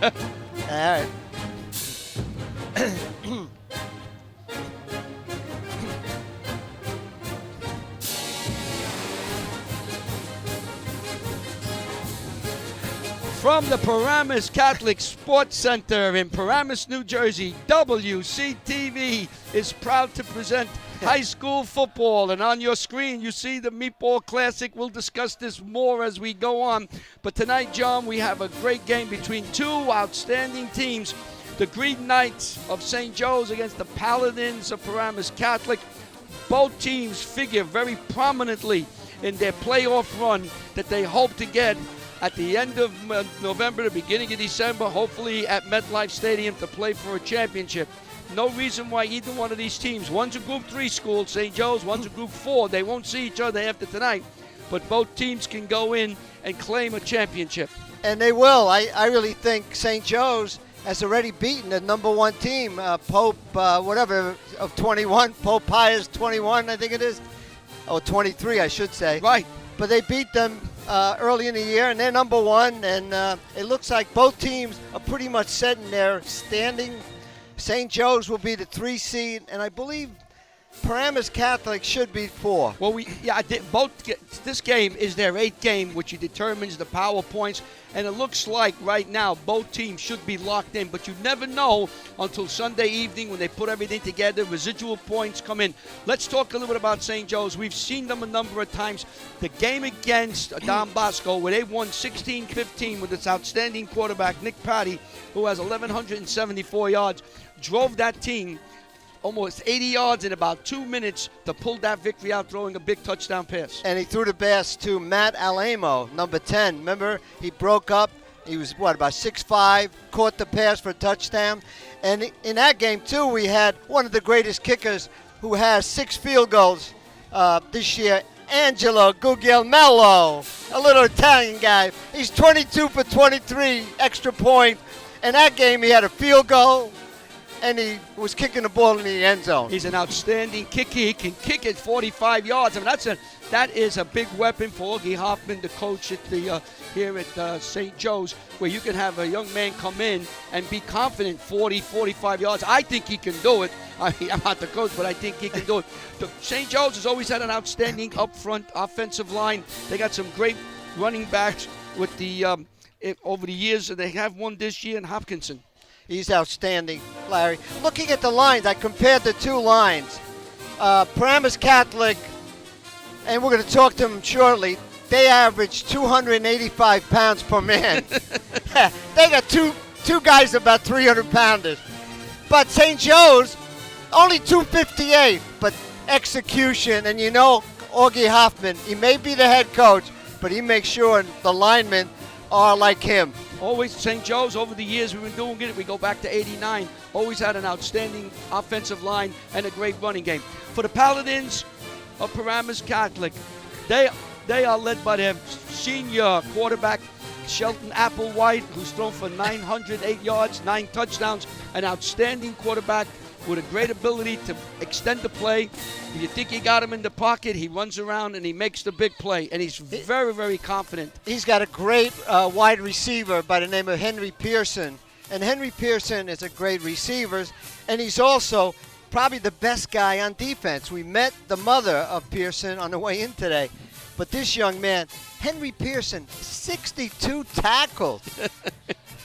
right. From the Paramus Catholic Sports Center in Paramus, New Jersey, WCTV is proud to present high school football. And on your screen, you see the Meatball Classic. We'll discuss this more as we go on. But tonight, John, we have a great game between two outstanding teams. The Green Knights of St. Joe's against the Paladins of Paramus Catholic. Both teams figure very prominently in their playoff run that they hope to get at the end of November, the beginning of December, hopefully at MetLife Stadium to play for a championship. No reason why either one of these teams, one's a Group 3 school, St. Joe's, one's a Group 4. They won't see each other after tonight, but both teams can go in and claim a championship. And they will. I really think St. Joe's has already beaten the number one team, Pope, whatever, of 21. Pope Pius 21, I think it is. Or 23, I should say. Right. But they beat them early in the year, and they're number one. And it looks like both teams are pretty much set in their standing. St. Joe's will be the 3 seed, and I believe Paramus Catholic should be 4. Well, this game is their 8th game, which determines the power points. And it looks like right now both teams should be locked in. But you never know until Sunday evening when they put everything together. Residual points come in. Let's talk a little bit about St. Joe's. We've seen them a number of times. The game against Don Bosco, where they won 16-15 with its outstanding quarterback, Nick Patty, who has 1,174 yards, drove that team almost 80 yards in about 2 minutes to pull that victory out, throwing a big touchdown pass. And he threw the pass to Matt Alamo, number 10. Remember, he broke up. He was, about 6'5", caught the pass for a touchdown. And in that game, too, we had one of the greatest kickers who has 6 field goals this year, Angelo Guglielmello, a little Italian guy. He's 22 for 23, extra point. In that game, he had a field goal, and he was kicking the ball in the end zone. He's an outstanding kicker. He can kick it 45 yards. I mean, that is a big weapon for Augie Hoffman, the coach at here at St. Joe's, where you can have a young man come in and be confident 40, 45 yards. I think he can do it. I mean, I'm not the coach, but I think he can do it. St. Joe's has always had an outstanding up-front offensive line. They got some great running backs with the over the years. They have one this year in Hopkinson. He's outstanding, Larry. Looking at the lines, I compared the two lines. Paramus Catholic, and we're going to talk to them shortly, they average 285 pounds per man. They got two guys about 300 pounders. But St. Joe's, only 258, but execution. And you know, Augie Hoffman, he may be the head coach, but he makes sure the linemen are like him. Always St. Joe's, over the years we've been doing it, we go back to 89, always had an outstanding offensive line and a great running game. For the Paladins of Paramus Catholic, they are led by their senior quarterback, Shelton Applewhite, who's thrown for 908 yards, 9 touchdowns, an outstanding quarterback with a great ability to extend the play. If you think you got him in the pocket, he runs around and he makes the big play, and he's very, very confident. He's got a great wide receiver by the name of Henry Pearson, and Henry Pearson is a great receiver, and he's also probably the best guy on defense. We met the mother of Pearson on the way in today, but this young man, Henry Pearson, 62 tackles,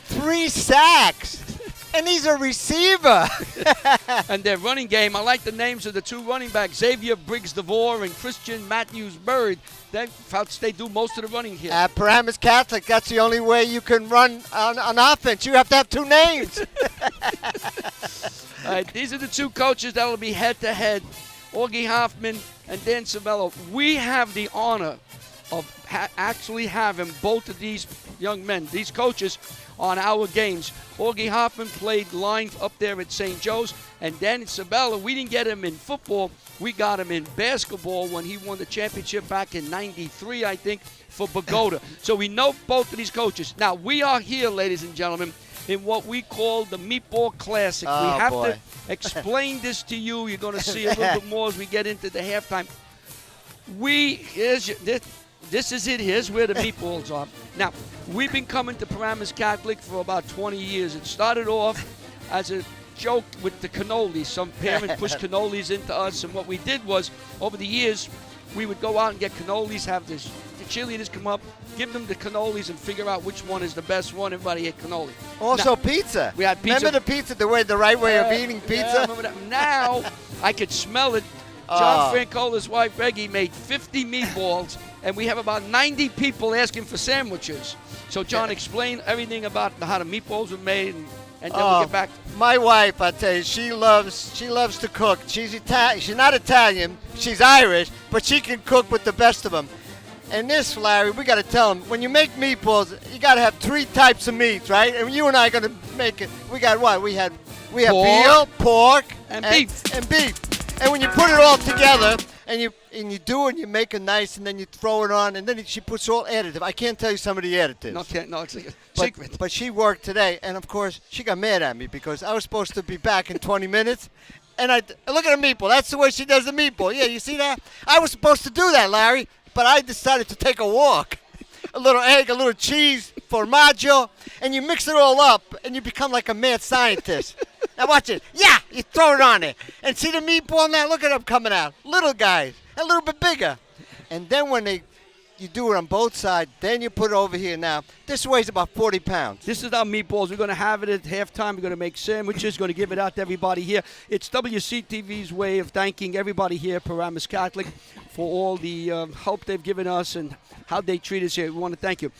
3 sacks. And he's a receiver. And their running game, I like the names of the 2 running backs, Xavier Briggs-DeVore and Christian Matthews-Bird. They do most of the running here. At Paramus Catholic, that's the only way you can run on offense. You have to have 2 names. All right, these are the 2 coaches that will be head-to-head, Augie Hoffman and Dan Civello. We have the honor of actually having both of these young men, these coaches, on our games. Augie Hoffman played line up there at St. Joe's, and Dan Civello, we didn't get him in football. We got him in basketball when he won the championship back in '93, I think, for Bogota. So we know both of these coaches. Now, we are here, ladies and gentlemen, in what we call the Meatball Classic. Oh, we have boy. to explain this to you. You're going to see a little bit more as we get into the halftime. this is it. Here's where the meatballs are. Now, we've been coming to Paramus Catholic for about 20 years. It started off as a joke with the cannolis. Some parents pushed cannolis into us, and what we did was, over the years, we would go out and get cannolis, have the cheerleaders come up, give them the cannolis, and figure out which one is the best one. Everybody ate cannoli. Also, Now, pizza. we had pizza. Remember the pizza, the right way of eating pizza? Yeah, I remember that. Now, I could smell it. John Francola's wife, Reggie, made 50 meatballs, and we have about 90 people asking for sandwiches. So, John, explain everything about how the meatballs were made, and then we'll get back. My wife, I tell you, she loves to cook. She's not Italian, she's Irish, but she can cook with the best of them. And this, Larry, we got to tell them, when you make meatballs, you got to have 3 types of meats, right? And you and I are going to make it. We got what? We have veal, pork, and beef. And beef. And when you put it all together, and you do it, and you make it nice, and then you throw it on, and then she puts all additive. I can't tell you some of the additives. No, it's a secret. But she worked today, and of course, she got mad at me because I was supposed to be back in 20 minutes. And I look at the meatball. That's the way she does the meatball. Yeah, you see that? I was supposed to do that, Larry, but I decided to take a walk. A little egg, a little cheese, formaggio, and you mix it all up, and you become like a mad scientist. Now watch it. Yeah, you throw it on there. And see the meatball now? Look at them coming out. Little guys, a little bit bigger. And then when you do it on both sides, then you put it over here now. This weighs about 40 pounds. This is our meatballs. We're going to have it at halftime. We're going to make sandwiches. Going to give it out to everybody here. It's WCTV's way of thanking everybody here at Paramus Catholic for all the help they've given us and how they treat us here. We want to thank you.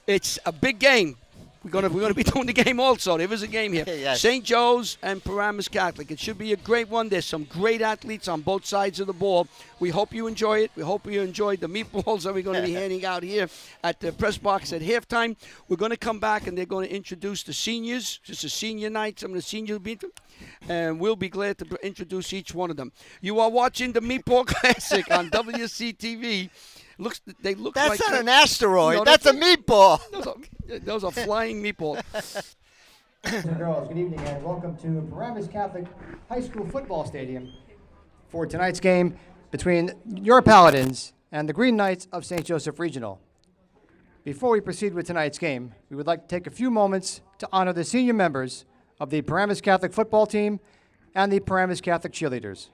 It's a big game. We're going to be doing the game also. There is a game here. Yes. St. Joe's and Paramus Catholic. It should be a great one. There's some great athletes on both sides of the ball. We hope you enjoy it. We hope you enjoyed the meatballs that we're going to be handing out here at the press box at halftime. We're going to come back, and they're going to introduce the seniors. It's a senior night. Some of the seniors will be, and we'll be glad to introduce each one of them. You are watching the Meatball Classic on WCTV. They look That's like... That's not an asteroid. No, that's a meatball. Those are flying meatballs. Boys and girls, good evening and welcome to Paramus Catholic High School Football Stadium for tonight's game between your Paladins and the Green Knights of St. Joseph Regional. Before we proceed with tonight's game, we would like to take a few moments to honor the senior members of the Paramus Catholic football team and the Paramus Catholic cheerleaders.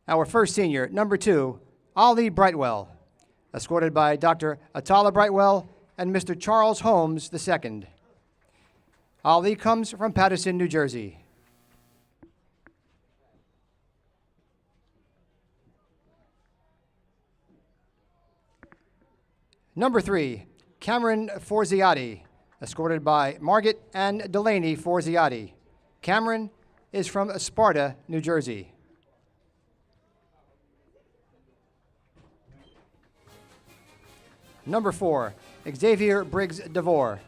Our first senior, number 2, Ali Brightwell, escorted by Dr. Atala Brightwell and Mr. Charles Holmes II. Ali comes from Paterson, New Jersey. Number 3, Cameron Forziati, escorted by Margaret and Delaney Forziati. Cameron is from Sparta, New Jersey. Number 4, Xavier Briggs DeVore,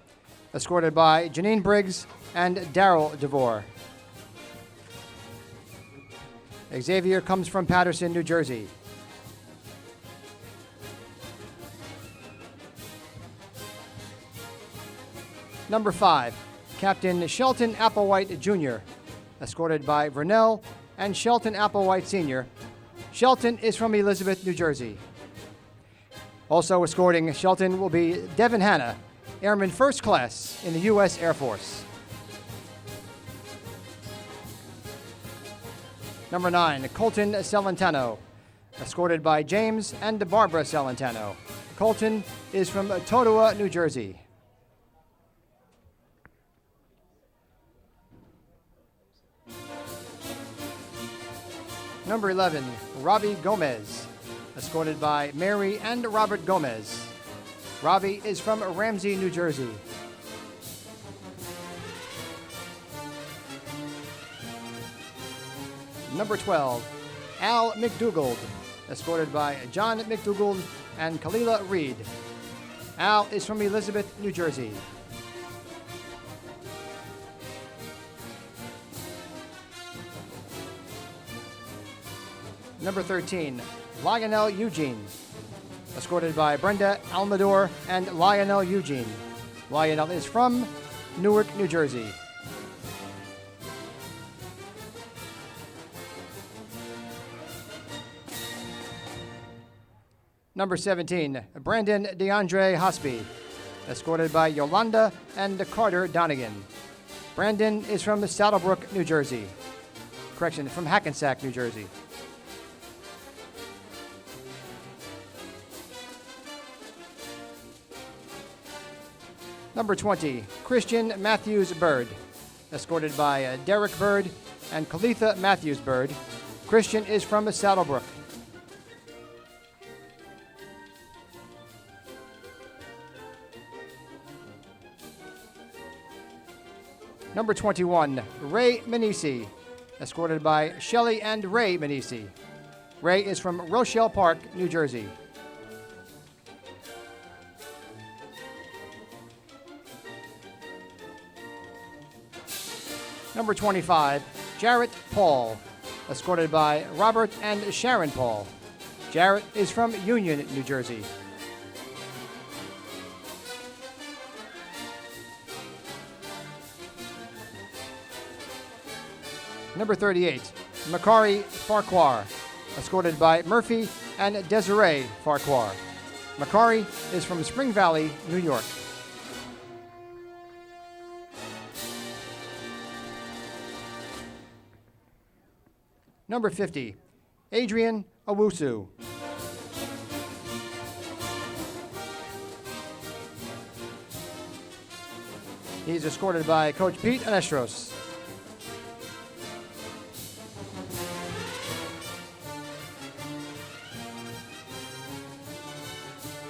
escorted by Janine Briggs and Daryl DeVore. Xavier comes from Paterson, New Jersey. Number 5, Captain Shelton Applewhite Jr., escorted by Vernell and Shelton Applewhite Sr. Shelton is from Elizabeth, New Jersey. Also escorting Shelton will be Devin Hanna, Airman First Class in the U.S. Air Force. Number 9, Colton Celentano, escorted by James and Barbara Celentano. Colton is from Totowa, New Jersey. Number 11, Robbie Gomez, escorted by Mary and Robert Gomez. Robbie is from Ramsey, New Jersey. Number 12, Al McDougald, escorted by John McDougald and Kalila Reed. Al is from Elizabeth, New Jersey. Number 13, Lionel Eugene, escorted by Brenda Almador and Lionel Eugene. Lionel is from Newark, New Jersey. Number 17, Brandon DeAndre Hospi, escorted by Yolanda and Carter Donegan. Brandon is from Saddlebrook, New Jersey. Correction, from Hackensack, New Jersey. Number 20, Christian Matthews Bird, escorted by Derek Bird and Kalitha Matthews Bird. Christian is from Saddlebrook. Number 21, Ray Manisi, escorted by Shelley and Ray Manisi. Ray is from Rochelle Park, New Jersey. Number 25, Jarrett Paul, escorted by Robert and Sharon Paul. Jarrett is from Union, New Jersey. Number 38, Makari Farquhar, escorted by Murphy and Desiree Farquhar. Makari is from Spring Valley, New York. Number 50, Adrian Owusu. He's escorted by Coach Pete Anestros.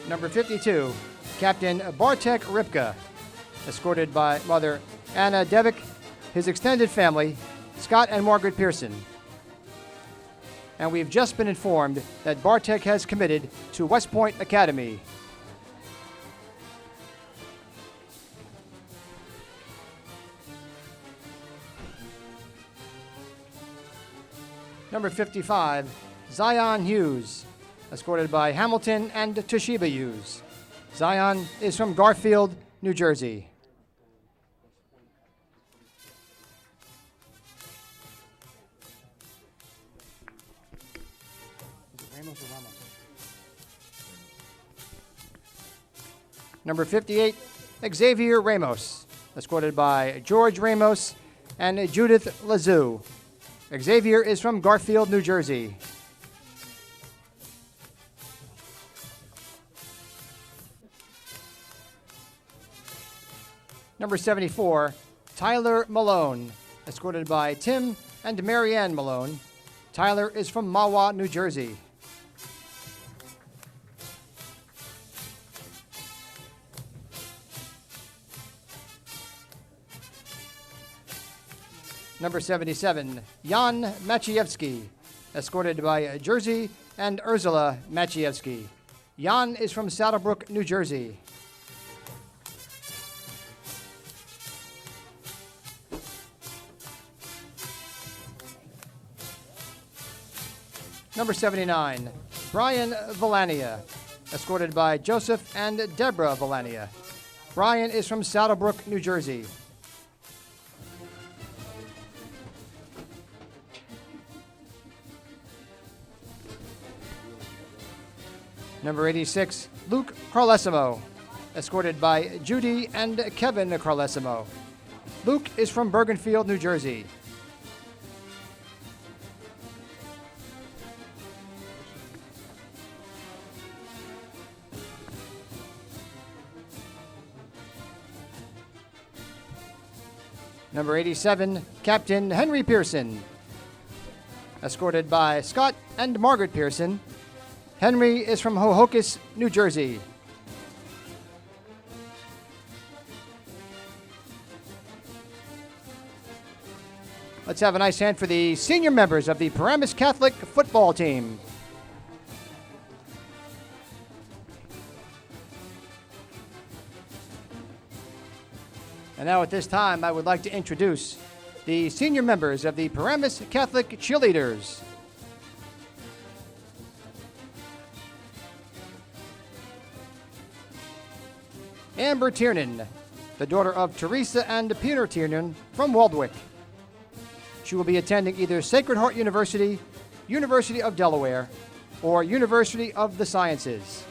Number 52, Captain Bartek Ripka, escorted by Mother Anna Devick, his extended family, Scott and Margaret Pearson. And we've just been informed that Bartek has committed to West Point Academy. Number 55, Zion Hughes, escorted by Hamilton and Toshiba Hughes. Zion is from Garfield, New Jersey. Number 58, Xavier Ramos, escorted by George Ramos and Judith Lazou. Xavier is from Garfield, New Jersey. Number 74, Tyler Malone, escorted by Tim and Marianne Malone. Tyler is from Mahwah, New Jersey. Number 77, Jan Maciejewski, escorted by Jersey and Ursula Maciejewski. Jan is from Saddlebrook, New Jersey. Number 79, Brian Valania, escorted by Joseph and Deborah Valania. Brian is from Saddlebrook, New Jersey. Number 86, Luke Carlesimo, escorted by Judy and Kevin Carlesimo. Luke is from Bergenfield, New Jersey. Number 87, Captain Henry Pearson, escorted by Scott and Margaret Pearson. Henry is from Hohokus, New Jersey. Let's have a nice hand for the senior members of the Paramus Catholic football team. And now at this time, I would like to introduce the senior members of the Paramus Catholic cheerleaders. Amber Tiernan, the daughter of Teresa and Peter Tiernan from Waldwick. She will be attending either Sacred Heart University, University of Delaware, or University of the Sciences.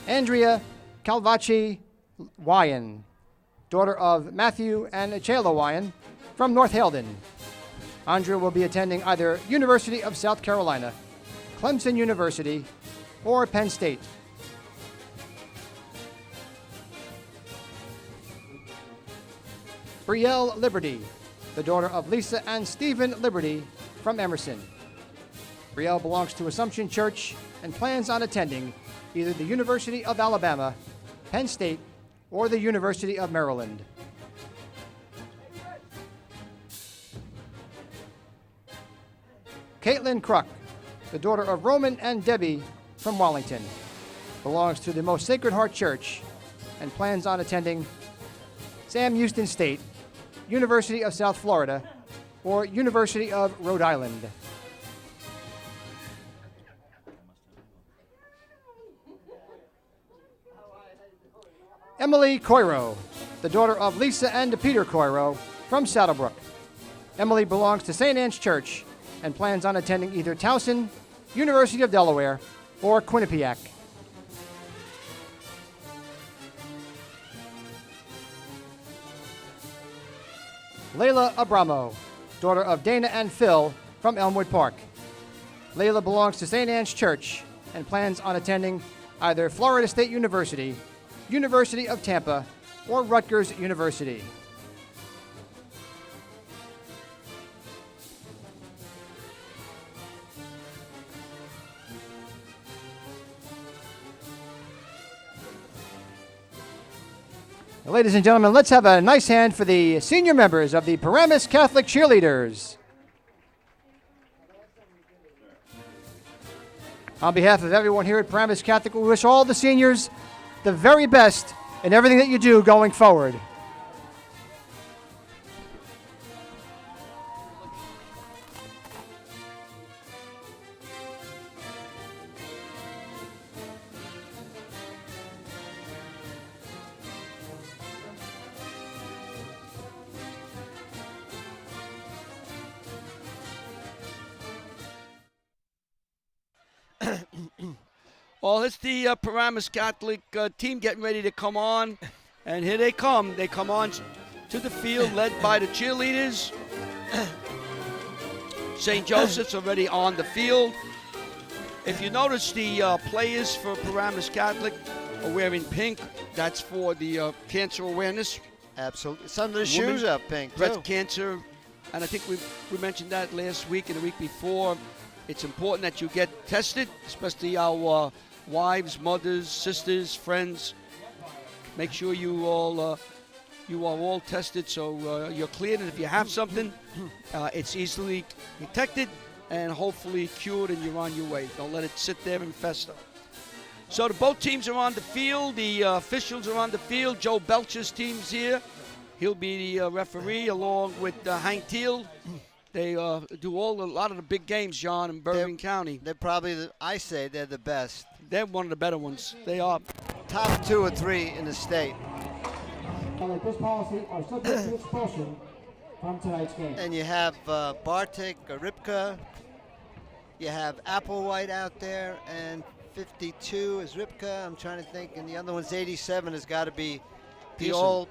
Andrea Calvaci Wyan, daughter of Matthew and Achela Wyan, from North Halden. Andrea will be attending either University of South Carolina, Clemson University, or Penn State. Brielle Liberty, the daughter of Lisa and Stephen Liberty, from Emerson. Brielle belongs to Assumption Church and plans on attending either the University of Alabama, Penn State, or the University of Maryland. Caitlin Kruk, the daughter of Roman and Debbie from Wallington, belongs to the Most Sacred Heart Church and plans on attending Sam Houston State, University of South Florida, or University of Rhode Island. Emily Coiro, the daughter of Lisa and Peter Coiro, from Saddlebrook. Emily belongs to St. Anne's Church and plans on attending either Towson, University of Delaware, or Quinnipiac. Layla Abramo, daughter of Dana and Phil, from Elmwood Park. Layla belongs to St. Anne's Church and plans on attending either Florida State University, University of Tampa, or Rutgers University. Ladies and gentlemen, let's have a nice hand for the senior members of the Paramus Catholic Cheerleaders. On behalf of everyone here at Paramus Catholic, we wish all the seniors the very best in everything that you do going forward. Well, it's the Paramus Catholic team getting ready to come on. And here they come. They come on to the field led by the cheerleaders. St. Joseph's already on the field. If you notice, the players for Paramus Catholic are wearing pink. That's for the cancer awareness. Absolutely. Some of the shoes are pink, too. Breast cancer. And I think we mentioned that last week and the week before. It's important that you get tested, especially our wives, mothers, sisters, friends. Make sure you are all tested so you're cleared. And if you have something, it's easily detected and hopefully cured, and you're on your way. Don't let it sit there and fester. So both teams are on the field. The officials are on the field. Joe Belcher's team's here. He'll be the referee along with Hank Teal. They do a lot of the big games, John, in Bergen County. They're probably, they're the best. They're one of the better ones. They are. Top 2 or 3 in the state. Like this policy are subject to expulsion from tonight's game. And you have Bartik, Ripka. You have Applewhite out there, and 52 is Ripka. I'm trying to think, and the other one's 87 has got to be the Pearson. old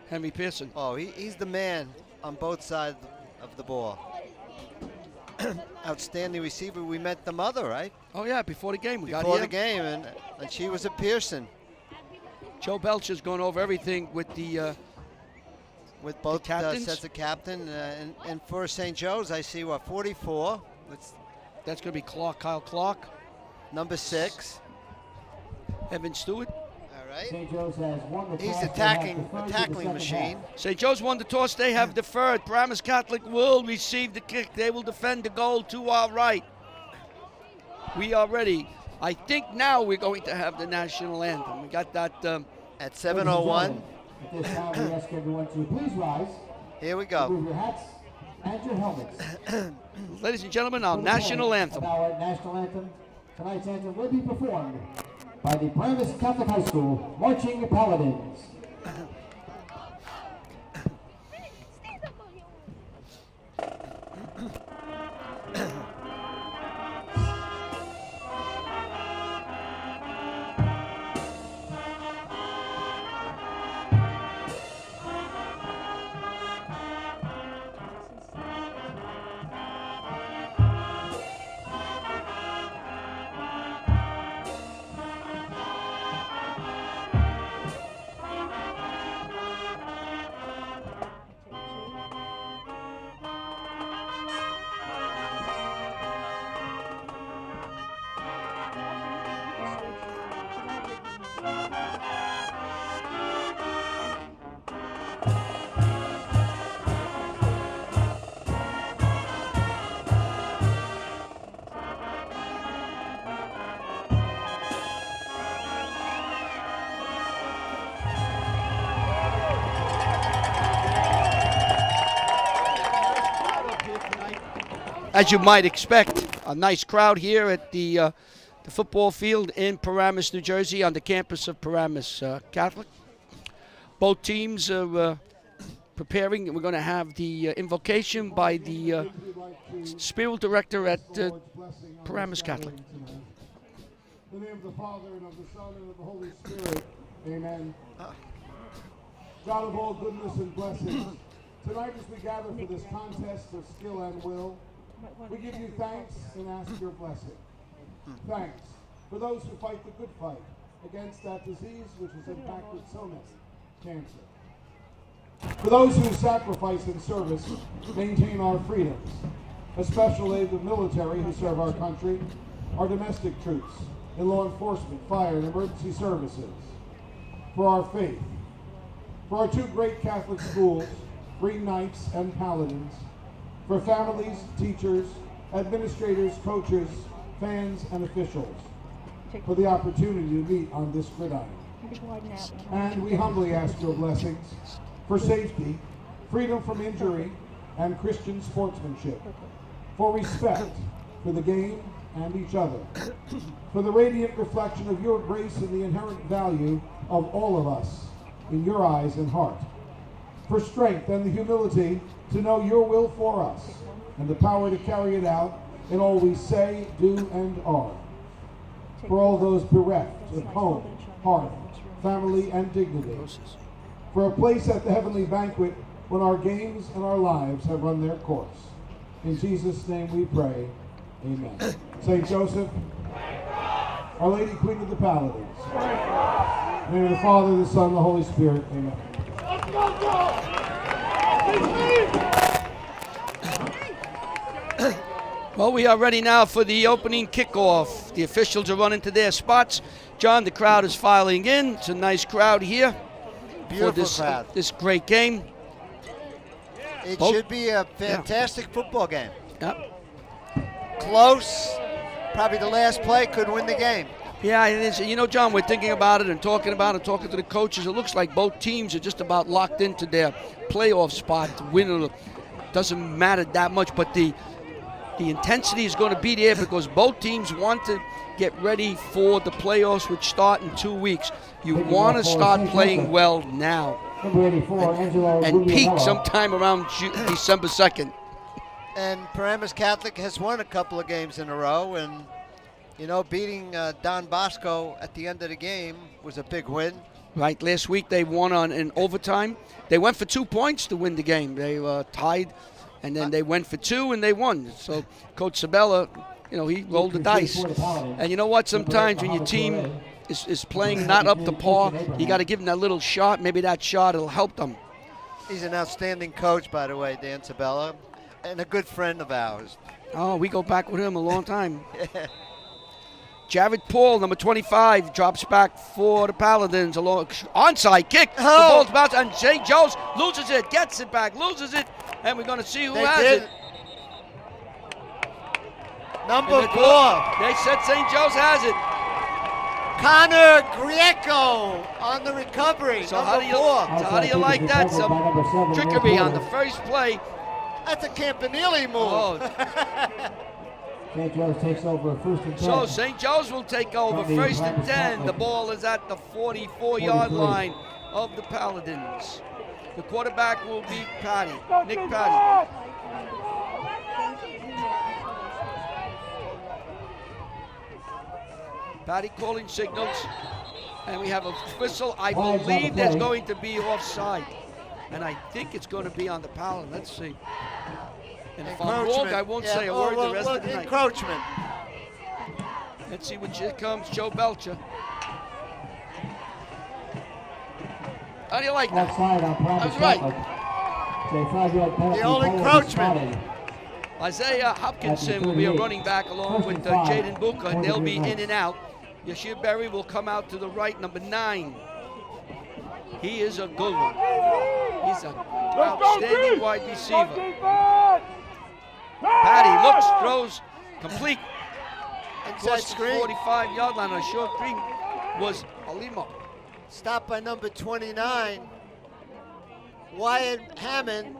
Henry Pearson. Oh, he's the man on both sides of the ball. Outstanding receiver. We met the mother, right? Oh, yeah, before the game. Before the game, and she was a Pearson. Joe Belcher's going over everything with the with both captains. Sets of captain. And for St. Joe's, I see, 44. That's going to be Kyle Clark. Number 6. Evan Stewart. All right. St. Joe's has won the He's toss. a tackling machine. St. Joe's won the toss. They have deferred. Paramus Catholic will receive the kick. They will defend the goal to our right. We are ready. I think now we're going to have the national anthem. We got that at 7:01. At this time, we ask everyone to please rise. Here we go. Remove your hats and your helmets. Ladies and gentlemen, our national anthem. Our national anthem. Tonight's anthem will be performed by the Paramus Catholic High School Marching Paladins. as you might expect, a nice crowd here at the football field in Paramus, New Jersey, on the campus of Paramus Catholic. Both teams are preparing. We're going to have the invocation by the spiritual director at Paramus Catholic. In the name of the Father, and of the Son, and of the Holy Spirit. Amen. God of all goodness and blessings, tonight as we gather for this contest of skill and will, we give you thanks and ask your blessing. Thanks for those who fight the good fight against that disease which has impacted so many, cancer. For those who sacrifice in service, maintain our freedoms, especially the military who serve our country, our domestic troops, in law enforcement, fire, and emergency services. For our faith, for our two great Catholic schools, Green Knights and Paladins, for families, teachers, administrators, coaches, fans, and officials, for the opportunity to meet on this gridiron. And we humbly ask your blessings for safety, freedom from injury, and Christian sportsmanship, for respect for the game and each other, for the radiant reflection of your grace and the inherent value of all of us in your eyes and heart, for strength and the humility to know your will for us, and the power to carry it out in all we say, do, and are, for all those bereft of home, hearth, family, and dignity, for a place at the heavenly banquet when our games and our lives have run their course. In Jesus' name we pray, amen. St. Joseph, Our Lady Queen of the Paladins, in the name of the Father, the Son, and the Holy Spirit, amen. Well, we are ready now for the opening kickoff. The officials are running to their spots. John, the crowd is filing in. It's a nice crowd here. Beautiful for crowd. This great game. It should be a fantastic football game. Yep. Close. Probably the last play could win the game. Yeah, it is. You know, John, we're thinking about it and talking about it, talking to the coaches. It looks like both teams are just about locked into their playoff spot to win. It doesn't matter that much, but the intensity is going to be there because both teams want to get ready for the playoffs, which start in 2 weeks. You want to start playing well now and peak sometime around December 2nd. And Paramus Catholic has won a couple of games in a row, and you know, beating Don Bosco at the end of the game was a big win. Right, last week they won in overtime. They went for 2 points to win the game. They tied, and then they went for 2 and they won. So Coach Sabella, you know, he rolled the dice. And you know what? Sometimes when your team is playing not up to par, you got to give them that little shot. Maybe that shot will help them. He's an outstanding coach, by the way, Dan Sabella, and a good friend of ours. Oh, we go back with him a long time. Jared Paul, number 25, drops back for the Paladins. Onside kick. The ball's bounced, and St. Joe's loses it, gets it back, loses it, and we're going to see who has it. Number 4. They said St. Joe's has it. Connor Grieco on the recovery. So how do you like that? Some trickery on the first play. That's a Campanile move. St. Joe's takes over first and 10. So St. Joe's will take over first and 10. The ball is at the 44-yard line of the Paladins. The quarterback will be Nick Patty. Patty calling signals, and we have a whistle. I believe there's going to be offside, and I think it's going to be on the Paladin. Let's see. And if I'm wrong, I won't say a word the rest of the night. Encroachment. Let's see what here comes Joe Belcher. How do you like that? I was right. The old encroachment. Isaiah Hopkinson will be a running back along with Jaden Booker, and they'll be in and out. Yashir Berry will come out to the right, number 9. He is a good one. He's an outstanding wide receiver. Patty looks, throws, complete. Inside screen. 45-yard line on a short screen was Alimo. Stopped by number 29. Wyatt Hammond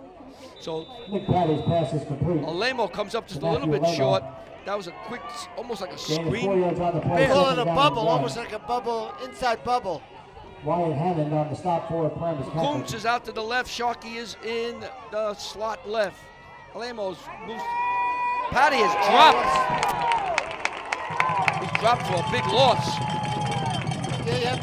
So I think Patty's pass is complete. Alemo comes up just a little bit short. That was a quick, almost like a Gain of 4 screen. yards on the play. Call it Second a down bubble, and one. almost like a bubble, inside bubble. Wyatt Hammond on the stop for Paramus Catholic. Coombs is out to the left. Sharkey is in the slot left. Alemo's moves. Patty is dropped. He's dropped for a big loss. Yeah, you have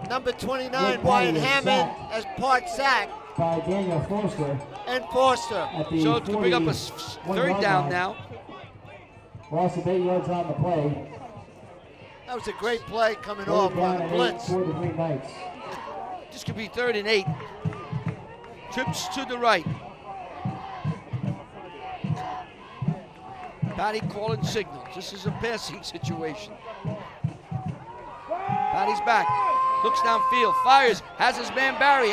number 29, Rick Wyatt Patty is Hammond, sacked. as part sack, By Daniel Forster and Forster. at the So to bring up a 41 third yard down line. now. Loss of 8 yards on the play. That was a great play coming Third off on down the and 8 blitz. for the Green Knights. This could be 3rd and 8. Trips to the right. Patty calling signals. This is a passing situation. Patty's back. Looks downfield. Fires. Has his man Barry.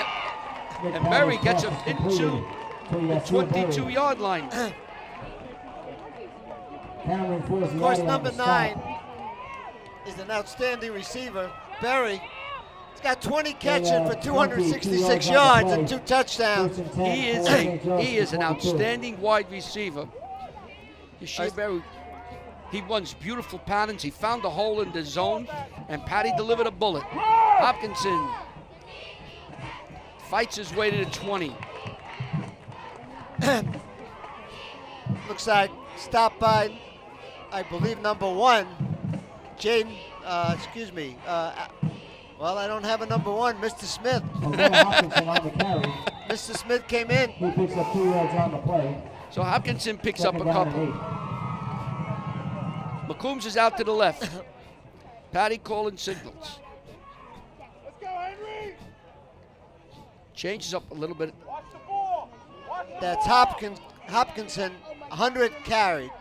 Rick And Berry Patty's gets pass him is into completed. So you the got Phil Berry. 22-yard line. Cameron Forster Of course, on number the 9 stop. is an outstanding receiver, Berry. He's got 20 catches Yeah, for 22 266 yards yards on and the 2 touchdowns. First and 10 He is for St. Joe's he is an 22. outstanding wide receiver. Yashir Berry, he runs beautiful patterns. He found a hole in the zone, and Patty delivered a bullet. Hopkinson fights his way to the 20. Looks like stopped by, I believe, number 1, Jaden, well, I don't have a number 1, Mr. Smith. Isaiah Hopkinson on the carry. Mr. Smith came in. He picks up 2 yards on the play. So Hopkinson picks up a Second down couple. and 8. McCombs is out to the left. Patty calling signals. Changes up a little bit. That's Hopkinson, 100 carried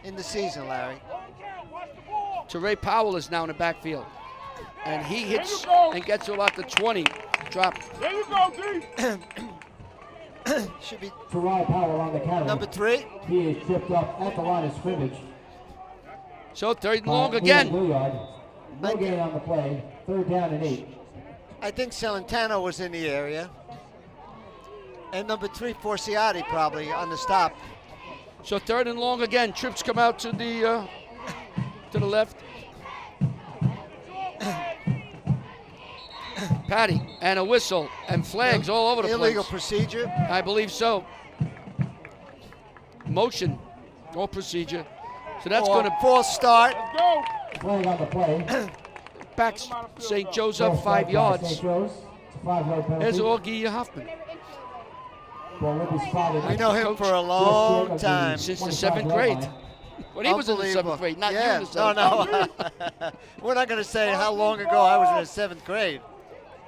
in the season, Larry. Ray Powell is now in the backfield. And he hits and gets to about the 20. Drop. There you go, D. Should be Terai Powell on the carry. number 3. He is tripped up at the line of scrimmage. So 3rd and by long Liam again. Bouillard. No gain on the play. 3rd down and 8. I think Celentano was in the area. And number 3, Forciati, probably on the stop. So 3rd and long again. Trips come out to the left. Patty and a whistle and flags all over the Illegal place. procedure. I believe so. Motion or procedure. So that's Or going to false start. Go. Flag on the play. back St. Joe's up False 5 start by yards. St. Joe's. It's a 5-yard penalty. There's Augie Hoffman. Ball will be spotted. We know him Coach, for a long time. Since the 25 7th yard grade. line. When he was in the 7th grade, not you in the 7th No. We're not going to say how long ago I was in the 7th grade.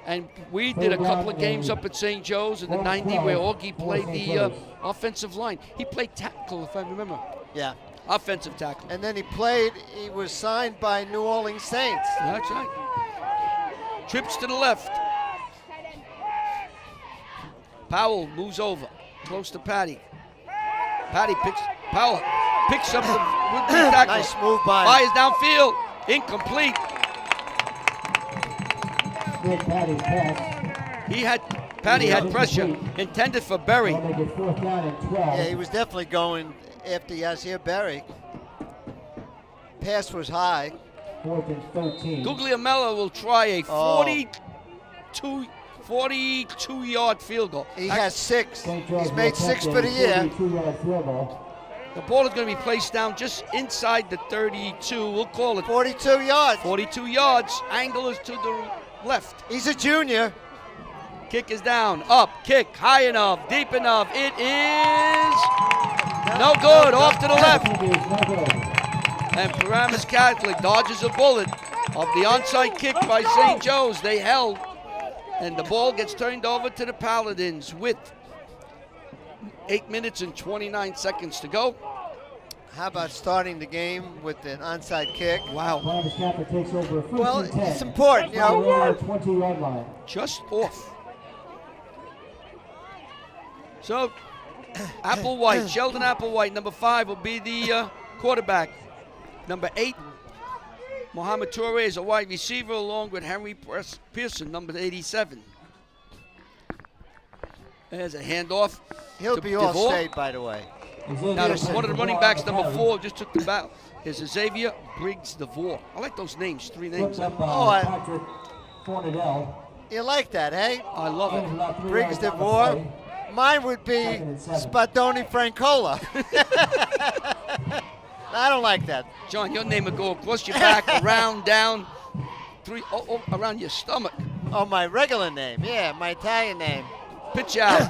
And we did a couple of games up at St. Joe's in the 90s where Augie played the offensive line. He played tackle, if I remember. Yeah. Offensive tackle. And then he was signed by New Orleans Saints. That's right. Trips to the left. Powell moves over, close to Patty. Powell picks up the would-be tackle. Nice move by him. Fires downfield, incomplete. Good Patty's pass. Patty had pressure intended for Berry. They'll make it 4th down and 12. Yeah, he was definitely going after Yasir Berry. Pass was high. 4th and 13. Guglielmello will try a Oh. 42-yard field goal. He has 6. St. Joe's He's will made attempt 6 a for the year. 32-yard field goal. The ball is going to be placed down just inside the 32. We'll call it 42 yards. 42 yards. Angle is to the left. He's a junior. Kick is down, up, kick, high enough, deep enough. It is no good, off to the left. Kick is no good. And Paramus Catholic dodges a bullet of the onside kick by St. Joe's. They held, and the ball gets turned over to the Paladins with 8 minutes and 29 seconds to go. How about starting the game with an onside kick? Wow, Paramus Catholic takes over 1st Well, and 10. it's important, you From know. the Royal 20-yard line. just off. So, Applewhite, Sheldon Applewhite, number 5, will be the quarterback. Number 8, Mohamed Toure is a wide receiver along with Henry Pearson, number 87. There's a handoff. He'll to be all DeVore. state, by the way. Now, one of the running backs, number 4, just took the battle. Is Xavier Briggs DeVore. I like those names, 3 names. Patrick Fornadell. You like that, hey? I love it. Briggs DeVore. Mine would be Spadoni Francola. I don't like that. John, your name would go across your back, around, down, around your stomach. Oh, my regular name. Yeah, my Italian name. Pitch out.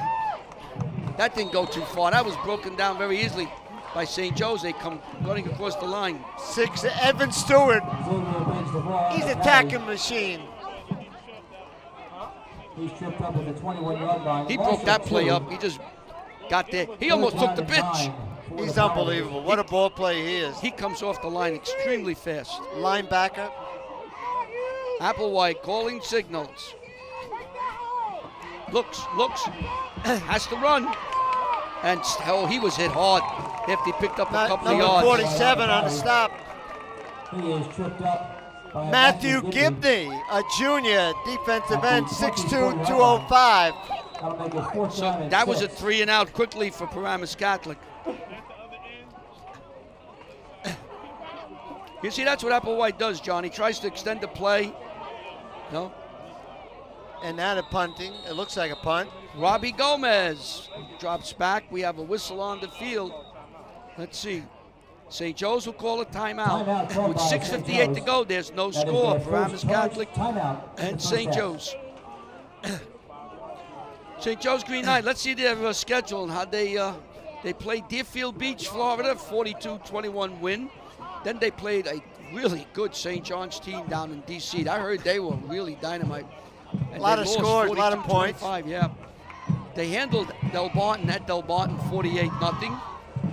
That didn't go too far. That was broken down very easily by St. Joe's. They come running across the line. 6, Evan Stewart. He's a tackling machine. He's tripped up at the 21-yard line. He broke that play up. He just got there. He almost took the pitch. He's unbelievable. What a ball player he is. He comes off the line extremely fast. Linebacker. Applewhite calling signals. Looks, has to run. And he was hit hard after he picked up a couple of Number yards. 47 on the stop. He is tripped up by Matthew Gibney, a junior defensive end, 6'2", 205. So that was a 3 and out quickly for Paramus Catholic. You see, that's what Applewhite does, John. He tries to extend the play. No. And now the punting. It looks like a punt. Robbie Gomez drops back. We have a whistle on the field. Let's see. St. Joe's will call a timeout. With 6:58 to go, there's no score. Paramus Catholic and St. Joe's. St. Joe's Green Knight. Let's see their schedule and how they played Deerfield Beach, Florida, 42-21 win. Then they played a really good St. John's team down in D.C. I heard they were really dynamite. And a lot of scores, a lot of points. Yeah. They handled Del Barton at Del Barton 48-0.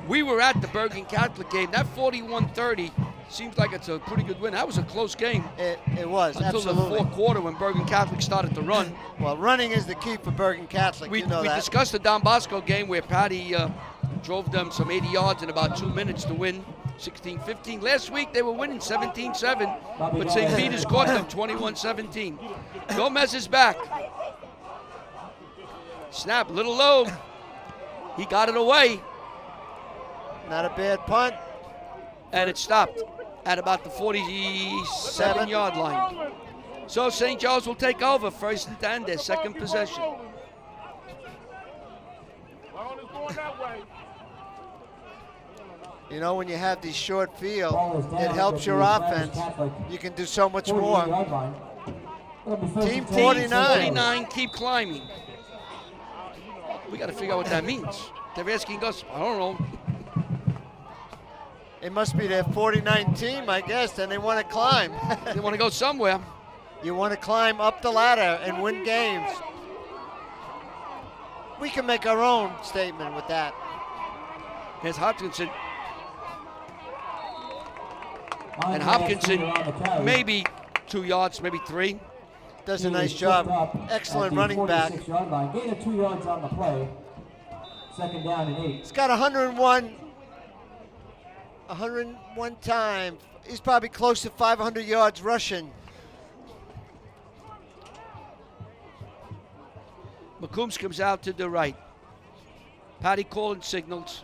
We were at the Bergen Catholic game. That 41-30 seems like it's a pretty good win. That was a close game. It was, until absolutely. the fourth quarter when Bergen Catholic started to run. Well, running is the key for Bergen Catholic. We you know that. discussed the Don Bosco game where Patty drove them some 80 yards in about 2 minutes to win 16-15. Last week they were winning 17-7, but St. Peter's caught them 21-17. Gomez is back. Snap, a little low. He got it away. Not a bad punt. And it stopped at about the 47-yard line. So St. Joe's will take over 1st and 10, their second possession. You know, when you have these short field, it helps your offense. You can do so much more. Team 49. Keep climbing. We got to figure out what that means. They're asking us, I don't know. It must be their 49 team, I guess, and they want to climb. They want to go somewhere. You want to climb up the ladder and win games. We can make our own statement with that. Here's Hopkinson. And Hopkinson, maybe 2 yards, maybe 3. Does a nice job. Excellent running back. Gain of 2 yards on the play. 2nd down and 8. He's got 101 time. He's probably close to 500 yards rushing. McCombs comes out to the right. Patty calling signals.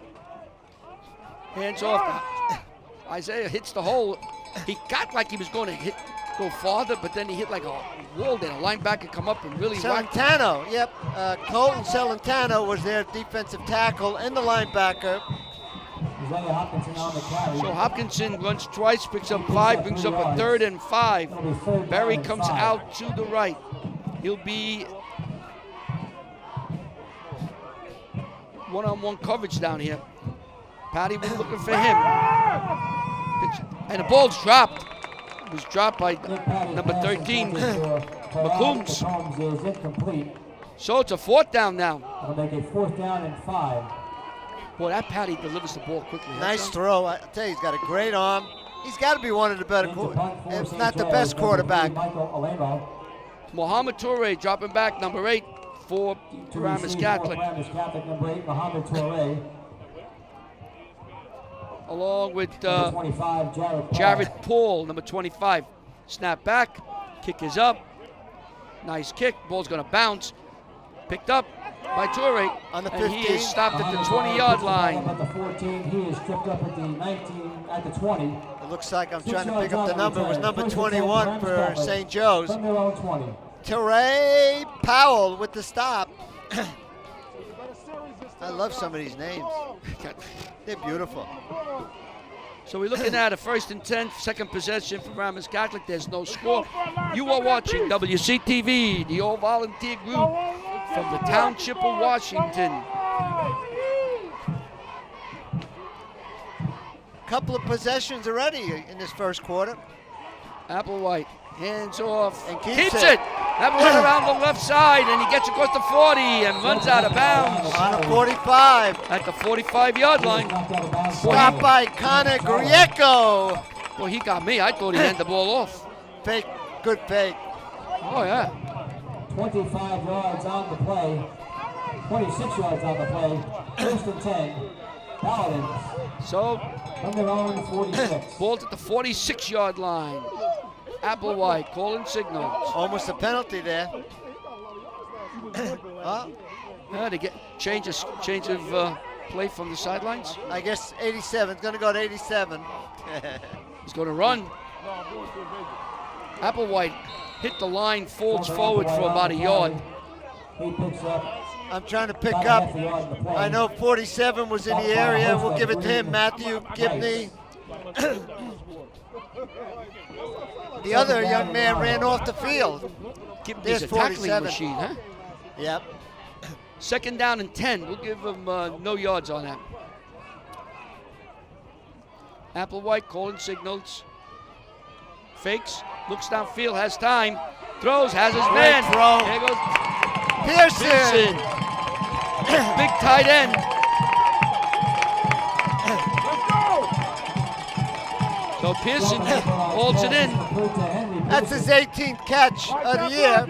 Hands off. Isaiah hits the hole. He got like he was going to go farther, but then he hit like a wall there. A linebacker come up and really whacked him. Celentano, yep. Colton Celentano was their defensive tackle and the linebacker. So Hopkinson runs twice, picks up 5, brings up a 3rd and 5. Berry comes out to the right. He'll be one-on-one coverage down here. Patty was looking for him. And the ball's dropped. It was dropped by number 13, McCombs. So it's a 4th down now. It'll make it 4th down and 5. Boy, that Patty delivers the ball quickly. Nice throw. I tell you, he's got a great arm. He's got to be one of the better, if not the best quarterback. Mohamed Toure dropping back, number 8 for Paramus Catholic. Number 8, Mohamed Toure. Along with 25, Jared Paul, number 25. Snap back, kick is up. Nice kick, ball's gonna bounce. Picked up, by Torrey. On the and he 15. is stopped at the 20-yard line. At the 14, he is stripped up at the 19, at the 20. It looks like I'm trying to pick up the number. It was number 21 for St. Joe's. From their own 20. Teray Powell with the stop. I love some of these names. They're beautiful. So we're looking at a 1st and 10, second possession for Paramus Catholic. There's no score. You are watching WCTV, the all-volunteer group from the Township of Washington. Couple of possessions already in this first quarter. Applewhite hands off And and keeps keeps it. it. Applewhite around the left side, and he gets across the 40 and runs out of bounds On a 45. at the 45-yard line. Stop by Connor Grieco. Well, he got me. I thought he handed the ball off. Fake, good fake. Oh, yeah. 25 yards on the play. 26 yards on the play. 1st and 10. Paladins So, from their own 46. ball's at the 46-yard line. Applewhite calling signals. Almost a penalty there. Well, Yeah, they get change of play from the sidelines. I guess 87. It's going to go to 87. He's going to run. Applewhite hit the line, folds forward for about a yard. He picks up. I'm trying to pick about up. half a yard in the play. I know 47 was in the area. We'll give it to him, Matthew Gibney. The other young man ran off the field. He's a tackling 47. machine, huh? Yep. 2nd down and 10. We'll give him no yards on that. Applewhite calling signals. Fakes, looks downfield, has time. Throws, has his Great man. throw. There goes Pearson. Pearson. Big tight end. So Pearson holds it in. That's his 18th catch of the year.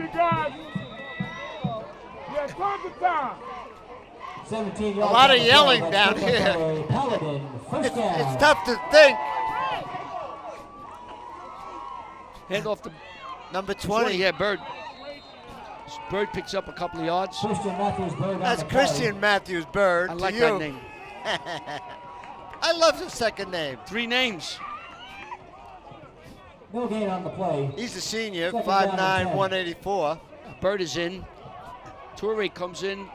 17 A lot of yelling down here. It's tough to think. Hand off to Number 20. 20. Yeah, Bird. Bird picks up a couple of yards. That's Christian Matthews Bird. I to like you. that name. I love his second name. 3 names. No gain on the play. He's a senior, Second down 5'9", and 10. 184. Bird is in. Toure comes in.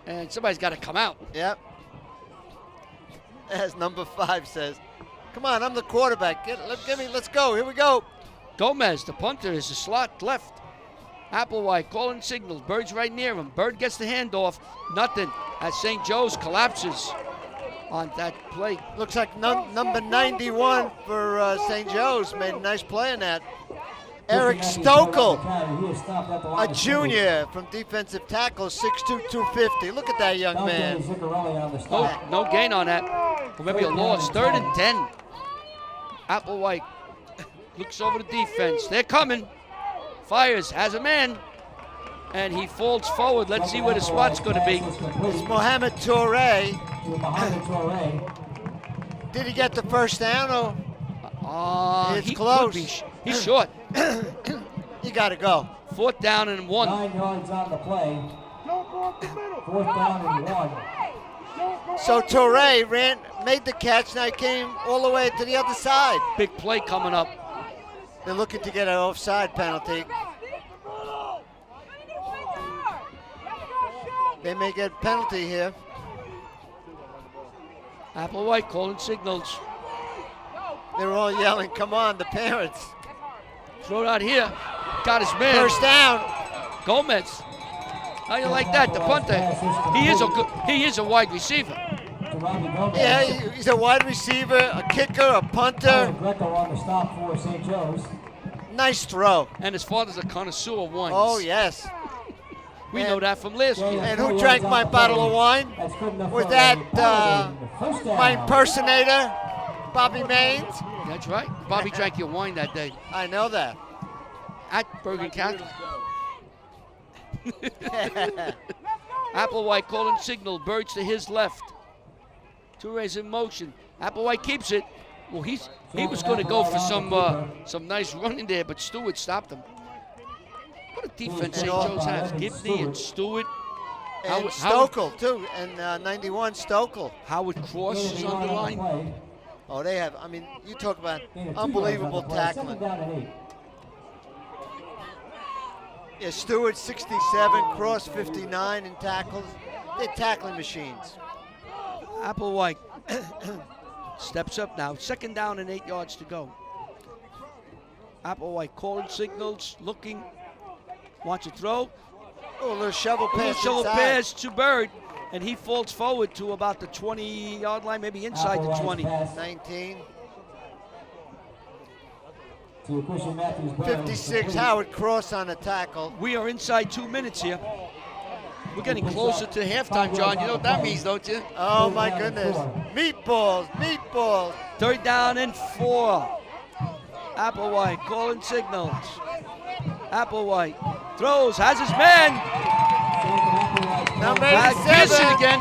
And somebody's got to come out. Yep. As number 5 says. Come on, I'm the quarterback. Let's go. Here we go. Gomez, the punter, is a slot left. Applewhite calling signals. Bird's right near him. Bird gets the handoff. Nothing as St. Joe's collapses on that play. Looks like number 91 for St. Joe's made a nice play in that. Eric Stokel, a junior from defensive tackle, 6'2", 250. Look at that young man. No gain on that. Or maybe a loss. 3rd and 10. Applewhite looks over the defense. They're coming. Fires, has a man. And he falls forward. Let's see where the spot's going to be. It's Mohamed Toure. Did he get the first down? Or it's He close. could be he's short. You got to go. 4th down and 1. 9 yards on the play. 4th down and 1. So Toure made the catch. Now he came all the way to the other side. Big play coming up. They're looking to get an offside penalty. They may get a penalty here. Applewhite calling signals. They're all yelling, come on, the parents. Throw it out here. Got his man. First down. Gomez. How you like that? The punter. He is a wide receiver. Yeah, he's a wide receiver, a kicker, a punter. Greco on the stop for St. Joe's. Nice throw. And his father's a connoisseur of wines. Oh, yes. We know that from last year. And who drank my bottle of wine? Was that my impersonator, Bobby Maines? That's right. Bobby drank your wine that day I know that. at Bergen Catholic. Applewhite calling signal. Birds to his left. Toure's in motion. Applewhite keeps it. Well, he was going to go for some nice running there, but Stewart stopped him. What a defense St. Joe's has. Gibney and Stewart. And Howard- Stokel, too. And 91, Stokel. Howard Cross is on the line. Oh, they have, I mean, you talk about unbelievable tackling. Yeah, Stewart, 67, Cross, 59 in tackles. They're tackling machines. Applewhite steps up now. 2nd down and 8 yards to go. Applewhite calling signals, looking, wants to throw. Oh, a little shovel A little pass shovel inside. pass to Bird, and he falls forward to about the 20-yard line, maybe inside the 20. 19. To Christian Matthews. Bird. 56, Howard Cross on the tackle. We are inside 2 minutes here. We're getting closer to halftime, John. You know what that means, don't you? Oh, my goodness. Meatballs, meatballs. 3rd down and 4. Applewhite calling signals. Applewhite throws, has his man. Number Pearson 87. again.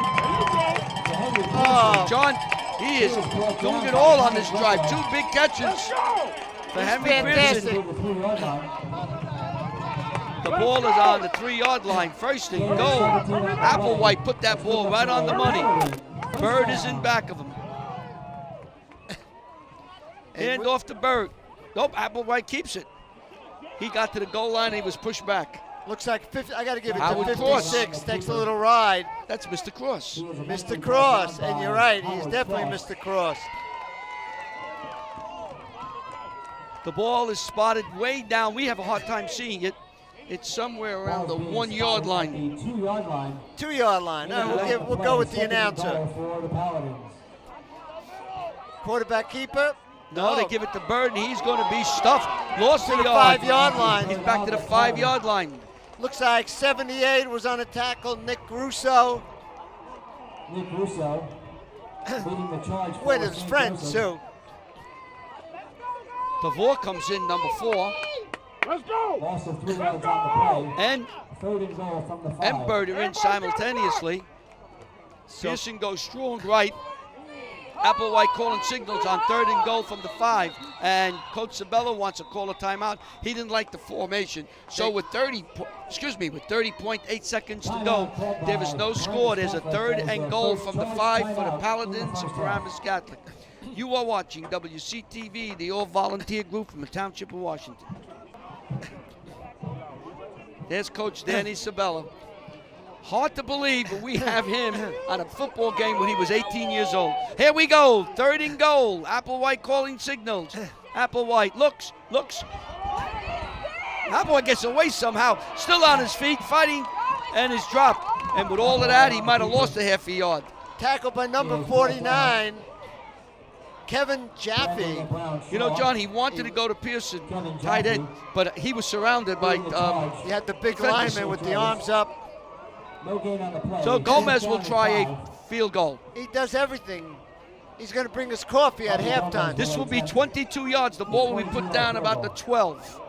Oh, John, he is doing it all on this drive. 2 big catches for Henry fantastic. Pearson. The ball is on the 3-yard line. 1st and goal. Applewhite put that ball right on the money. Bird is in back of him. Hand off to Bird. Nope, Applewhite keeps it. He got to the goal line and he was pushed back. Looks like 50, I got to give it Howard to Cross. 56. Takes a little ride. That's Mr. Cross. Mr. Cross, and you're right, he's definitely Mr. Cross. The ball is spotted way down. We have a hard time seeing it. It's somewhere around the 1-yard line. 2-yard line. 2-yard line. All right, we'll go with the announcer. Quarterback keeper? No, they give it to Bird, and he's going to be stuffed. Lost To the the yard. 5-yard line. He's back to the 5-yard line. Looks like 78 was on a tackle. Nick Russo Nick Russo leading the charge. with his friends, too. DeVore comes in, number 4. Loss of 3 yards on the play. And 3rd and goal from the 5. and Bird are in simultaneously. Pearson goes strong right. Applewhite calling signals on 3rd and goal from the 5. And Coach Sabella wants to call a timeout. He didn't like the formation. So with 30.8 seconds to go, there is no score. There's a 3rd and goal from the 5 for the Paladins of Paramus Catholic. You are watching WCTV, the all-volunteer group from the Township of Washington. There's Coach Danny Sabella. Hard to believe, but we have him on a football game when he was 18 years old. Here we go, 3rd and goal. Applewhite calling signals. Applewhite looks. Applewhite gets away somehow, still on his feet, fighting, and is dropped. And with all of that, he might have lost a half a yard. Tackled by number 49, Kevin Jaffe. You know, John, he wanted to go to Pearson, tight end, but he was surrounded by He had the big defenders. lineman with the arms up. No gain on the play. So Gomez will try a field goal. He does everything. He's going to bring us coffee at halftime. This will be 22 yards. The ball will be put down about the 12.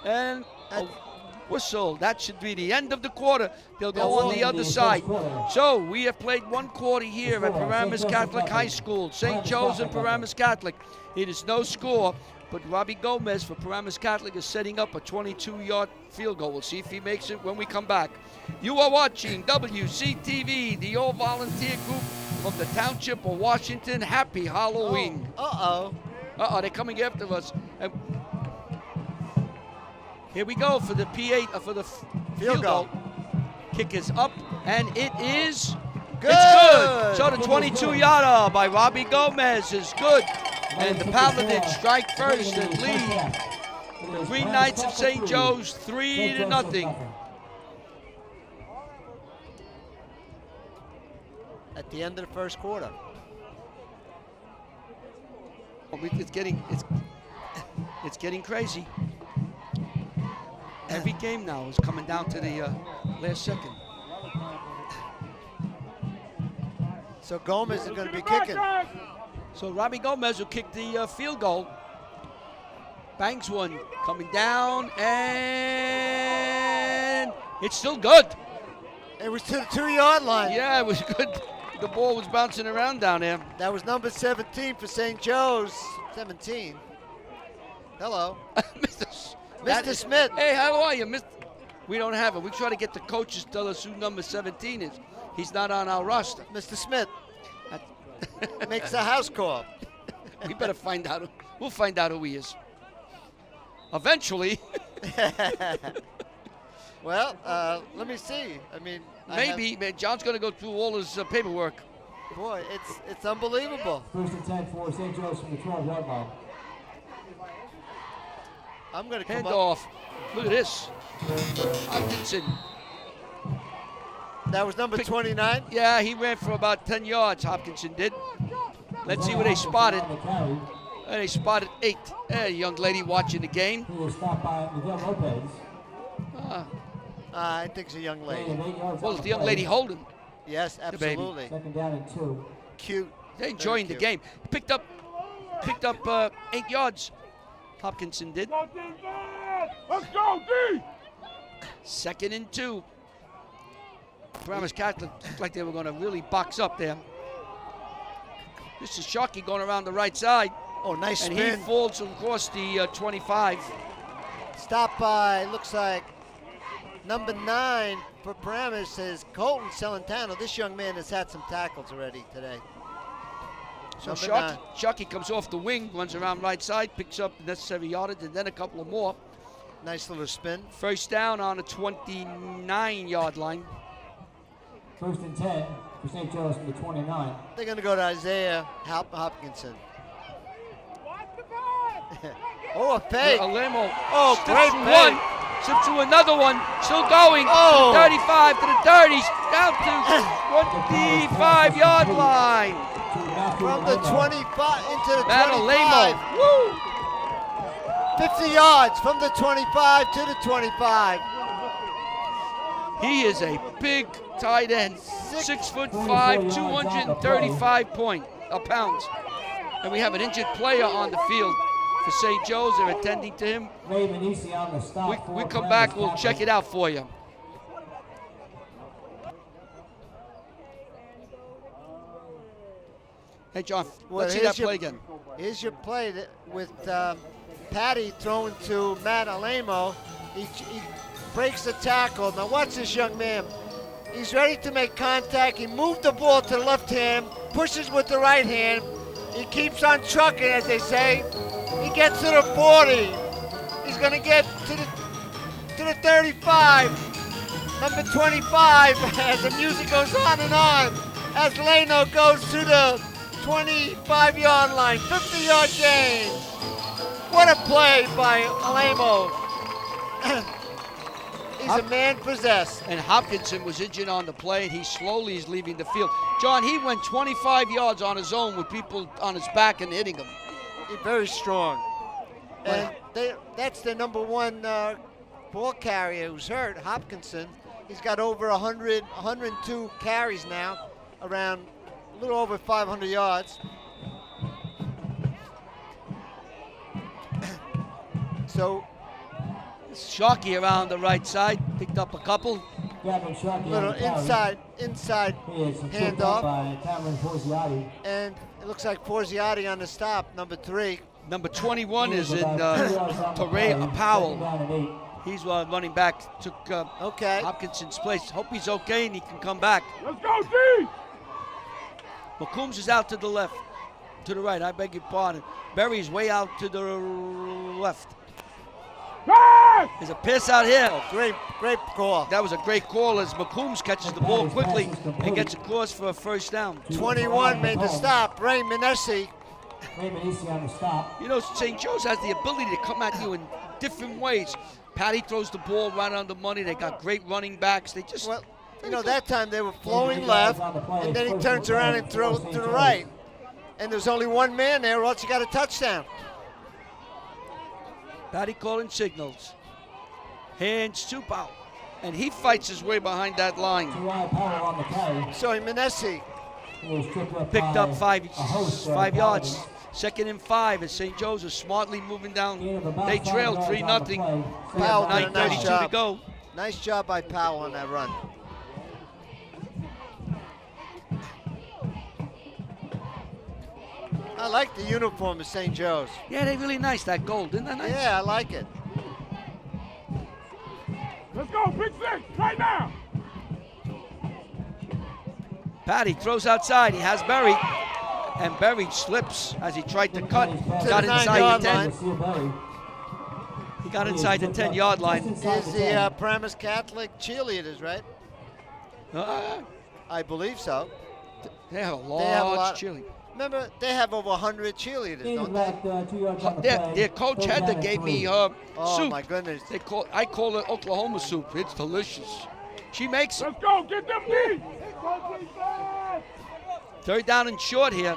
And a whistle. That should be the end of the quarter. They'll go on the other side. So we have played 1 quarter here at Paramus Catholic High School, St. Joe's and Paramus Catholic. It is no score, but Robbie Gomez for Paramus Catholic is setting up a 22-yard field goal. We'll see if he makes it when we come back. You are watching WCTV, the all-volunteer group from the Township of Washington. Happy Halloween. Uh-oh. They're coming after us. And here we go for the P8 for the field goal. Kick is up, and it is Good. It's good. So the 22-yarder by Robbie Gomez is good, and the Paladins strike first and lead the Green Knights of St. Joe's 3-0. At the end of the first quarter. It's getting crazy. Every game now is coming down to the last second. So Gomez is going to be kicking. So Robbie Gomez will kick the field goal. Bangs one, coming down, and it's still good. It was to the 2-yard line. Yeah, it was good. The ball was bouncing around down there. That was number 17 for St. Joe's. 17. Hello. Mr. Mr. Smith. Hey, how are you, Mr. We don't have it. We try to get the coaches to tell us who number 17 is. He's not on our roster. Mr. Smith makes a house call. We better find out. We'll find out who he is. Eventually. Well, let me see. I mean, Maybe. Man, John's going to go through all his paperwork. Boy, it's unbelievable. First and 10 for St. Joe's from the 12-yard line. I'm going to come Hand up. off. Look at this. Hopkinson. That was number 29. Yeah, he ran for about 10 yards, Hopkinson did. Let's see what they spotted. They spotted 8. Hey, young lady watching the game. He was stopped by Miguel Lopez. I think it's a young lady. Well, it's the young lady holding. Yes, baby. absolutely. Second down and 2. Cute. They're enjoying the Very game. Picked up 8 yards. Hopkinson did. Let's go, D! 2nd and 2. Paramus Catholic looked like they were going to really box up there. This is Sharkey going around the right side. Oh, nice And spin. he falls across the 25. Stopped by, looks like, number 9 for Paramus is Colton Celentano. This young man has had some tackles already today. So Number Sharkey, 9. Sharkey comes off the wing, runs around right side, picks up the necessary yardage, and then a couple of more. Nice little spin. First down on the 29-yard line. First and 10 for St. Joe's from the 29. They're going to go to Isaiah Hopkinson. Oh, a fake. Alemo. Oh, Slips great through fake. one. Slips through another one. Still going. Oh. 35 to the 30s. Down to 25-yard line. From the 25 into the Matt 25. Alemo. Woo! 50 yards from the 25 to the 25. He is a big tight end. 6'5", 235 pounds. And we have an injured player on the field for St. Joe's. They're attending to him. Ray Manisi on the stop. We come back, we'll check it out for you. Hey, John, let's see that play again. Here's your play with Patty throwing to Matt Alemo. He breaks the tackle. Now watch this young man. He's ready to make contact. He moved the ball to the left hand, pushes with the right hand. He keeps on trucking, as they say. He gets to the 40. He's going to get to the 35. Number 25, as the music goes on and on, as Leno goes to the 25-yard line, 50-yard gain. What a play by Alemo. He's a man possessed. And Hopkinson was injured on the play, and he slowly is leaving the field. John, he went 25 yards on his own with people on his back and hitting him. He's very strong. And that's the number 1 ball carrier who's hurt, Hopkinson. He's got over 102 carries now, around a little over 500 yards. So, Sharkey around the right side, picked up a couple. little inside handoff. And it looks like Forziati on the stop, number 3. Number 21 is in Torrey Powell. He's running back, took Okay. Hopkinson's place. Hope he's okay and he can come back. Let's go, D! McCombs is out to the left, to the right, I beg your pardon. Berry's way out to the left. Pass! There's a pass out here. Great call. That was a great call as McCombs catches the ball quickly and gets across for a first down. 21 made the stop. Ray Manesi. Ray Manisi on the stop. You know, St. Joe's has the ability to come at you in different ways. Patty throws the ball right on the money. They got great running backs. They just, Well, you know, that time they were flowing left, and then he turns around and throws to the right. And there's only one man there, or else you got a touchdown. Patty calling signals. Hands to Powell. And he fights his way behind that line. Power on the carry. So Manesi. Picked up 5 yards. 2nd and 5 as St. Joe's is smartly moving down. They trailed 3-0. Powell did a nice 9:32 to job. go. Nice job by Powell on that run. I like the uniform of St. Joe's. Yeah, they're really nice, that gold. Isn't that nice? Yeah, I like it. Let's go, big six, right now. Patty throws outside. He has Berry. And Berry slips as he tried to cut. Got the inside 9-yard the 10. line. He got inside the 10-yard line. Is the Paramus Catholic cheerleaders, right? I believe so. They have a They have a large lot. cheerleader. Remember, they have over 100 cheerleaders, don't they? Their coach Heather gave me her Oh soup. my goodness. I call it Oklahoma soup. It's delicious. She makes it. Let's go, get them knees. 3rd down and short here.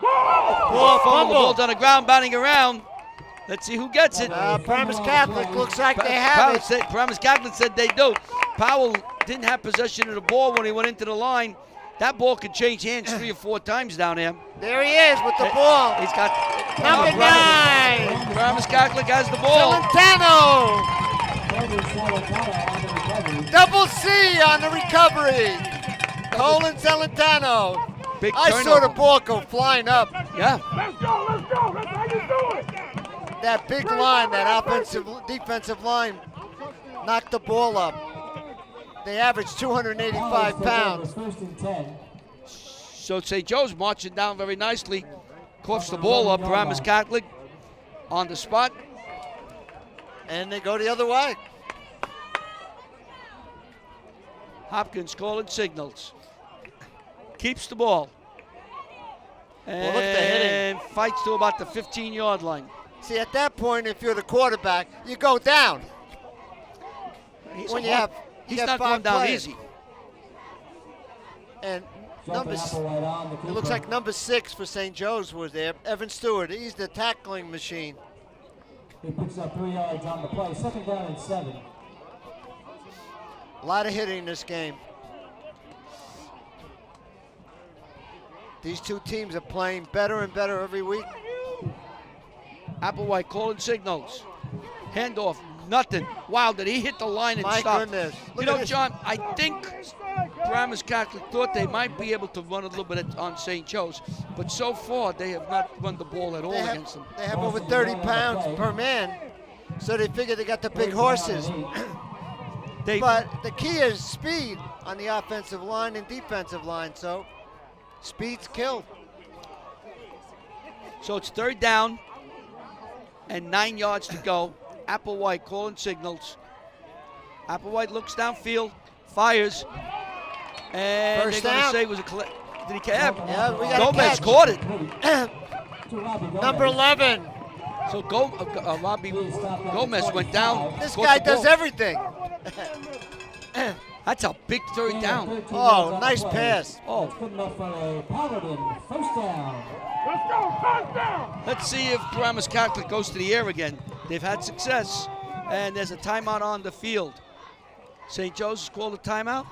Oh, Fumble. The ball fumble. on the ground, batting around. Let's see who gets it. Paramus Catholic looks like they have it. Paramus Catholic said they do. Powell didn't have possession of the ball when he went into the line. That ball could change hands 3 or 4 times down there. There he is with the ball. He's got Number 9. Paramus Catholic has the ball. Celentano. Double C on the recovery. Colin Celentano. Big I saw turnover. the ball go flying up. Yeah. Let's go, let's go. That's how you do it. That big line, that defensive line, knocked the ball up. They averaged 285 pounds. So St. Joe's marching down very nicely. Coughs the ball up. Paramus Catholic on the spot. And they go the other way. Hopkins calling signals. Keeps the ball. Well, look at the hitting. And fights to about the 15-yard line. See, at that point, if you're the quarterback, you go down. He's He's not going down easy. And it looks like number 6 for St. Joe's was there. Evan Stewart, he's the tackling machine. He picks up 3 yards on the play. 2nd down and 7. A lot of hitting in this game. These two teams are playing better and better every week. Applewhite calling signals. Handoff, nothing. Wow, did he hit the line and My stop? goodness. You Look know, at this. John, I think Paramus Catholic thought they might be able to run a little bit on St. Joe's, but so far they have not run the ball at all against them. They have over 30 pounds per man, so they figure they got the big horses. But the key is speed on the offensive line and defensive line, so speed's killed. So it's 3rd down and 9 yards to go. Applewhite calling signals. Applewhite looks downfield, fires, and First they're going to down. say it was did he catch? Yeah, we got a Gomez catch. caught it. Number 11. So Robbie Gomez went down. This caught guy the does ball. everything. That's a big 3rd down. Oh, nice pass. Oh, Good enough for a Paladin. 1st down. Let's go, touchdown. let's see if Paramus Catholic goes to the air again. They've had success, and there's a timeout on the field. St. Joe's has called a timeout.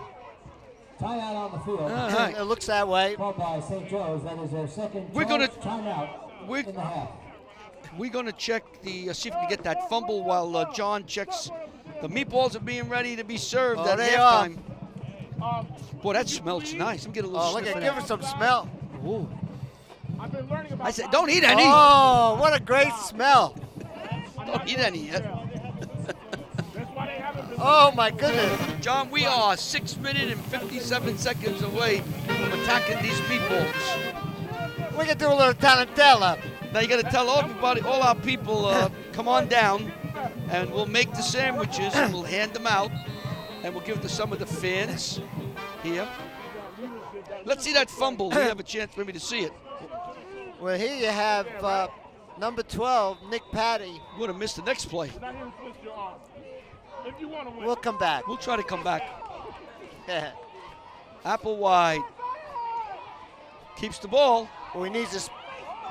Timeout on the field. All right. It looks that way. Called by St. Joe's. That is their 2nd We're gonna- timeout We're, in the half. we're going to check see if we can get that fumble while John checks. The meatballs are being ready to be served Oh, at they are. halftime. Boy, that smells nice. I'm getting a little Oh, look sniff at, of give that. us some smell. Ooh. I've been learning about I said, don't eat any. Oh, what a great smell. Don't eat any yet. That's why they haven't been. Oh, my goodness. John, we are 6 minutes and 57 seconds away from attacking these meatballs. We can do a little tarantella. Now you got to tell everybody, all our people, come on down, and we'll make the sandwiches and we'll hand them out, and we'll give it to some of the fans here. Let's see that fumble. We have a chance maybe to see it. Well, here you have number 12, Nick Patty. We would have missed the next play. Not here to twist your arm. If you want to win. We'll come back. We'll try to come back. Applewhite keeps the ball We need to.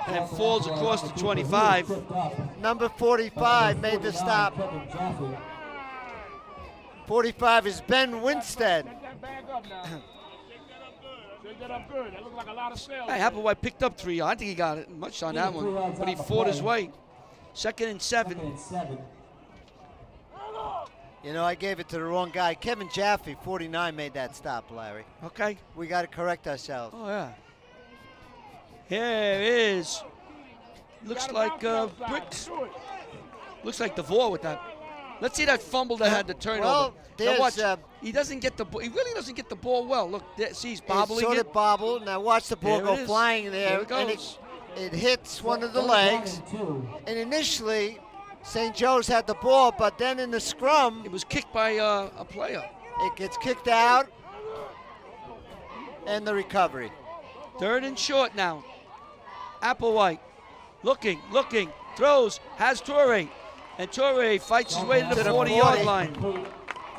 and falls across the 25. Number 45 made the stop. 45 is Ben Winstead. Take that bag up now. Shake that up good. That looks like a lot of sales. Hey, Applewhite picked up 3 yards. I think he got it much on that one, but he fought his way. 2nd and 7. 2nd and 7. You know, I gave it to the wrong guy. Kevin Jaffe, 49, made that stop, Larry. Okay. We got to correct ourselves. Oh, yeah. Here is. Looks Gotta like bounce outside. bricks. Do it. Looks like DeVore with that. Let's see that fumble that had the turnover. Well, now watch. there's He doesn't get the ball. He really doesn't get the ball well. Look, see, he's bobbling sort it. of bobbled. Now watch the ball There go it is. flying There there, it and goes. it hits one of the Third down legs. and 2. And initially, St. Joe's had the ball, but then in the scrum, It was kicked by a player. it gets kicked out, and the recovery. 3rd and short now. Applewhite looking, throws, has Torrey. And Torrey fights his way to the To the 40-yard 40. line. Complete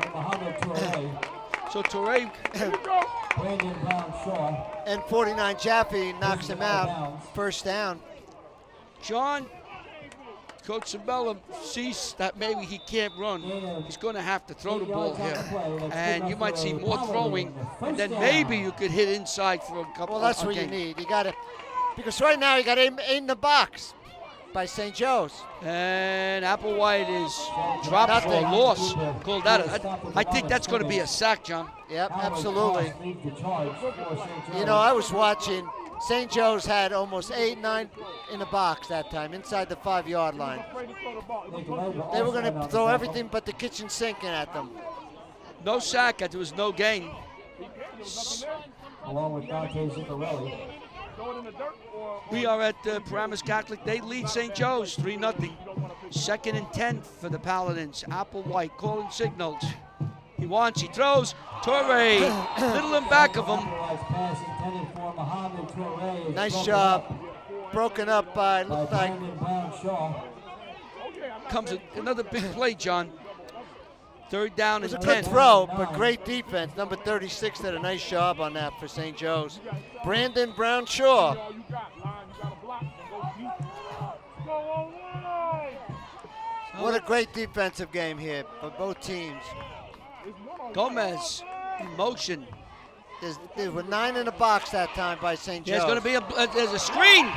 to Mohamed Toure. So Torrey, Brandon Brown Shaw. And 49 Jaffe knocks him out. Downs. First down. John, Coach Sabella sees that maybe he can't run. He's going to have to throw the ball here. And you might see more throwing, and then maybe you could hit inside for a couple. Well, that's what you need. You got to, because right now you got aim in the box by St. Joe's. And Applewhite is dropped for a Nothing. loss. Called that. I think that's going to be a sack, John. Yep, absolutely. Leads the charge for St. You know, I was watching. St. Joe's had almost 8, 9 in the box that time, inside the 5-yard line. They were going to throw everything but the kitchen sink at them. No sack. There was no gain. Along with Dante Zuccarelli. We are at Paramus Catholic. They lead St. Joe's 3-0. 2nd and 10 for the Paladins. Applewhite calling signals. He throws. Torrey, little in back of him. Pass intended for Mohamed Toure. Nice job. Broken up by, looked like, Brandon Brown Shaw. Comes another big play, John. 3rd down it was and a good 10. throw, but great defense. Number 36 did a nice job on that for St. Joe's. Brandon Brown Shaw. What a great defensive game here for both teams. Gomez in motion. There were 9 in the box that time by St. Joe's. There's going to be there's a screen.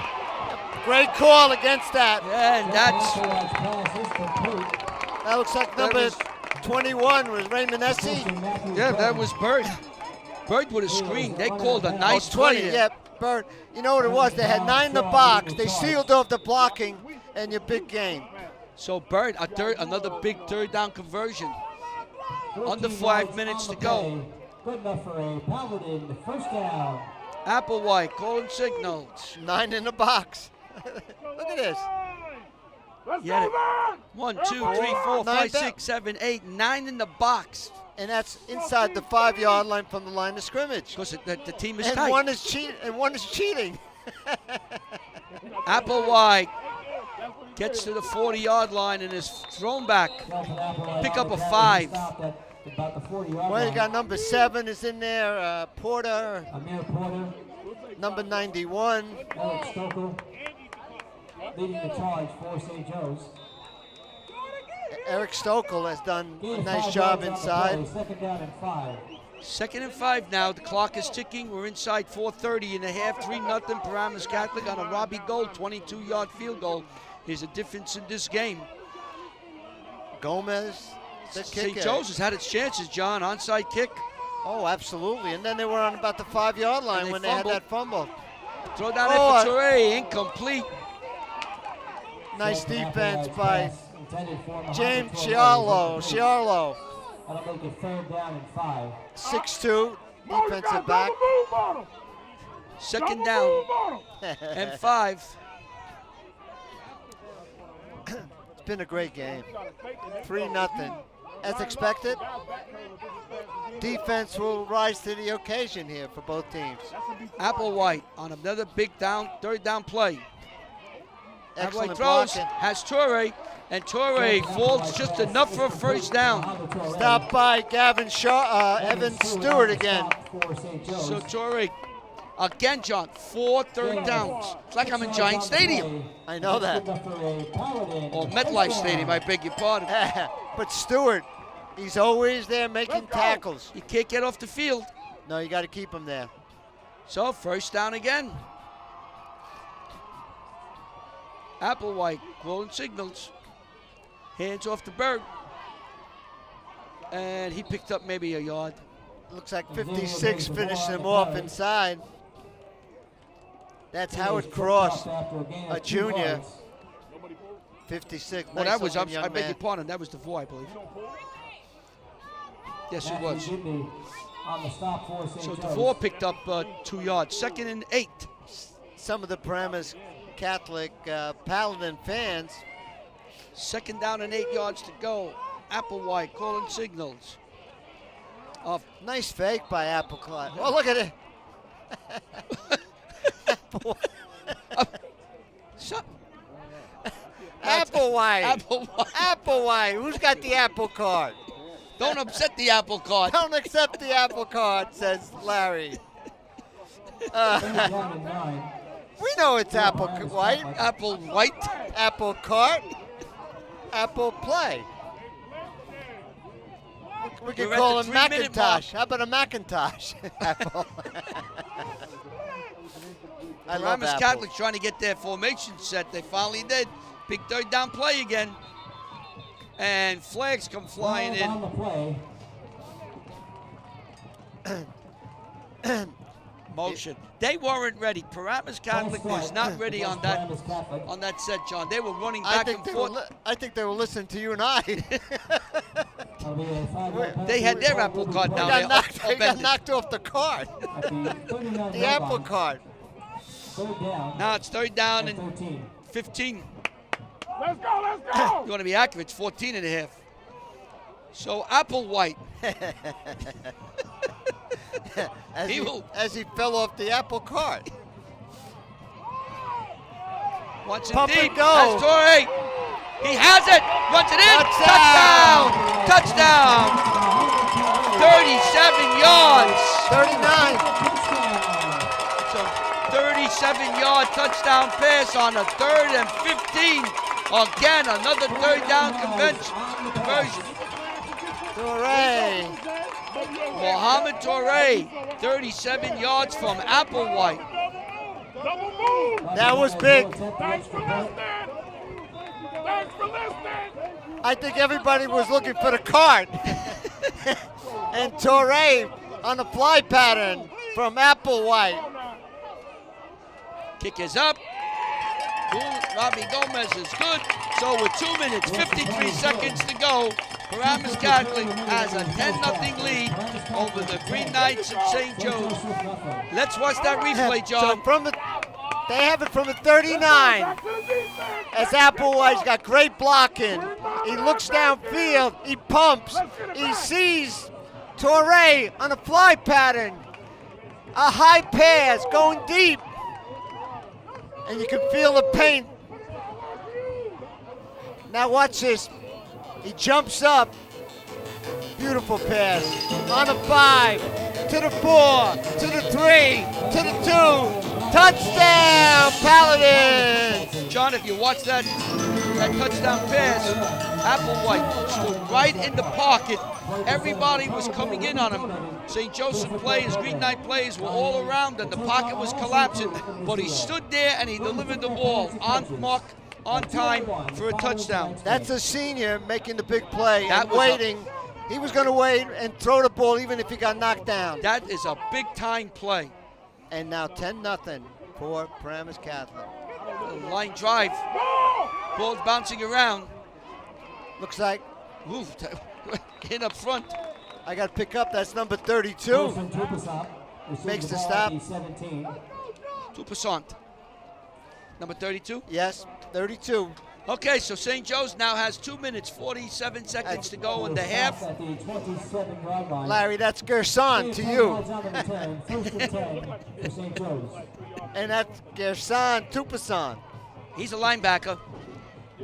Great call against that. And that's Authorized pass is complete. That looks like That number was- 21 was Raymond Essie. yeah, that was Bird. Bird with a screen. They called a nice 20, play. yeah, Bird. You know what it was? They had 9 in the box. They sealed off the blocking, and your big game. So Bird, another big 3rd down conversion. Under 5 minutes to go. Good enough for a Paladin first down. Applewhite calling signals. 9 in the box. Look at this. Yeah, 1, 2, 3, 4, 5, down. 6, 7, 8, 9 in the box. And that's inside the 5-yard line from the line of scrimmage. Because the team is And tight. one is cheating. Applewhite gets to the 40-yard line and is thrown back. Pick up a 5. About the 40-yard Well, you line. got number 7 is in there. Porter, Amir Porter, number 91. Eric Stoker, leading the charge for St. Joe's. Eric Stokel has done a Gain of nice 5 job yards on the inside. play. 2nd down and 5. 2nd and 5 now. The clock is ticking. We're inside 4:30 and a half. 3-0 Paramus Catholic on a Robbie Gold 22-yard field goal. There's a difference in this game. Gomez, the St. kicker. Joe's has had its chances, John. Onside kick. Oh, absolutely. And then they were on about the 5-yard line they when they had fumbled. that fumble. Throw down Oh, there for Toure. Incomplete. Nice Second defense authorized by pass intended for Mohamed James Toure. Chiarlo, That'll make it 3rd down and 5. 6'2", defensive back. 2nd down and 5. It's been a great game. 3-0. As expected, defense will rise to the occasion here for both teams. Applewhite on another big 3rd down play. Excellent Applewhite throws, blocking. has Toure, and Toure falls just enough for a first down. Mohamed Toure. Stopped by Evan Stewart again. For St. Joe's. So Toure, again, John, 4 third downs. It's like I'm in Giant Stadium. I know that. Or MetLife Stadium, I beg your pardon. But Stewart, he's always there making tackles. You can't get off the field. No, you got to keep him there. So first down again. Applewhite calling signals. Hands off to Bird. And he picked up maybe a yard. Looks like 56 finished him off inside. That's Howard Cross, a junior. 56. Well, Nice that was, looking I young beg man. your pardon, that was DeVoy, I believe. Yes, it was. Matthew Gibney on the stop for St. So Joe's. DeVoy picked up 2 yards. 2nd and 8. Some of the Paramus Catholic Paladin fans. 2nd down and 8 yards to go. Applewhite calling signals. Nice fake by Appleclot. Oh, look at it. So- Applewhite. Applewhite. Applewhite. Who's got the apple card? Don't upset the apple cart. Don't accept the apple card, says Larry. Third down and 9. We know it's Applewhite. Applewhite. Apple cart. Apple play. We can We're at call the him 3-minute Macintosh. How about a Macintosh? Apple. I love Paramus Apple. Catholic trying to get their formation set. They finally did. Big 3rd down play again. And flags come flying 12 on in. the play. Motion. They weren't ready. Paramus Catholic was not ready on that Paramus Catholic. set, John. They were running I back think and they were. forth. I think they were listening to you and I. That'll be a 5-yard penalty. They had their apple cart They down got there. knocked, they got upended. knocked off the cart. At the 39 The yard apple line. cart. 3rd down Now it's 3rd down and and 13. 15. Let's go, let's go! You want to be accurate, it's 14 and a half. So Applewhite, As He he, will- as he fell off the apple cart. wants it Pump and deep. go. That's Torrey. He has it. Runs it in. Touchdown. Touchdown. 37 yards. 39. So 37-yard touchdown pass on a 3rd and 15. Again, another 3rd down conversion. Hooray. Mohamed Torrey, 37 yards from Applewhite. Double move! That was big. Thanks for listening! Thanks for listening! I think everybody was looking for the cart. And Torrey on the fly pattern from Applewhite. Kick is up. Robbie Gomez is good. So with 2 minutes, 53 seconds to go, Paramus Catholic has a 10-0 lead over the Green Knights of St. Joe's. Let's watch that replay, So John. from the, they have it from the 39. As Applewhite's got great blocking. He looks downfield. He pumps. He sees Torrey on a fly pattern. A high pass going deep. And you can feel the pain. Now watch this. He jumps up. Beautiful pass. On the 5, to the 4, to the 3, to the 2. Touchdown, Paladins! John, if you watch that touchdown pass, Applewhite stood right in the pocket. Everybody was coming in on him. St. Joseph players, Green Knight players were all around and the pocket was collapsing. But he stood there and he delivered the ball on mark, on time for a touchdown. That's a senior making the big play That and was waiting. He was going to wait and throw the ball even if he got knocked down. That is a big time play. And now 10-0 for Paramus Catholic. Line drive. Ball's bouncing around. Looks like Oof, in up front. I got to pick up. That's number 32. Wilson Tupassant receives Makes the ball stop. at the 17. 2%. Number 32. Yes, 32. Okay, so St. Joe's now has 2 minutes, 47 seconds to go in the half. At the 27-yard line. Larry, that's Gerson to you. First and 10 for St. Joe's. And that's Gerson Tupasan. He's a linebacker.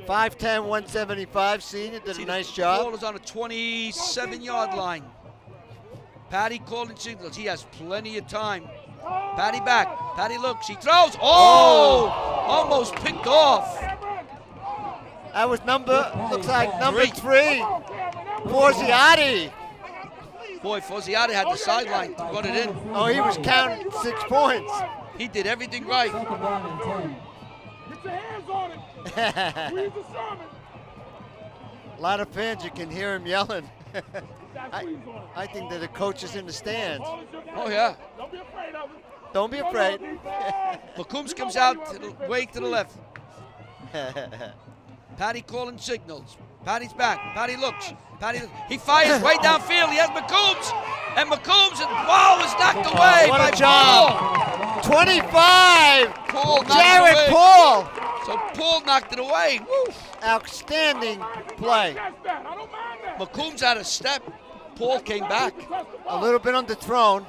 5'10", 175, senior, did See, a nice The job. ball is on a 27-yard line. Patty calling signals. He has plenty of time. Patty back. Patty looks. He throws. Oh! Almost picked off. That was looks like number Great. 3, Forziati. Boy, Forziati had the sideline to run it in. Oh, he was counting 6 points. He did everything right. Second down and 10. Get your hands on it! Read the sermon! A lot of fans, you can hear him yelling. That's squeeze on it. I think that the coaches in the stands. Ball is your Oh, yeah. Don't be afraid of it. Don't be afraid. McCombs comes out to the way to the left. Patty calling signals. Patty's back. Patty looks. He fires way downfield. He has McCombs. And McCombs, is knocked away What by a job. 25. Paul knocked Jared it away. Paul. So Paul knocked it away. Woo. Outstanding play. McCombs out of step. Paul came back. A little bit underthrown.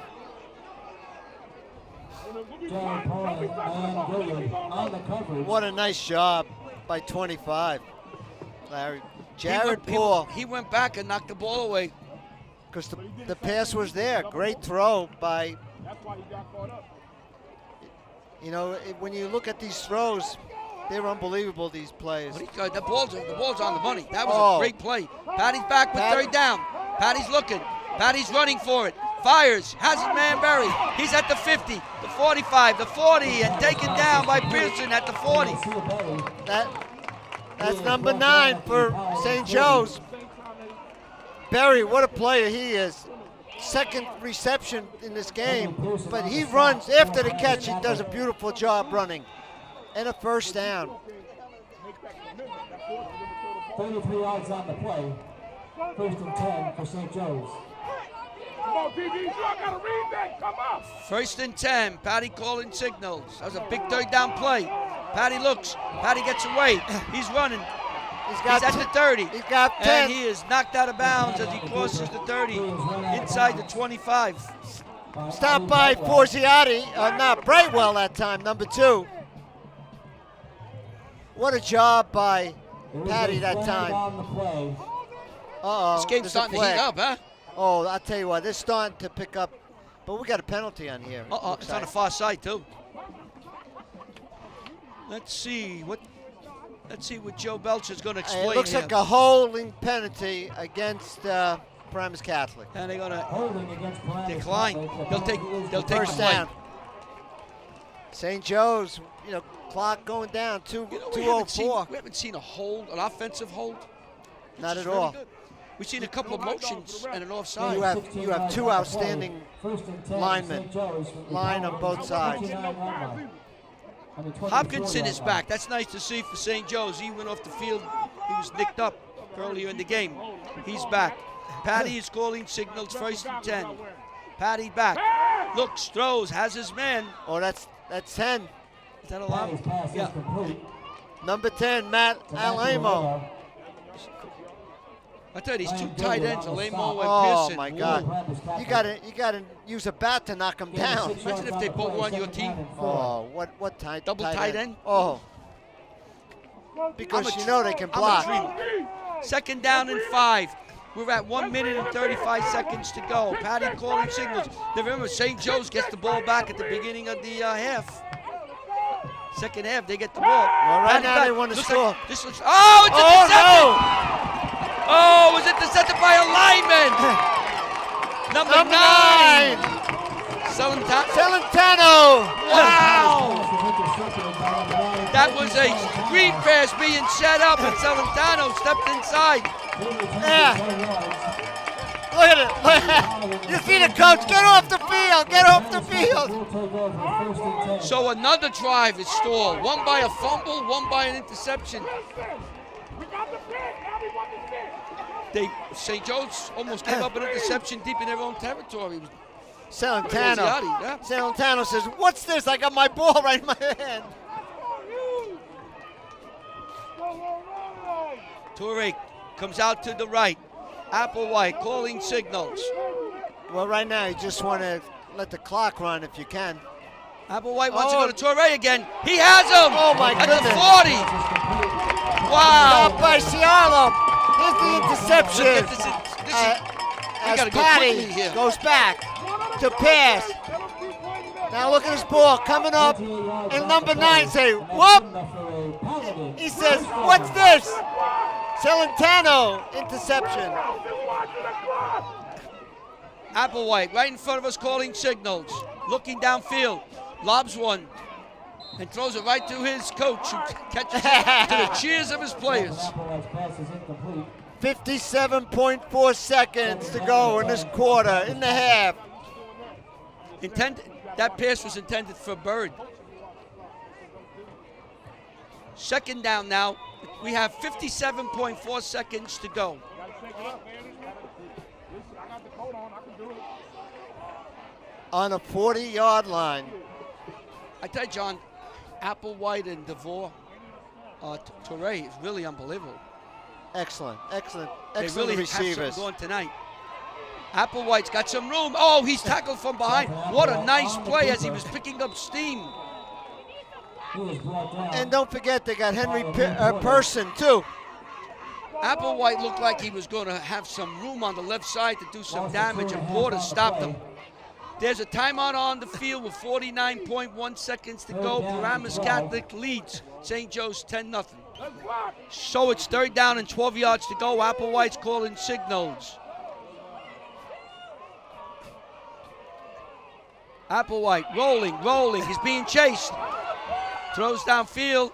Jared Paul and William on the coverage. What a nice job by 25, Larry. Jared Paul, He went back and knocked the ball away. because the pass was there. Great throw by, you know, when you look at these throws, they're unbelievable, these plays. The ball's on the money. That was a great play. Patty's back with third down. Patty's looking. Patty's running for it. Fires. Has his man buried. He's at the 50, the 45, the 40, and taken down by Pearson at the 40. That's number 9 for St. Joe's. Berry, what a player he is. Second reception in this game, but he runs after the catch. He does a beautiful job running. And a first down. 33 yards on the play. First and 10 for St. Joe's. Come on, DB, you gotta read that. Come on. First and 10. Patty calling signals. That was a big third down play. Patty looks. Patty gets away. He's running. He's at the 30. He's got 10. And he is knocked out of bounds as he crosses the 30 inside the 25. Stopped by Forziati, not Brightwell that time, number 2. What a job by Patty that time. Uh-oh. This game's there's a starting to flag. heat up, huh? Oh, I'll tell you what, they're starting to pick up, but we got a penalty on here. It's on the far side too. Let's see what Joe Belcher's going to explain. It looks here. like a holding penalty against Paramus Catholic. And they're going to Holding against Paramus decline. Catholic. They'll take First the play. down. St. Joe's, clock going down, We 2:04. haven't seen a hold, an offensive hold. Not which is at very all. good. We've seen a couple of motions and an You offside. have 16 you have yards 2 on the play. outstanding First and 10 linemen. St. Joe's. line on both sides. 29 line. I mean, 24 Hopkinson yard is line. back. That's nice to see for St. Joe's. He went off the field. He was nicked up earlier in the game. He's back. Patty is calling signals. First and 10. Patty back. Looks, throws, has his man. Oh, that's 10. Is that allowed? Patty's pass Yeah. is complete. Number 10, Matt To Matthew Alamo. Romero. I tell you, these two tight ends, Alamo and Oh Pearson. my God! You gotta use a bat to knock him down. Imagine if they both were on your team. Oh, what tight? Double tight end? Oh, because they can I'm a block. dreamer. Second down and 5. We're at 1 minute and 35 seconds to go. Patty calling signals. Remember, St. Joe's gets the ball back at the beginning of the half. Second half, they get the ball. Well, right Patty's now back. they want to Looks score. like- this looks. Oh, it's intercepted! Oh Oh, it was intercepted by a lineman. no! Number Number 9. 9, Celentano. Celentano. Wow! That was a screen pass being set up, and Celentano stepped inside. Yeah. Look at it. You see the coach? Get off the field. Get off the field. So another drive is stalled. One by a fumble, one by an interception. We got the pick. Now we want the pick. St. Joe's almost gave up an interception deep in their own territory. Celentano. Forziati, yeah. Celentano says, "What's this? I got my ball right in my hand." Toure comes out to the right. Applewhite calling signals. Well, right now you just want to let the clock run if you can. Applewhite wants to go to Toure again. He has him! Oh, my At goodness. the 40! Wow! Stop by Ciarlo. Here's the interception. Look at this As gotta go Patty quickly here. goes back to pass. Now look at his ball coming up, and number 9 say, "Whoop!" He says, "What's this?" Celentano interception. Applewhite right in front of us calling signals. Looking downfield. Lobs one. And throws it right to his coach, who catches it to the cheers of his players. 57.4 seconds to go in this quarter, in the half. That pass was intended for Bird. Second down now. We have 57.4 seconds to go. Gotta shake it up, man. I got the coat on. I can do it. On a 40-yard line. I tell you, John, Applewhite and DeVore, Toure is really unbelievable. Excellent. They Excellent really receivers. have something going tonight. Applewhite's got some room. Oh, he's tackled from behind. What a nice play as he was picking up steam. He was brought down. And don't forget, they got Henry Person, too. Applewhite looked like he was going to have some room on the left side to do some damage, and Porter stopped him. There's a timeout on the field with 49.1 seconds to go. Paramus Catholic leads St. Joe's 10-0. So it's 3rd down and 12 yards to go. Applewhite's calling signals. Applewhite rolling. He's being chased. Throws downfield.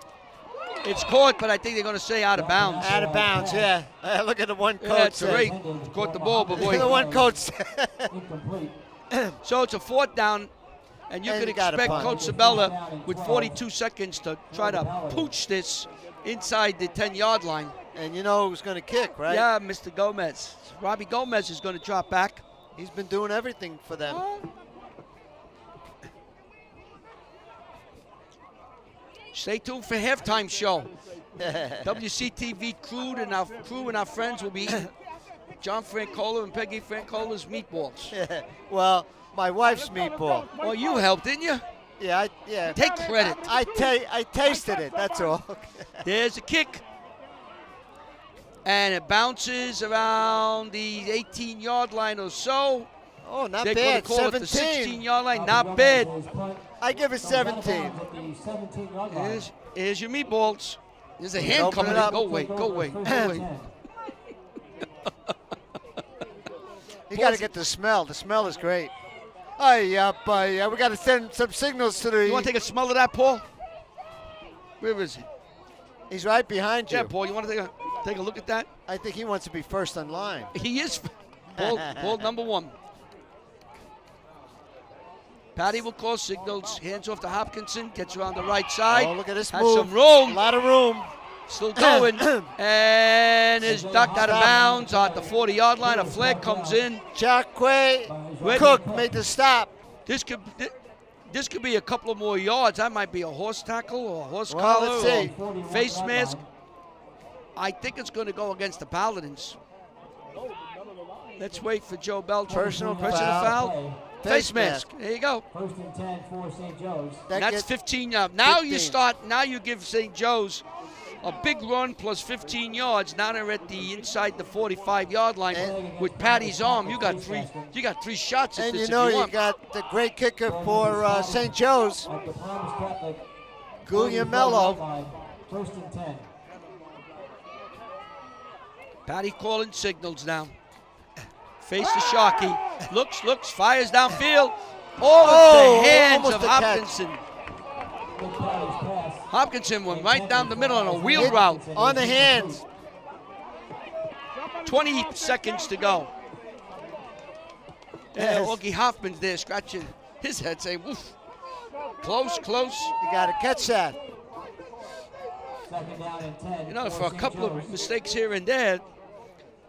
It's caught, but I think they're going to say out of bounds. Out of bounds, yeah. Look at the one coach. Yeah, it's great. Caught the ball, but boy. The one coach. Incomplete. So it's a 4th down, and you And can you gotta expect punt. Coach Sabella with 42 seconds to try to pooch this inside the 10-yard line. And you know who's going to kick, right? Yeah, Mr. Gomez. Robbie Gomez is going to drop back. He's been doing everything for them. Stay tuned for halftime show. WCTV crew and our friends will be eating John Francola and Peggy Francola's meatballs. Well, my wife's meatball. Well, you helped, didn't you? Yeah, Take credit. I tasted it, that's all. There's a kick. And it bounces around the 18-yard line or so. Oh, not They're going bad. to call it the 17. 16-yard line. Not bad. I give it 17. Here's your meatballs. There's a hand Open coming it in. up. Go away. You got to get the smell. The smell is great. Oh, yeah. We got to send some signals to the. You want to take a smell of that, Paul? Where is he? He's right behind you. Yeah, Paul, you want to take a look at that? I think he wants to be first on line. He is. Paul number 1. Patty will call signals. Hands off to Hopkinson. Gets around the right side. Oh, look at this Has move. some room. A lot of room. Still going. And is ducked out of bounds at the 40-yard line. A flag comes in. Jacque Cook made the stop. This could be a couple of more yards. That might be a horse tackle or a horse Well, collar let's or see. face mask. I think it's going to go against the Paladins. Let's wait for Joe Belcher. Personal foul. Face mask. There you go. 1st and 10 for St. Joe's. And that's 15 yards. Now 15. Now you give St. Joe's a big run plus 15 yards. Now they're at the inside the 45-yard line with Patty's arm. You got three shots at And this you if know you you want. got the great kicker for St. Joe's, At the Paramus Catholic. Guglielmello. 1st and 10. Patty calling signals now. Face to Sharkey. Looks, fires downfield. Oh, the hands almost of a catch. Hopkinson. Good Patty's pass. Hopkinson went right down the middle on a wheel route. On the hands. 20 seconds to go. Yes. Augie Hoffman's there scratching his head saying, woof. Close. You got to catch that. 2nd down and 10. You know, for a St. couple Joe's. of mistakes here and there,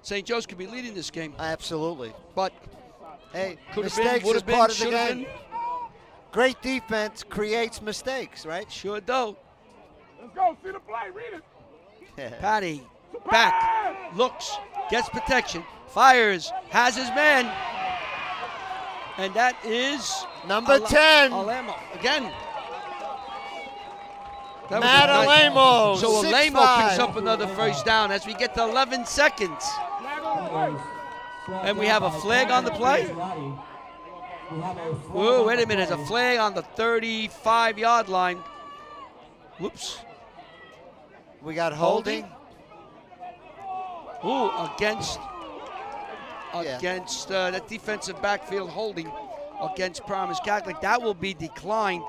St. Joe's could be leading this game. Absolutely. But Hey, could have been, mistakes would is have been, part of the should have game. been. Great defense creates mistakes, right? Sure do. Let's go. See the play. Read it. Patty, back, looks, gets protection, fires, has his man. And that is Number 10. Alamo. Again. That was Matt a nice- Alamo, So 6'5". Alamo picks up another first down as we get to 11 seconds. Flag on the play. And we have a flag on the play? Whoa, wait a minute. There's a flag on the 35-yard line. Whoops. We got holding. Ooh, against Yeah. that defensive backfield holding against Paramus Catholic. That will be declined.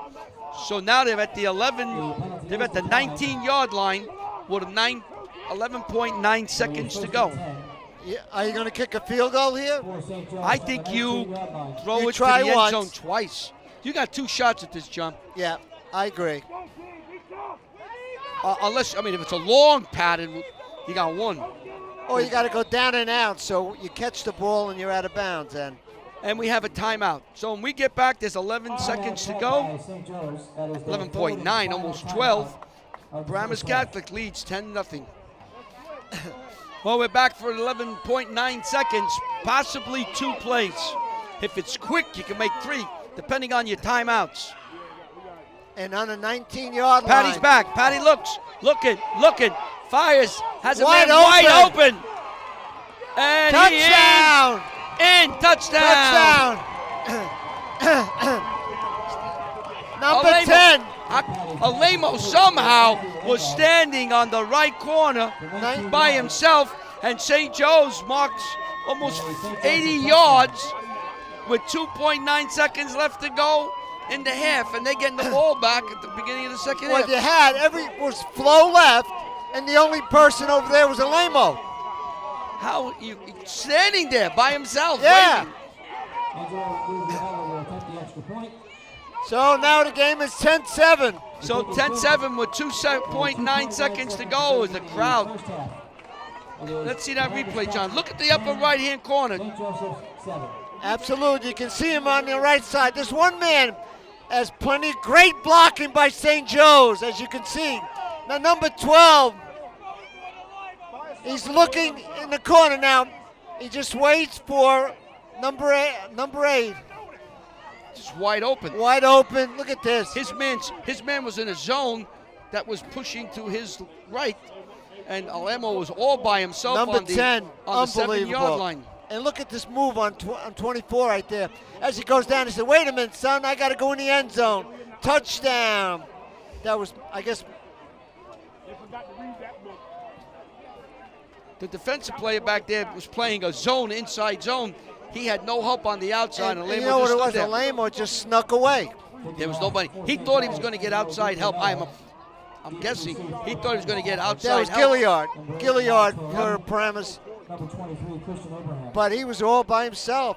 So now they're at the 19-yard line with 11.9 seconds to go. Yeah, are you going to kick a field goal here? I think you throw You it to try the end once. zone twice. You got 2 shots at this, John. Yeah, I agree. Unless, I mean, if it's a long pattern, you got one. Or you got to go down and out, so you catch the ball and you're out of bounds. And we have a timeout. So when we get back, there's 11 seconds to go. 11.9, almost 12. Paramus Catholic leads 10-0. Well, we're back for 11.9 seconds, possibly 2 plays. If it's quick, you can make 3, depending on your timeouts. And on a 19-yard line. Patty's back. Patty looks, looking, fires, has a Wide man wide open. open. And Touchdown! he is in. Touchdown. Number 10. Alemo somehow was standing on the right corner by himself, and St. Joe's marks almost 80 yards with 2.9 seconds left to go in the half, and they're getting the ball back at the beginning of the second half. What you had, was flow left, and the only person over there was Alemo. How you standing there by himself? Yeah. Waiting. So now the game is 10-7. So 10-7 with 2.9 seconds to go is the crowd. Let's see that replay, John. Look at the upper right-hand corner. Absolutely, you can see him on the right side. This one man has plenty of great blocking by St. Joe's, as you can see. Now number 12, he's looking in the corner now. He just waits for number 8. Just wide open. Wide open. Look at this. His man was in a zone that was pushing to his right, and Alemo was all by himself Number on the 10, on the 7-yard unbelievable. line. And look at this move on 24 right there. As he goes down, he said, wait a minute, son, I got to go in the end zone. Touchdown. That was, I guess. The defensive player back there was playing a zone, inside zone. He had no help on the outside, and And Alemo you know what just it was? stood there. Alemo just snuck away. There was nobody. He thought he was going to get outside help. I'm guessing he thought he was going to get outside That was help. Gilliard for Paramus. Number 23, Christian Abraham. But he was all by himself.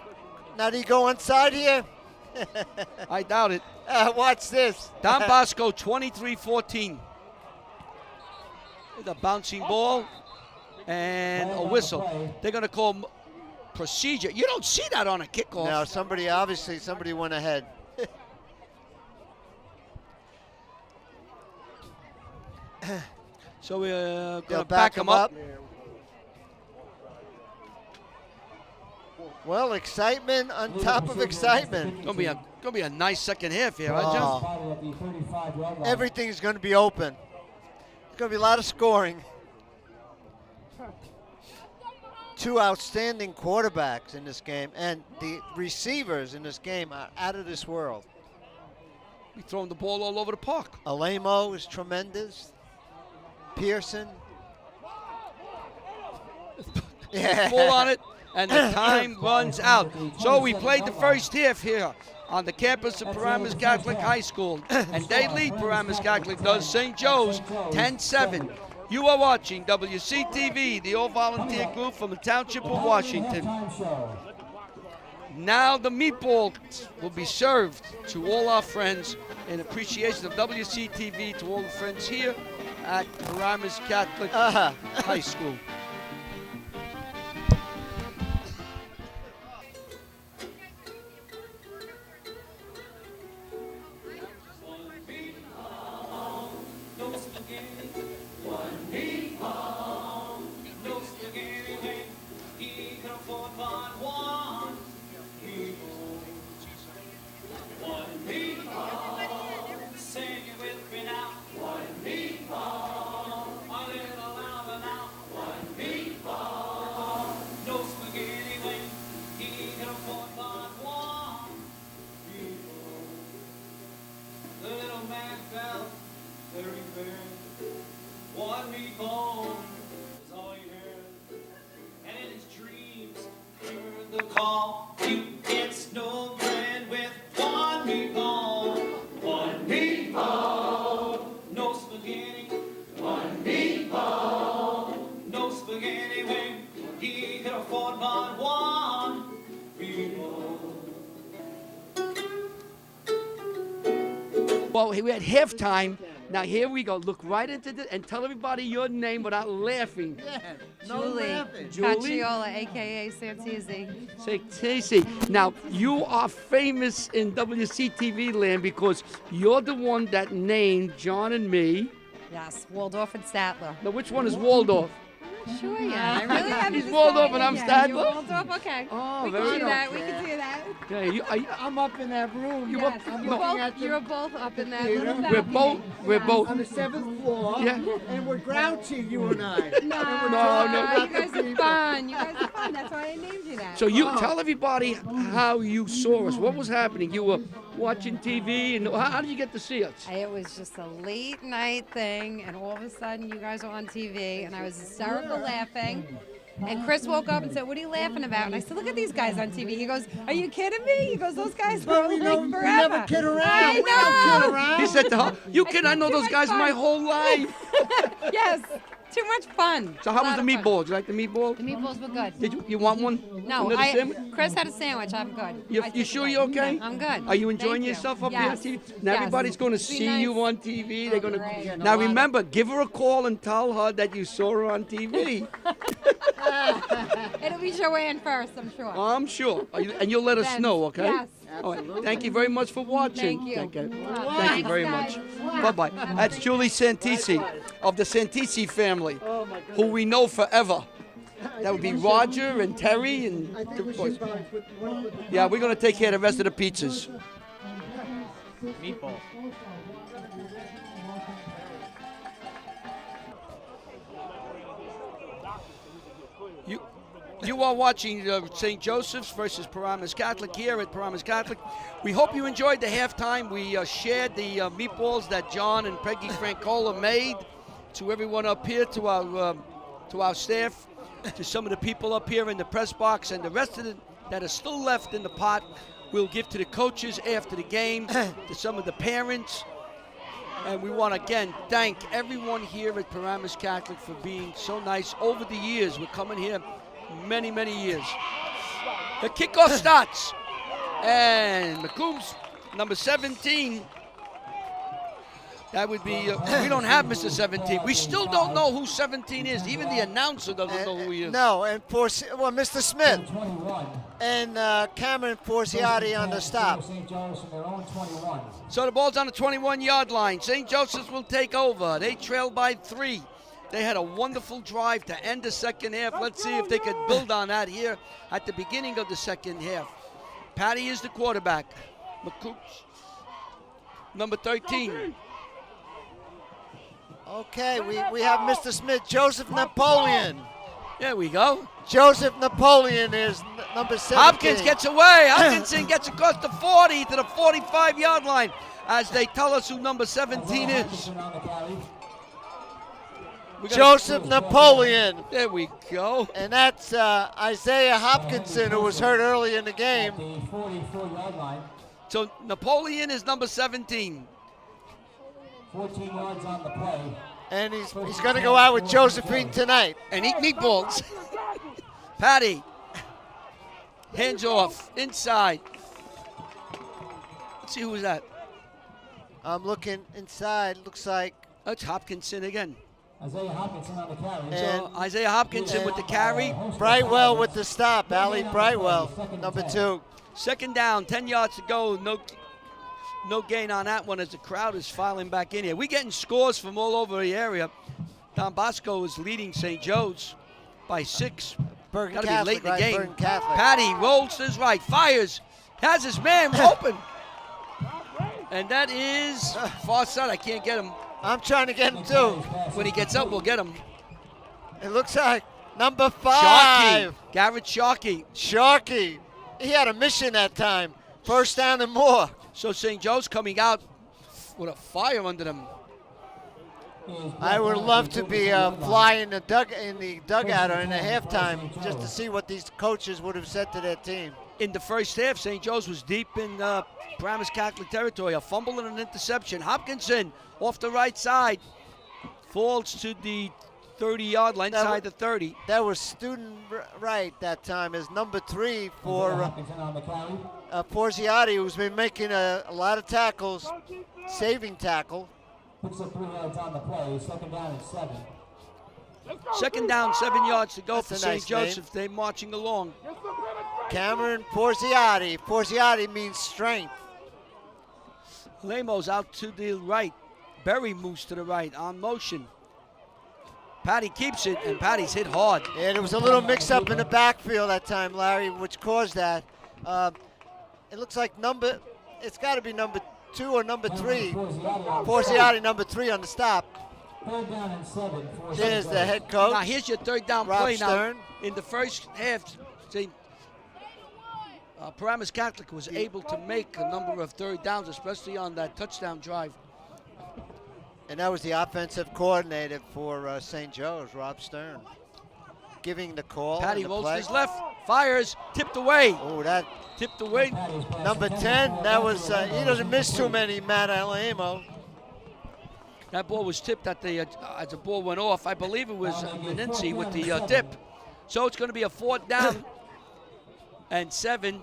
Now, did he go inside here? I doubt it. Watch this. Don Bosco, 23-14. The bouncing ball and a whistle. They're going to call procedure. You don't see that on a kickoff. Now, somebody went ahead. So we're going They'll to back him up. Well, excitement on top of excitement. Going to be a nice second half here, huh, Oh. John? Spotted at the 35-yard line. Everything's going to be open. There's going to be a lot of scoring. 2 outstanding quarterbacks in this game, and the receivers in this game are out of this world. We're throwing the ball all over the park. Alemo is tremendous. Pearson. Yeah. Full on it, and the time runs out. So we played the first half here on the campus of Paramus Catholic High School, and they lead Paramus Catholic does St. Joe's 10-7. You are watching WCTV, the all-volunteer group from the Township of Washington. Now the meatball will be served to all our friends in appreciation of WCTV, to all the friends here at Paramus Catholic High School. One meatball is all he heard, and in his dreams heard the call. You get no bread with one meatball. One meatball, no spaghetti. One meatball, no spaghetti when he could afford but one meatball. Well, we had halftime, Now here we go. Look right into the and tell everybody your name without laughing. Julie Julie? Cacciola, aka Santisi. Say, Casey. Now you are famous in WCTV land because you're the one that named John and me. Yes, Waldorf and Statler. Now which one is Waldorf? Sure, yeah. I really have He's to Waldorf decide. and I'm Yeah, you're Statler? Waldorf, okay. Oh, we very can do good. that. We can do that. Okay, I'm up in that room. Yes, I'm you're looking both, at the you're both up in that computer. little We're balcony. both. on the 7th floor, Yeah. and we're grouchy, you and I. No. You guys are fun. You guys are fun. That's why I named you that. So you tell everybody how you saw us. What was happening? You were watching TV, and how did you get to see us? It was just a late night thing, and all of a sudden you guys were on TV, and I was hysterical laughing. And Chris woke up and said, "What are you laughing about?" And I said, "Look at these guys on TV." He goes, "Are you kidding me?" He goes, "Those guys are we like don't- we forever." never kid around. I We don't kid know. around. He said to her, "You kid, I know Too those much guys my fun. whole life." Yes, too much fun. So how A was lot the of fun. meatball? Did you like the meatball? The meatballs were good. Did you want one? No, Another sandwich? Chris had a sandwich. I'm good. You, I you took sure it. you're okay? I'm good. Are you enjoying Thank you. yourself up Yes. there on TV? Now Yes. everybody's going to Be see nice. you on TV. They're going Great. to. Now remember, give her a call and tell her that you saw her on TV. It'll be Joanne first, I'm sure. I'm sure. And you'll let us Then, know, okay? yes. All right. Thank you very much for watching. Thank you. Thank you Thanks, very guys. much. Bye-bye. That's Julie Santisi of the Santisi family, who we know forever. That would be Roger and Terry and I think we should probably put one of the yeah, we're going to take care of the rest of the pizzas. Meatball. You are watching St. Joseph's versus Paramus Catholic here at Paramus Catholic. We hope you enjoyed the halftime. We shared the meatballs that John and Peggy Francola made to everyone up here, to our staff, to some of the people up here in the press box, and the rest of that are still left in the pot we'll give to the coaches after the game, to some of the parents. And we want to again thank everyone here at Paramus Catholic for being so nice over the years. We're coming here many, many years. The kickoff starts. And McCombs, number 17. That would be, we don't have Mr. 17. We still don't know who 17 is. Even the announcer doesn't know who he is. No, and Mr. Smith 21. and Cameron Forciati on the stop. St. John's from their own 21. So the ball's on the 21-yard line. St. Joseph's will take over. They trail by 3. They had a wonderful drive to end the second half. Let's see if they could build on that here at the beginning of the second half. Patty is the quarterback. McCoops, number 13. Okay, we have Mr. Smith, Joseph Napoleon. There we go. Joseph Napoleon is number 17. Hopkins gets away. Hopkinson gets across the 40 to the 45-yard line as they tell us who number 17 is. Hopkinson on the carry. Joseph Napoleon. There we go. And that's Isaiah Hopkinson, who was hurt early in the game. At the 44-yard line. So Napoleon is number 17. 14 yards on the play. And he's going to go out with Josephine tonight. And eat meatballs. Patty. Hands off. Inside. Let's see who is that. I'm looking inside. Looks like That's Hopkinson again. Isaiah Hopkinson on the carry. And- So Isaiah Hopkinson with the carry. Brightwell with the stop. Allie Brightwell, number 2. Second down, 10 yards to go. No gain on that one as the crowd is filing back in here. We're getting scores from all over the area. Don Bosco is leading St. Joe's by 6. Bergen Got to Catholic, be late in the right? game. Bergen Catholic. Patty rolls to his right, fires, has his man open. And that is far side. I can't get him. I'm trying to get him too. When he gets up, we'll get him. It looks like number 5. Sharkey, Garrett Sharkey. Sharkey. He had a mission that time. First down and more. So St. Joe's coming out with a fire under them. I would love to be fly in the dugout or in the halftime just to see what these coaches would have said to their team. In the first half, St. Joe's was deep in Paramus Catholic territory. A fumble and an interception. Hopkinson off the right side. Falls to the 30-yard line, inside the 30. That was student right that time as number 3 for Hopkinson on the carry. Forziati, who's been making a lot of tackles, saving tackle. Picks up 3 yards on the play. Second down and 7. Second down, 7 yards to go That's for a St. nice name. Joseph. They're marching along. Cameron Forziati. Forziati means strength. Lemos out to the right. Berry moves to the right on motion. Patty keeps it, and Patty's hit hard. Yeah, there was a little mix-up in the backfield that time, Larry, which caused that. It looks like it's got to be number 2 or number 3. Forziati, number 3 on the stop. Third down and 7. There's the head coach. Now here's your third down Rob play. Stern. Now in the first half, Paramus Catholic was able to make a number of third downs, especially on that touchdown drive. And that was the offensive coordinator for St. Joe's, Rob Stern, giving the call. Patty and the rolls play. to his left, fires, tipped away. Oh, that Tipped away. number 10. That was he doesn't miss too many, Matt Alamo. That ball was tipped at the as the ball went off. I believe it was Menenzi with the tip. So it's going to be a 4th down and 7.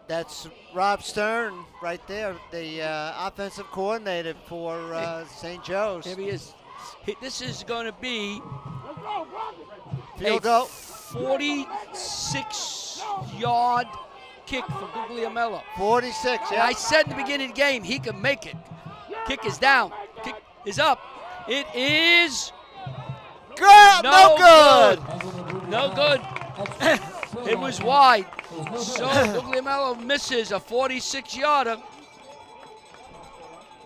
That's Rob Stern right there, the offensive coordinator for St. Joe's. There he is. This is going to be Field goal. 46-yard kick for Guglielmello. 46, And yeah. I said in the beginning of the game, he can make it. Kick is down. Kick is up. It is Good, no good. no good. It was wide. So Guglielmello misses a 46-yarder.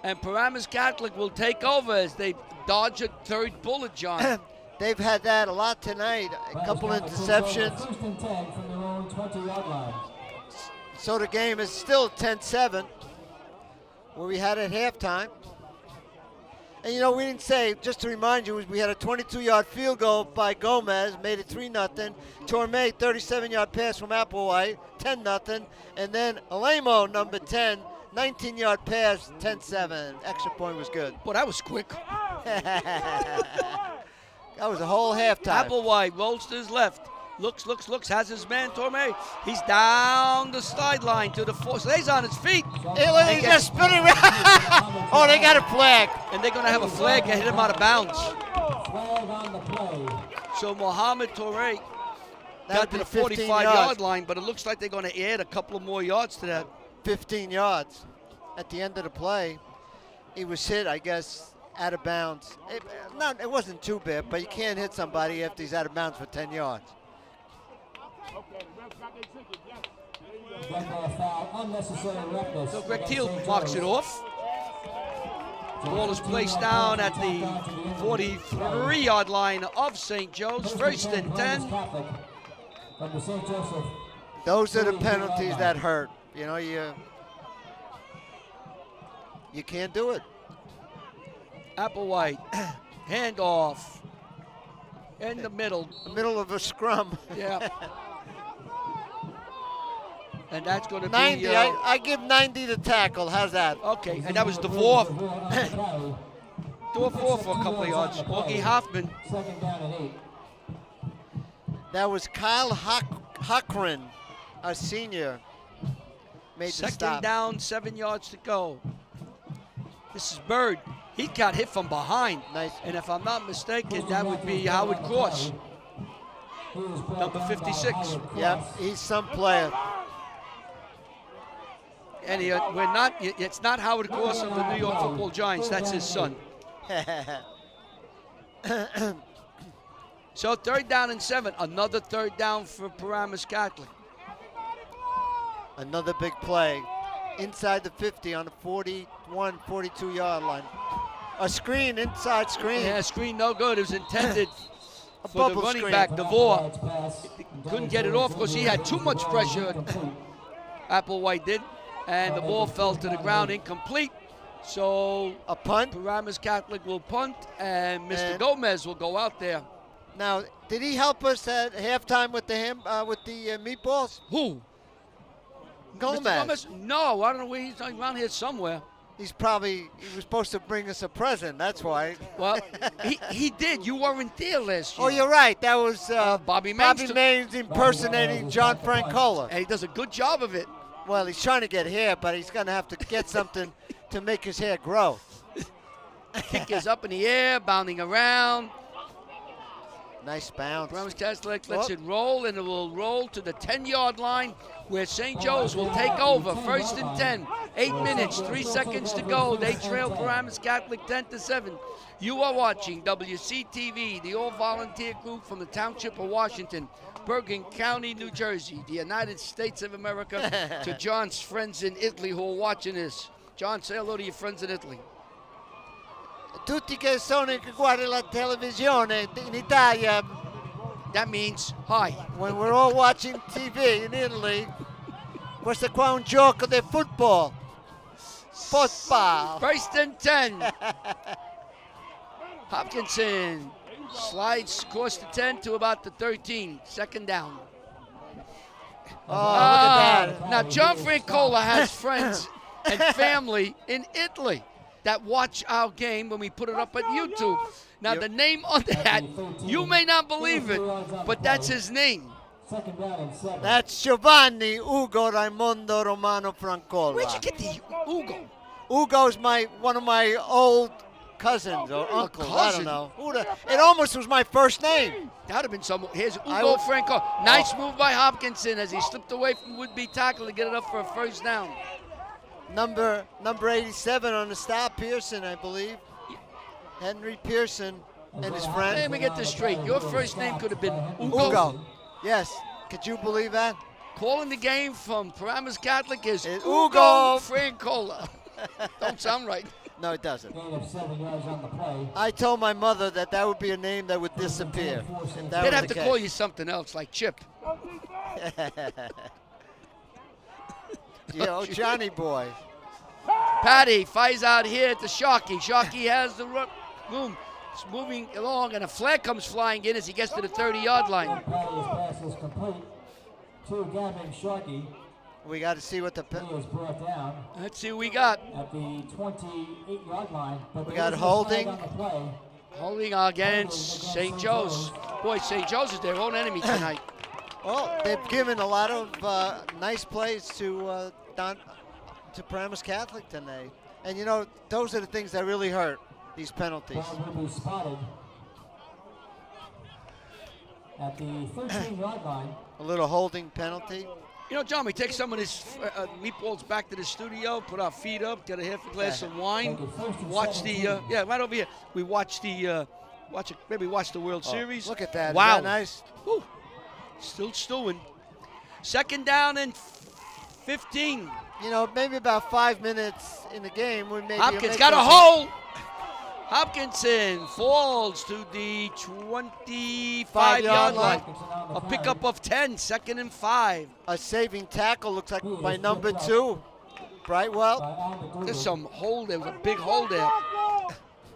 And Paramus Catholic will take over as they dodge a 3rd bullet, John. They've had that a lot tonight. A couple interceptions. First and 10 from their own 20-yard line. So the game is still 10-7, where we had at halftime. And you know, we didn't say, just to remind you, we had a 22-yard field goal by Gomez, made it 3-0. Torme, 37-yard pass from Applewhite, 10-0. And then Alamo, number 10, 19-yard pass, 10-7. Extra point was good. Boy, that was quick. That was a whole halftime. Applewhite rolls to his left. Looks, has his man, Torme. He's down the sideline to the 4. Stays on his feet. He's just spinning around. Oh, they got a flag. And they're going to have a flag that hit him out of bounds. Flag on the play. So Mohamed Torre That got would to be the 15 45-yard yards. line, but it looks like they're going to add a couple of more yards to that. 15 yards. At the end of the play, he was hit, I guess, out of bounds. It wasn't too bad, but you can't hit somebody after he's out of bounds for 10 yards. Foul. Unnecessary roughness. So Greg Teal marks it off. Ball is placed down at the 43-yard line of St. Joe's. First and 10. Catholic from the St. Joseph. Those are the penalties that hurt. You know, you can't do it. Applewhite, handoff in the middle. The middle of a scrum. Yeah. And that's going to 90. be... I give 90 to tackle. How's that? Okay, and that was DeVore. DeVore for a couple of yards. Augie Hoffman. Second down and 8. That was Kyle Hockren, a senior, made the Second stop. down, 7 yards to go. This is Bird. He got hit from behind. Nice. And if I'm not mistaken, that would be Howard Cross, number 56. Yep, he's some player. And it's not Howard Cross of the New York Football Giants. That's his son. So 3rd down and 7. Another 3rd down for Paramus Catholic. Another big play. Inside the 50 on the 41, 42-yard line. A screen, inside screen. Yeah, screen no good. It was intended A for the bubble running screen. back, DeVore. Couldn't get it off because he had too much pressure. Applewhite did. And the ball fell to the ground, incomplete. So A punt. Paramus Catholic will punt, and Mr. And- Gomez will go out there. Now, did he help us at halftime with the meatballs? Who? Gomez. Mr. Gomez? No, I don't know where he's around here somewhere. He was supposed to bring us a present. That's why. Well, he did. You weren't there last year. Oh, you're right. That was Bobby Maines took- Maines impersonating John Francola. And he does a good job of it. Well, he's trying to get hair, but he's going to have to get something to make his hair grow. Kick is up in the air, bounding around. Nice bounce. Paramus Catholic lets it roll, and it will roll to the 10-yard line where St. Joe's will take over. 1st and 10. 8 minutes, 3 seconds to go. They trail Paramus Catholic 10-7. You are watching WCTV, the all-volunteer group from the Township of Washington, Bergen County, New Jersey, the United States of America. To John's friends in Italy who are watching this. John, say hello to your friends in Italy. Tutti che sono che guardano la televisione in Italia, That means hi. when we're all watching TV in Italy, questo qua è un gioco di football. Football. 1st and 10. Hopkinson slides across the 10 to about the 13. 2nd down. Oh, look at that. Now, John Francola has friends and family in Italy that watch our game when we put it up at YouTube. Now, the name on that, you may not believe it, but that's his name. 2nd down and 7. That's Giovanni Ugo Raimondo Romano Francola. Where'd you get the Ugo? Ugo's one of my old cousins or uncles. I cousin? don't know. It almost was my first name. That would have been someone. Here's I Ugo would- Franco. Nice move by Hopkinson as he slipped away from would-be tackle to get it up for a 1st down. Number 87 on the stop, Pearson, I believe. Henry Pearson and his Let friend. me get this straight. Your first name could have been Ugo. Ugo. Yes. Could you believe that? Calling the game from Paramus Catholic is It's Ugo Ugo. Francola. Don't sound right. No, it doesn't. Gain of 7 yards on the play. I told my mother that would be a name that would disappear. If that They'd was have the to call case. you something else, like Chip. Yo, Johnny boy. Patty fires out here to Sharkey. Sharkey has the room. It's moving along, and a flag comes flying in as he gets to the 30-yard line. Patty's pass is complete to Gavin Sharkey. We got to see what the. He is brought down Let's see who we got. at the 28-yard line. But We there got is a flag holding. on the play. Holding against St. Joe's. Boy, St. Joe's is their own enemy tonight. Well, they've given a lot of nice plays to Paramus Catholic tonight, and you know those are the things that really hurt. These penalties. Ball will be spotted at the 13-yard line. A little holding penalty. You know, John, we take some of this meatballs back to the studio, put our feet up, get a half a glass of wine, watch the right over here. We watch the maybe watch the World Series. Look at that. Isn't Wow, that nice. Whew. Still stewing. 2nd down and 15. You know, maybe about 5 minutes in the game, we maybe Hopkins make got a those- hole. Hopkinson falls to the 25-yard line. A pickup of 10, 2nd and 5. A saving tackle looks like by number 2, Brightwell. There's some hole. There was a big hole there.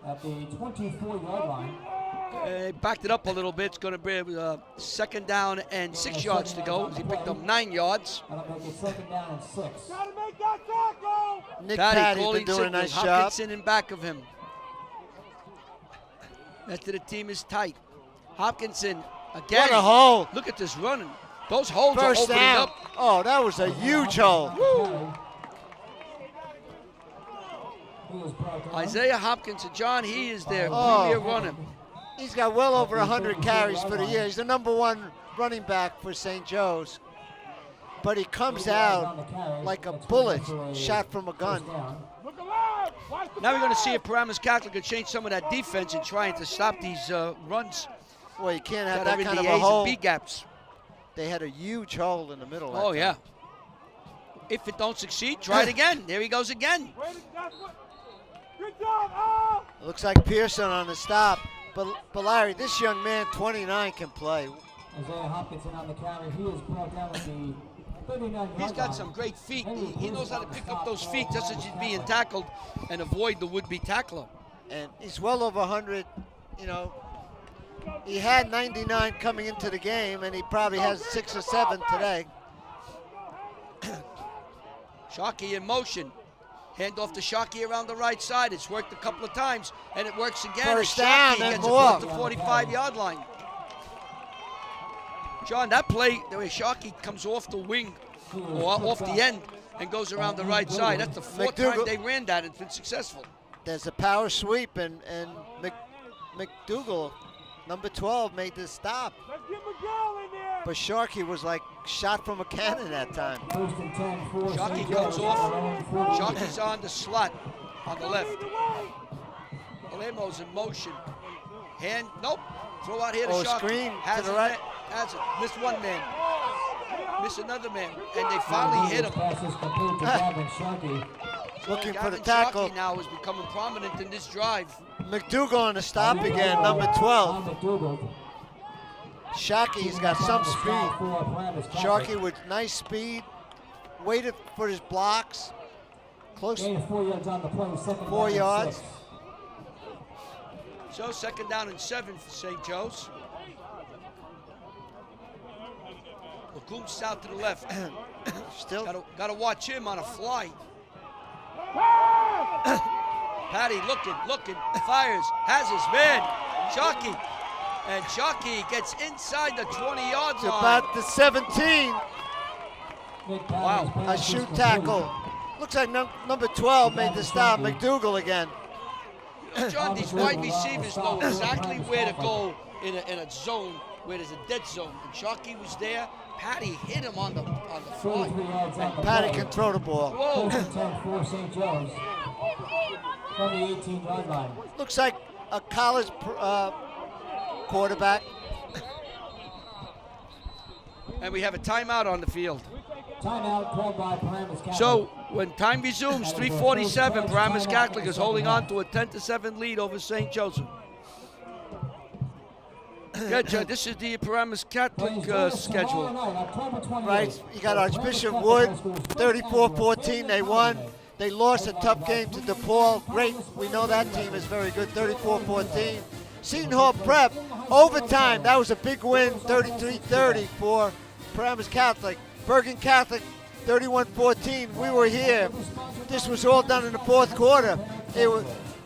At the 24-yard line. Backed it up a little bit. It's going to be 2nd down and 6 yards to go. He picked up 9 yards. That'll make it 2nd down and 6. Nick Patty Patty's calling been doing a nice signals. job. Hopkinson in back of him. Rest of the team is tight. Hopkinson again. What a hole. Look at this running. Those holes First are opening down. up. Oh, that was a huge hole. He is brought down. Isaiah Hopkinson, John, he is their Oh. premier runner. He's got well over 100 carries for the year. He's the number 1 running back for St. Joe's. But he comes out like a bullet shot from a gun. Now we're going to see if Paramus Catholic can change some of that defense in trying to stop these runs Well, you can't have that are that in kind the of a A's hole. and B gaps. They had a huge hole in the middle. that Oh, time. yeah. If it don't succeed, try it again. There he goes again. Looks like Pearson on the stop. But Larry, this young man, 29, can play. Isaiah Hopkinson on the carry. He is brought down at the 39-yard line. He's got some great feet. He knows how to pick up those feet just as he's being tackled and avoid the would-be tackler. And he's well over 100. You know, he had 99 coming into the game, and he probably has 6 or 7 today. Sharkey in motion. Hand off to Sharkey around the right side. It's worked a couple of times, and it works again. First And Sharkey down and gets more. across the 45-yard line. John, that play, the way Sharkey comes off the wing or off the end and goes around the right side, that's the 4th time McDougal- they ran that. It's been successful. There's a power sweep, and McDougal, number 12, made the stop. But Sharkey was like shot from a cannon that time. First and 10 for Sharkey St. comes Joe's. off. Sharkey's on the slot on the left. Palermo's in motion. Hand, nope. Throw out here to Oh, Sharkey. screen Has to the it, right. Has it. Missed one man. Missed another man. And they finally hit him. Pass is complete to Gavin Sharkey. Looking for the Gavin tackle. Sharkey now is becoming prominent in this drive. McDougal on the stop again, number 12. McDougal. Sharkey's got some speed. For Paramus Catholic. Sharkey with nice speed, waited for his blocks. Close. Gain of 4 yards on the play. Second 4 down and yards. 6. So second down and 7 for St. Joe's. Lacoombs out to the left. Still. Gotta watch him on a fly. Patty looking, fires, has his man, Sharkey. And Sharkey gets inside the 20-yard It's line. about the 17. Wow. A shoot tackle. Looks like number 12 made the stop. McDougal again. John, these wide receivers know exactly where to go in a zone where there's a dead zone. And Sharkey was there. Patty hit him on the fly. 33 yards on the Patty play. can throw the ball. Whoa. First and 10 for St. Joe's. From the 18-yard line. Looks like a college quarterback. And we have a timeout on the field. Timeout called by Paramus Catholic. So when time resumes, 3:47, Paramus Catholic is holding on to a 10-7 lead over St. Joseph. Yeah, John, this is the Paramus Catholic schedule. Right, you got Archbishop Wood, 34-14, they won. They lost a tough game to DePaul. Great, we know that team is very good, 34-14. Seton Hall Prep, overtime, that was a big win, 33-30 for Paramus Catholic. Bergen Catholic, 31-14, we were here. This was all done in the fourth quarter.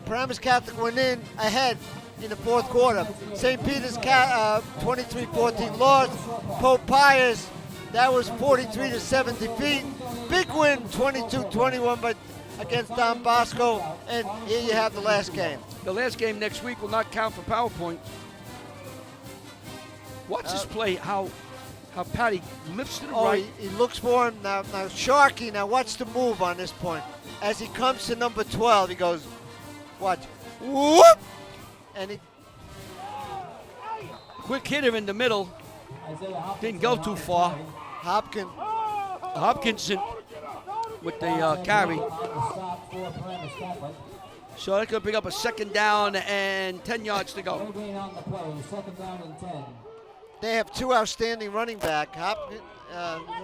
Paramus Catholic went in ahead in the fourth quarter. St. Peter's 23-14 lost. Pope Pius, that was 43-7 defeat. Big win, 22-21 but against Don Bosco. And here you have the last game. The last game next week will not count for PowerPoint. Watch this play, how Patty lifts to the right. He looks for him. Now Sharkey, now watch the move on this point. As he comes to number 12, he goes, watch, whoop! And he Quick hitter in the middle. Didn't go too far. Hopkinson with the carry. So they're going to pick up a second down and 10 yards to go. Second down and 10. They have two outstanding running back.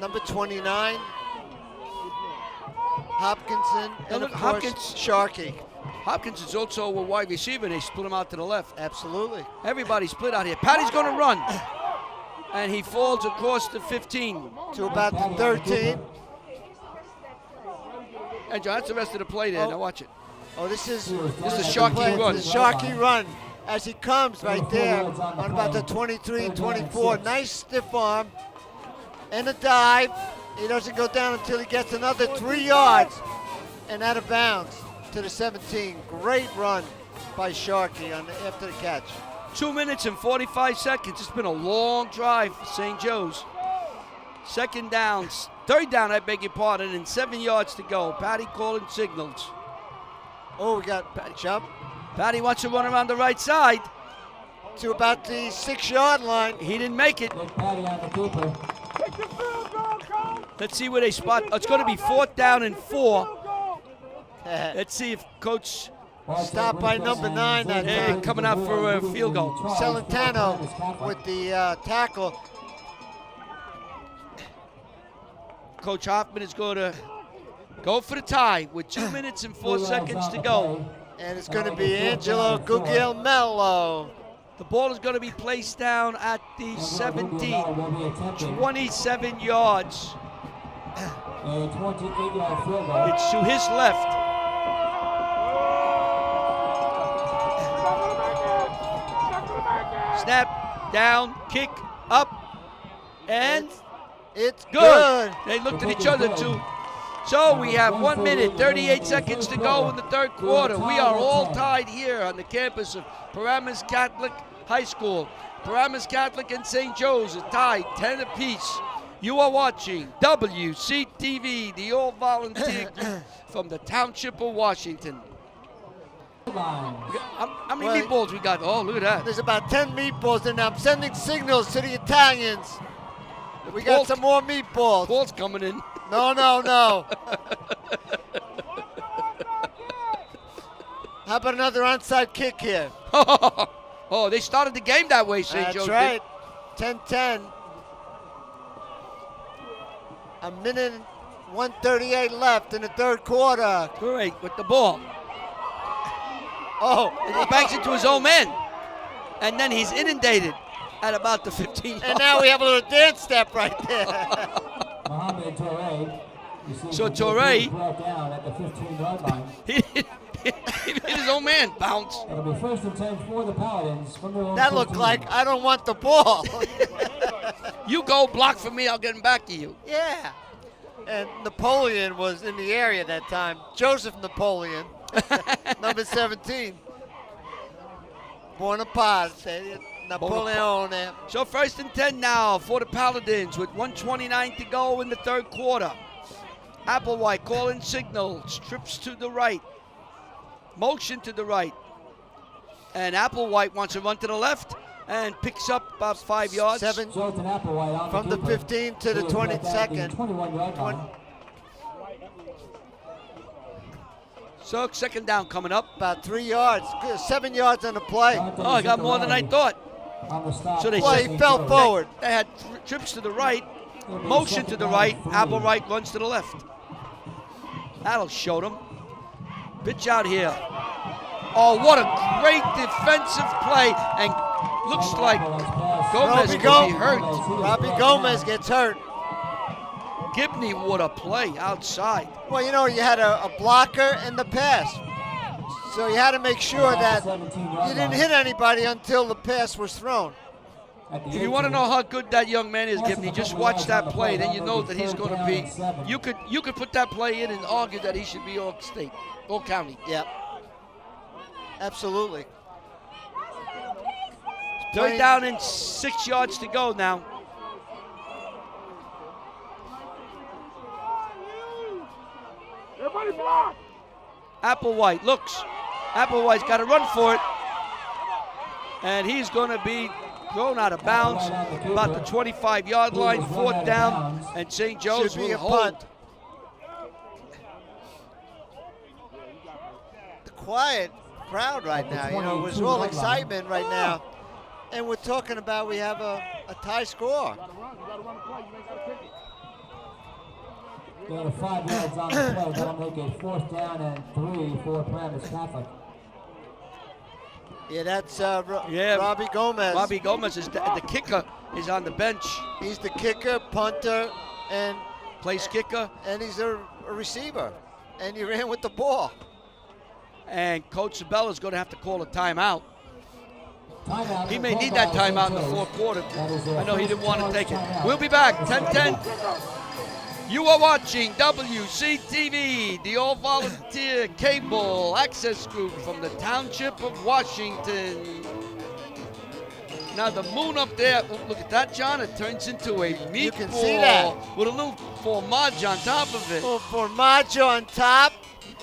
Number 29, Hopkinson, and of course Sharkey. Hopkins is also a wide receiver. They split him out to the left. Absolutely. Everybody split out here. Patty's going to run. And he falls across the 15. To about the 13. And John, that's the rest of the play there. Now watch it. Oh, this is the Sharkey run. The Sharkey run as he comes right there on about the 23-24. Nice stiff arm and a dive. He doesn't go down until he gets another 3 yards and out of bounds to the 17. Great run by Sharkey after the catch. 2 minutes and 45 seconds. It's been a long drive for St. Joe's. Third down, I beg your pardon, and 7 yards to go. Patty calling signals. Oh, we got Patty jump Patty wants to run around the right side. to about the 6-yard line. He didn't make it. Patty on the keeper. Let's see where they spot. It's going to be 4th down and 4. Let's see if Coach Stopped by number 9 that time. coming out for a field goal. Celentano with the tackle. Coach Hoffman is going to go for the tie with 2 minutes and 4 seconds to go. And it's going to be Angelo Guglielmello. The ball is going to be placed down at the 17, 27 yards. A 28-yard field goal. It's to his left. Snap, down, kick, up, and It's good. good. They looked at each other too. So we have 1 minute, 38 seconds to go in the third quarter. We are all tied here on the campus of Paramus Catholic High School. Paramus Catholic and St. Joe's are tied 10 apiece. You are watching WCTV, the all-volunteer group from the Township of Washington. How many meatballs we got? Oh, look at that. There's about 10 meatballs in there. I'm sending signals to the Italians. We got some more meatballs. Ball's coming in. No, no, no. How about another onside kick here? Oh, they started the game that way, St. Joe's. That's right. 10-10. A minute and 1:38 left in the third quarter. Great with the ball. Oh. And he banks into his own man. And then he's inundated at about the 15 And now we have a little dance step right there. Mohamed Toure. So Toure, brought down at the 15-yard line. he hit his own man. Bounce. It'll be 1st and 10 for the Paladins from their own That looked 15. like I don't want the ball. You go block for me, I'll get him back to you. Yeah. And Napoleon was in the area that time. Joseph Napoleon, number 17. Bonaparte, Napoleone. So 1st and 10 now for the Paladins with 1:29 to go in the third quarter. Applewhite calling signal, strips to the right, motion to the right. And Applewhite wants to run to the left and picks up about 5 yards. Seven Jordan Applewhite on from the keeper. 15 to the He was brought down at the 22nd. 21-yard line. So 2nd down coming up. About 3 yards. 7 yards on the play. Oh, I got more than I thought. On the stop. So they Well, he fell forward. They had trips to the right, motion to the right, Applewhite runs to the left. That'll show them. Pitch out here. Oh, what a great defensive play. And looks like Gomez could be hurt. Robbie Gomez gets hurt. Gibney, what a play outside. Well, you know, you had a blocker and the pass. So you had to make sure that you didn't hit anybody until the pass was thrown. If you want to know how good that young man is, Gibney, just watch that play. Then you know that he's going to be. You could put that play in and argue that he should be all state, all county. Yep. Absolutely. 3rd down and 6 yards to go now. Applewhite looks. Applewhite's got to run for it. And he's going to be thrown out of bounds about the 25-yard line. 4th down, and St. Joe's Should be will a hold. punt. The quiet crowd right now, you know, it was all excitement right now. And we're talking about we have a tie score. They had 5 yards on the play. That'll make it 4th down and 3 for Paramus Catholic. Yeah, that's Robbie Gomez. Robbie Gomez is the kicker is on the bench. He's the kicker, punter, and Place kicker. and he's a receiver. And he ran with the ball. And Coach Sabella's going to have to call a timeout. Timeout. He may need that timeout in the fourth quarter. I know he didn't want to take it. We'll be back, 10-10. You are watching WCTV, the all-volunteer cable access group from the Township of Washington. Now the moon up there, oh, look at that, John. It turns into a meatball. You can see that. With a little fromage on top of it. Little formaggio on top,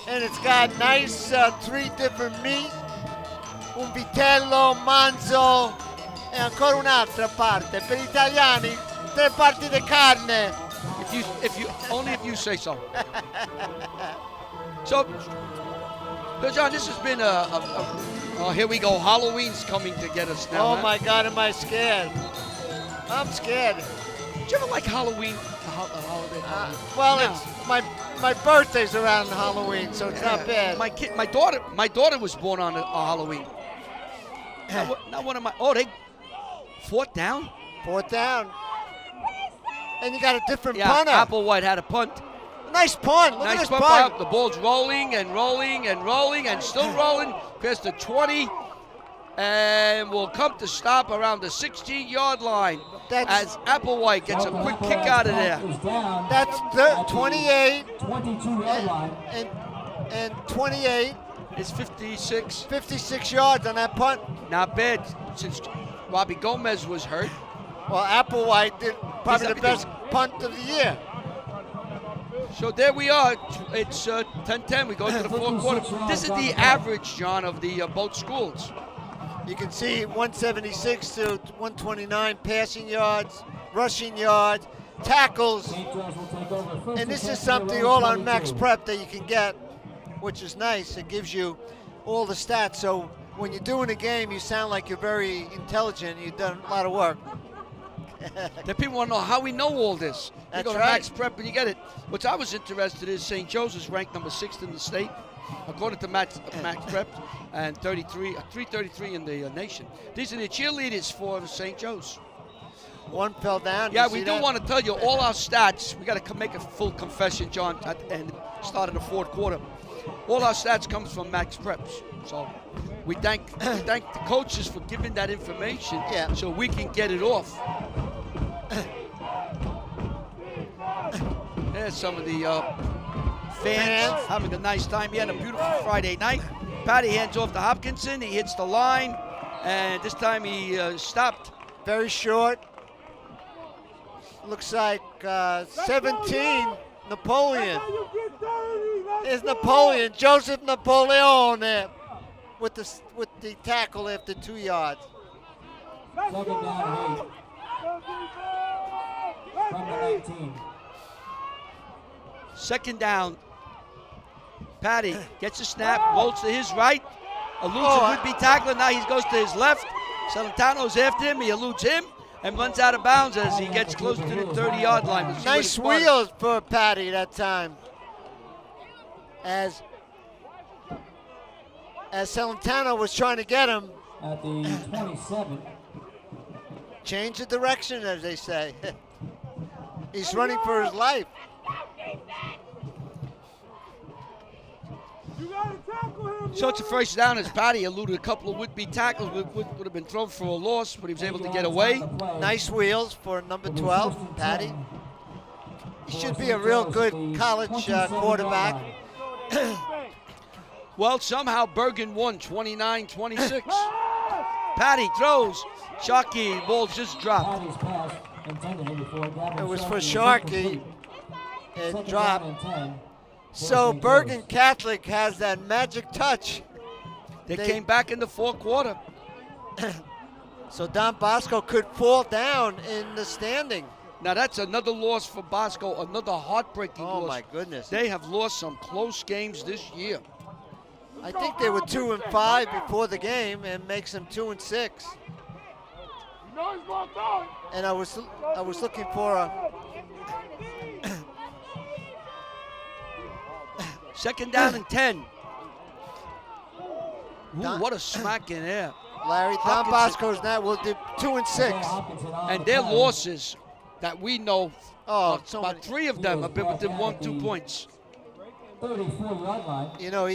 and it's got nice 3 different meat. Un vitello, manzo, e ancora un'altra parte. Per gli italiani, 3 parti di carne. If you say so. So, John, this has been oh, here we go. Halloween's coming to get us now. Oh huh? my God, am I scared? I'm scared. Do you ever like Halloween? The holiday? Well, No. it's my birthday's around Halloween, so it's not bad. My daughter was born on Halloween. Not one of my. Oh, they 4th down. 4th down. And you got a different Yeah, punter. Applewhite had a punt. Nice punt. Look at Nice this punt. punt. Out. The ball's rolling and rolling and rolling and still rolling. Past the 20. and will come to stop around the 16-yard line That's- as Applewhite gets a quick kick out of there. Is down That's at the 28 22-yard line. and 28, It's 56. 56 yards on that punt. Not bad since Robbie Gomez was hurt. Well, Applewhite did probably the He's- best punt of the year. So there we are. It's 10-10. We go to the fourth quarter. This is the average, John, of the both schools. You can see 176 to 129 passing yards, rushing yards, tackles, St. Joe's will take over first and this and is 10 something from all their on own Max 22. Prep that you can get, which is nice. It gives you all the stats. So when you're doing a game, you sound like you're very intelligent. You've done a lot of work. The people want to know how we know all this. You That's go to right. Max Prep and you get it. What I was interested in is St. Joe's is ranked number 6th in the state, according to Max Prep, and 333 in the nation. These are the cheerleaders for St. Joe's. One fell down. Yeah, You we see do that? want to tell you all our stats. We got to make a full confession, John, at the end, start of the fourth quarter. All our stats comes from Max Preps. So we thank the coaches for giving that information, Yeah. so we can get it off. There's some of the fans having a nice time. He had a beautiful Friday night. Patty hands off to Hopkinson. He hits the line, and this time he stopped. Very short. Looks like 17. Napoleon. There's Napoleon. Joseph Napoleon there with the tackle after 2 yards. Second down and 8. From the 19. Second down. Patty gets a snap, rolls to his right, eludes Oh, a would-be tackler. Now he goes to his left. Celentano's after him. He eludes him and runs out of bounds as he gets close to the 30-yard line. We'll see what Nice his spot is. wheels for Patty that time. As Celentano was trying to get him, At the 27. change the direction, as they say. He's running for his life. So it's a first down as Patty eluded a couple of would-be tackles. Would have been thrown for a loss, but he was able to get away. Nice wheels for number 12, Patty. He should be a real good college quarterback. Well, somehow Bergen won 29-26. Patty throws. Sharkey, ball just dropped. Patty's pass intended before Gavin It was for Sharkey. Sharkey. It Second dropped. down and 10. So Bergen Catholic has that magic touch. They They- came back in the fourth quarter. So Don Bosco could fall down in the standing. Now that's another loss for Bosco, another heartbreaking Oh loss. my goodness. They have lost some close games this year. I think they were 2-5 before the game, and makes them 2-6. And I was looking for a Second down and 10. Ooh, Don- what a smack in there. Larry. Don Hopkinson. Bosco's now will do 2-6. Hopkinson on And the their play. losses that we know, Oh, so about many. 3 of them have been within 1-2 points. 34-yard line. You know,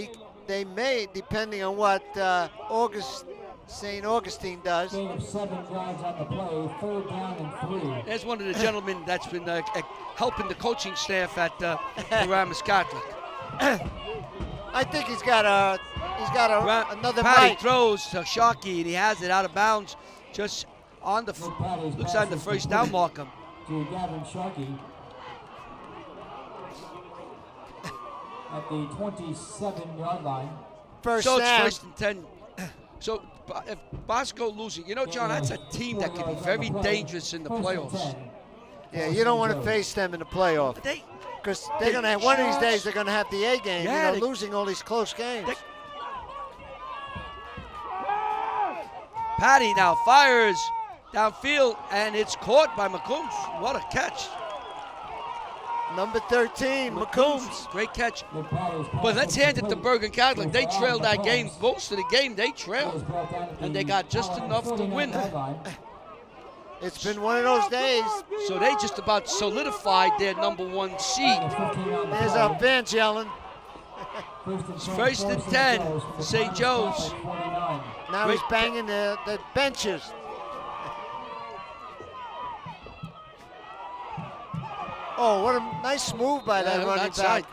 they may, depending on what St. Augustine does. Gain of 7 yards on the play. Third down and 3. There's one of the gentlemen that's been helping the coaching staff at Paramus Catholic. I think he's got another Patty bite. throws to Sharkey, and he has it out of bounds, just on the looks like the first down marker. To Gavin Sharkey. At the 27-yard line. First So it's down. first and 10. So if Bosco losing, you know, John, that's a team that can be very dangerous in the playoffs. Yeah, you don't want to face them in the playoff. They, Because they're going to have, one of these days, they're going to have the A game, Yeah, they- losing all these close games. They- Patty now fires downfield, and it's caught by McCombs. What a catch. Number 13, McCombs. Great catch. With Patty's pass But let's hand it to complete. Bergen Catholic. They With trailed that game. Paramus. Most of the game, they Ball is trailed. brought down at And the they got just Alabama enough to 39 win. yard line. It's been one of those days. So they just about solidified their number 1 seed. And 15 on the There's play. our fans yelling. First and 10 First and for 10, Joe's for St. Paramus Joe's. Catholic 29. 1. Now he's banging the benches. Oh, what a nice move by that running back. side.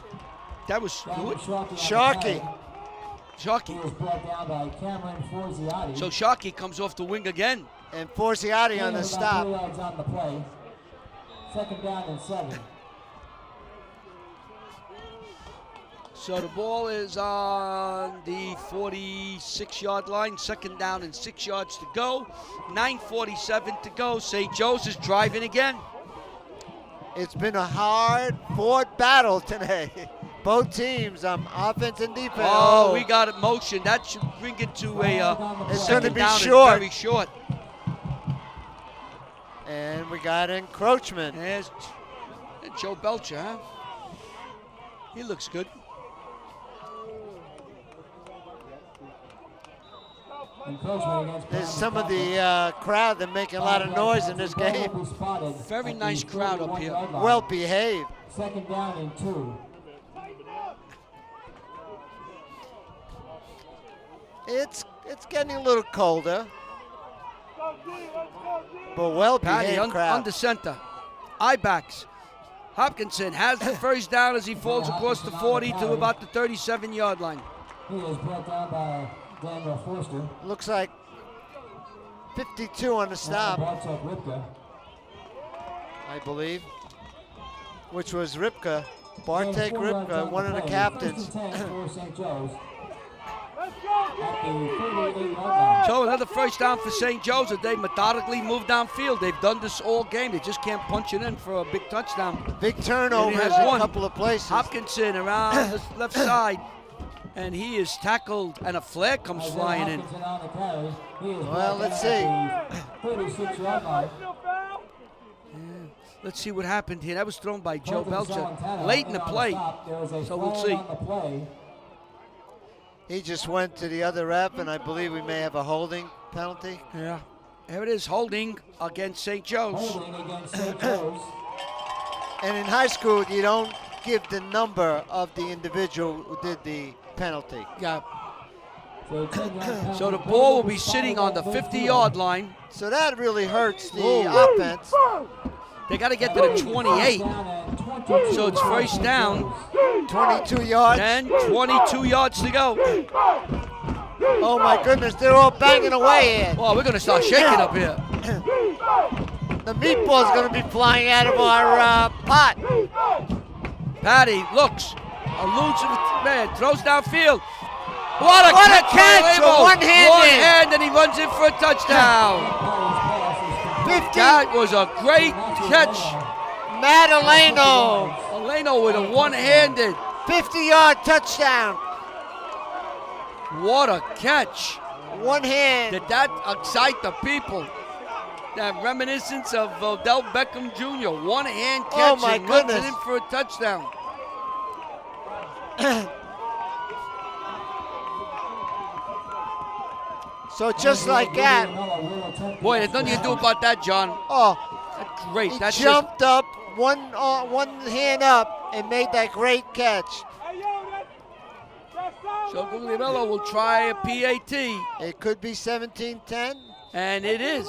That was good. Sharkey. He Sharkey. was brought down by Cameron Forziati. So Sharkey comes off the wing again. And Forziati on the About 3 stop. yards on the play. 2nd down and 7. So the ball is on the 46-yard line. 2nd down and 6 yards to go. 9:47 to go. St. Joe's is driving again. It's been a hard-fought battle today. Both teams, offense and defense. Oh, we got it motion. That should bring it to a It's second gonna be down and short. very short. And we got encroachment. There's Joe Belcher, huh? He looks good. Encroachment against There's Paramus some of Catholic. the crowd that making a lot of noise in this game. Will be spotted Very at the nice crowd up 41-yard here. line. Well behaved. 2nd down and 2. It's getting a little colder. But well Patty behaved crowd. under center. I-backs. Hopkinson has the first down as he falls across the 40 to about the 37-yard line. He is brought down by Daniel Forster. Looks like 52 on the stop, Bartek Ripka. I believe. Which was Ripka. Bartek And 4 yards Ripka, on one the of the play. captains. 1st and 10 for St. Joe's. At the 38-yard line. So another first down for St. Joe's that they methodically move downfield. They've done this all game. They just can't punch it in for a big touchdown. Big turnovers has in a one. couple of places. Hopkinson around the left side, and he is tackled, and a flag comes Isaiah flying in. Hopkinson on the carry. He is Well, brought let's down at the 36-yard line. Let's see what happened here. That was thrown by Joe Colton Belcher Salantano late in the on play. stop. There was a So we'll flag see. on the play. He just went to the other ref, and I believe we may have a holding penalty. Yeah. There it is, holding against St. Joe's. Holding against St. Joe's. And in high school, you don't give the number of the individual who did the penalty. Yeah. So, 10-yard penalty. So the ball will be sitting on the 50-yard line. So that really hurts the Whoa. offense. They got to get to the 28. Down at 22 So it's for first St. down. Joe's. 22 yards. 10, 22 yards to go. Oh my goodness, they're all banging away here. Well, we're going to start shaking up here. The meatball's going to be flying out of our pot. Patty looks, eludes the man, throws downfield. What a What a catch! catch, by Label. one-handed. One hand, and he runs in for a touchdown. Patty's pass is 50, That was a great catch. Madaleno, Eleno with a one-handed. 50-yard touchdown. What a catch. One hand. Did that excite the people? That reminiscence of Odell Beckham Jr. One-hand Oh, catch my and runs it goodness. in for a touchdown. So just like that, Boy, there's nothing you can do about that, John. oh, That's great. he That's just, jumped up, one hand up, and made that great catch. so Guglielmo will try a PAT, It could be 17-10. and it is.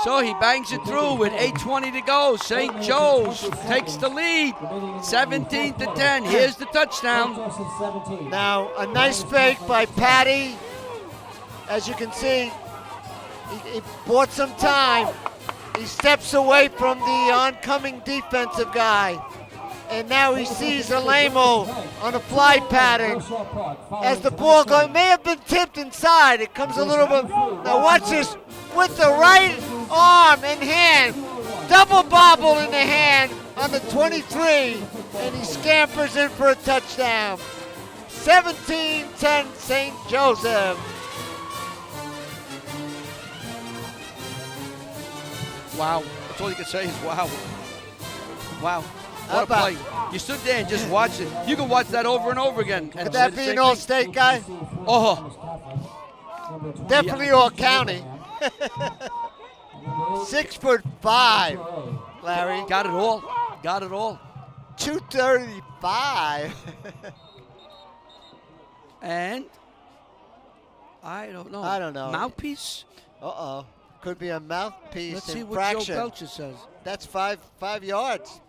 So he bangs it through with 8:20 to go. St. Joe's takes the lead, 17-10. Here's the touchdown. Now, a nice fake by Patty. As you can see, he bought some time. He steps away from the oncoming defensive guy. And now he sees Alamo on a fly pattern. As the ball goes, it may have been tipped inside. It comes a little bit. Now watch this with the right arm and hand. Double bobble in the hand on the 23. And he scampers in for a touchdown. 17-10 St. Joseph. Wow. That's all you can say is wow. Wow. How What a about- play. You stood there and just watched it. You can watch that over and over again. Could that be an all-state guy? Oh, Definitely all county. 6'5", Larry. got it all. Got it all. 235. And I don't know. I don't know. Mouthpiece? Uh-oh. Could be a mouthpiece Let's see what infraction. Joe Belcher says. That's 5 yards.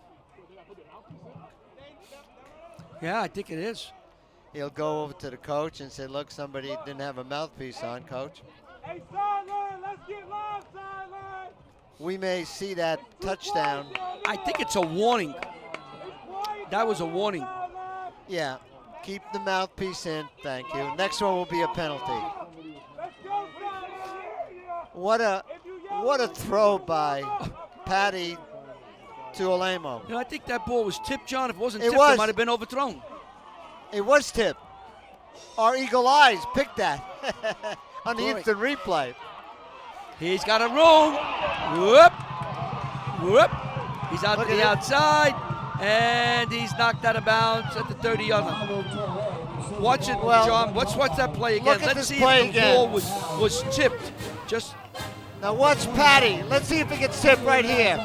Yeah, I think it is. He'll go over to the coach and say, look, somebody didn't have a mouthpiece on, coach. Hey, sideline, let's get live, sideline. We may see that touchdown. I think it's a warning. That was a warning. Yeah. Keep the mouthpiece in. Thank you. Next one will be a penalty. What a throw by Patty to Olamo. You know, I think that ball was tipped, John. If it wasn't It tipped, was. it might have been overthrown. It was tipped. Our eagle eyes picked that on the Correct. instant replay. He's got a room. Whoop. Whoop. He's out Look to the at it. outside, and he's knocked out of bounds at the 30-yard line. Watch it, Well, John. Let's watch that play again. look at Let's this see play if the again. ball was tipped. Just Now watch Patty. Let's see if it gets tipped right here.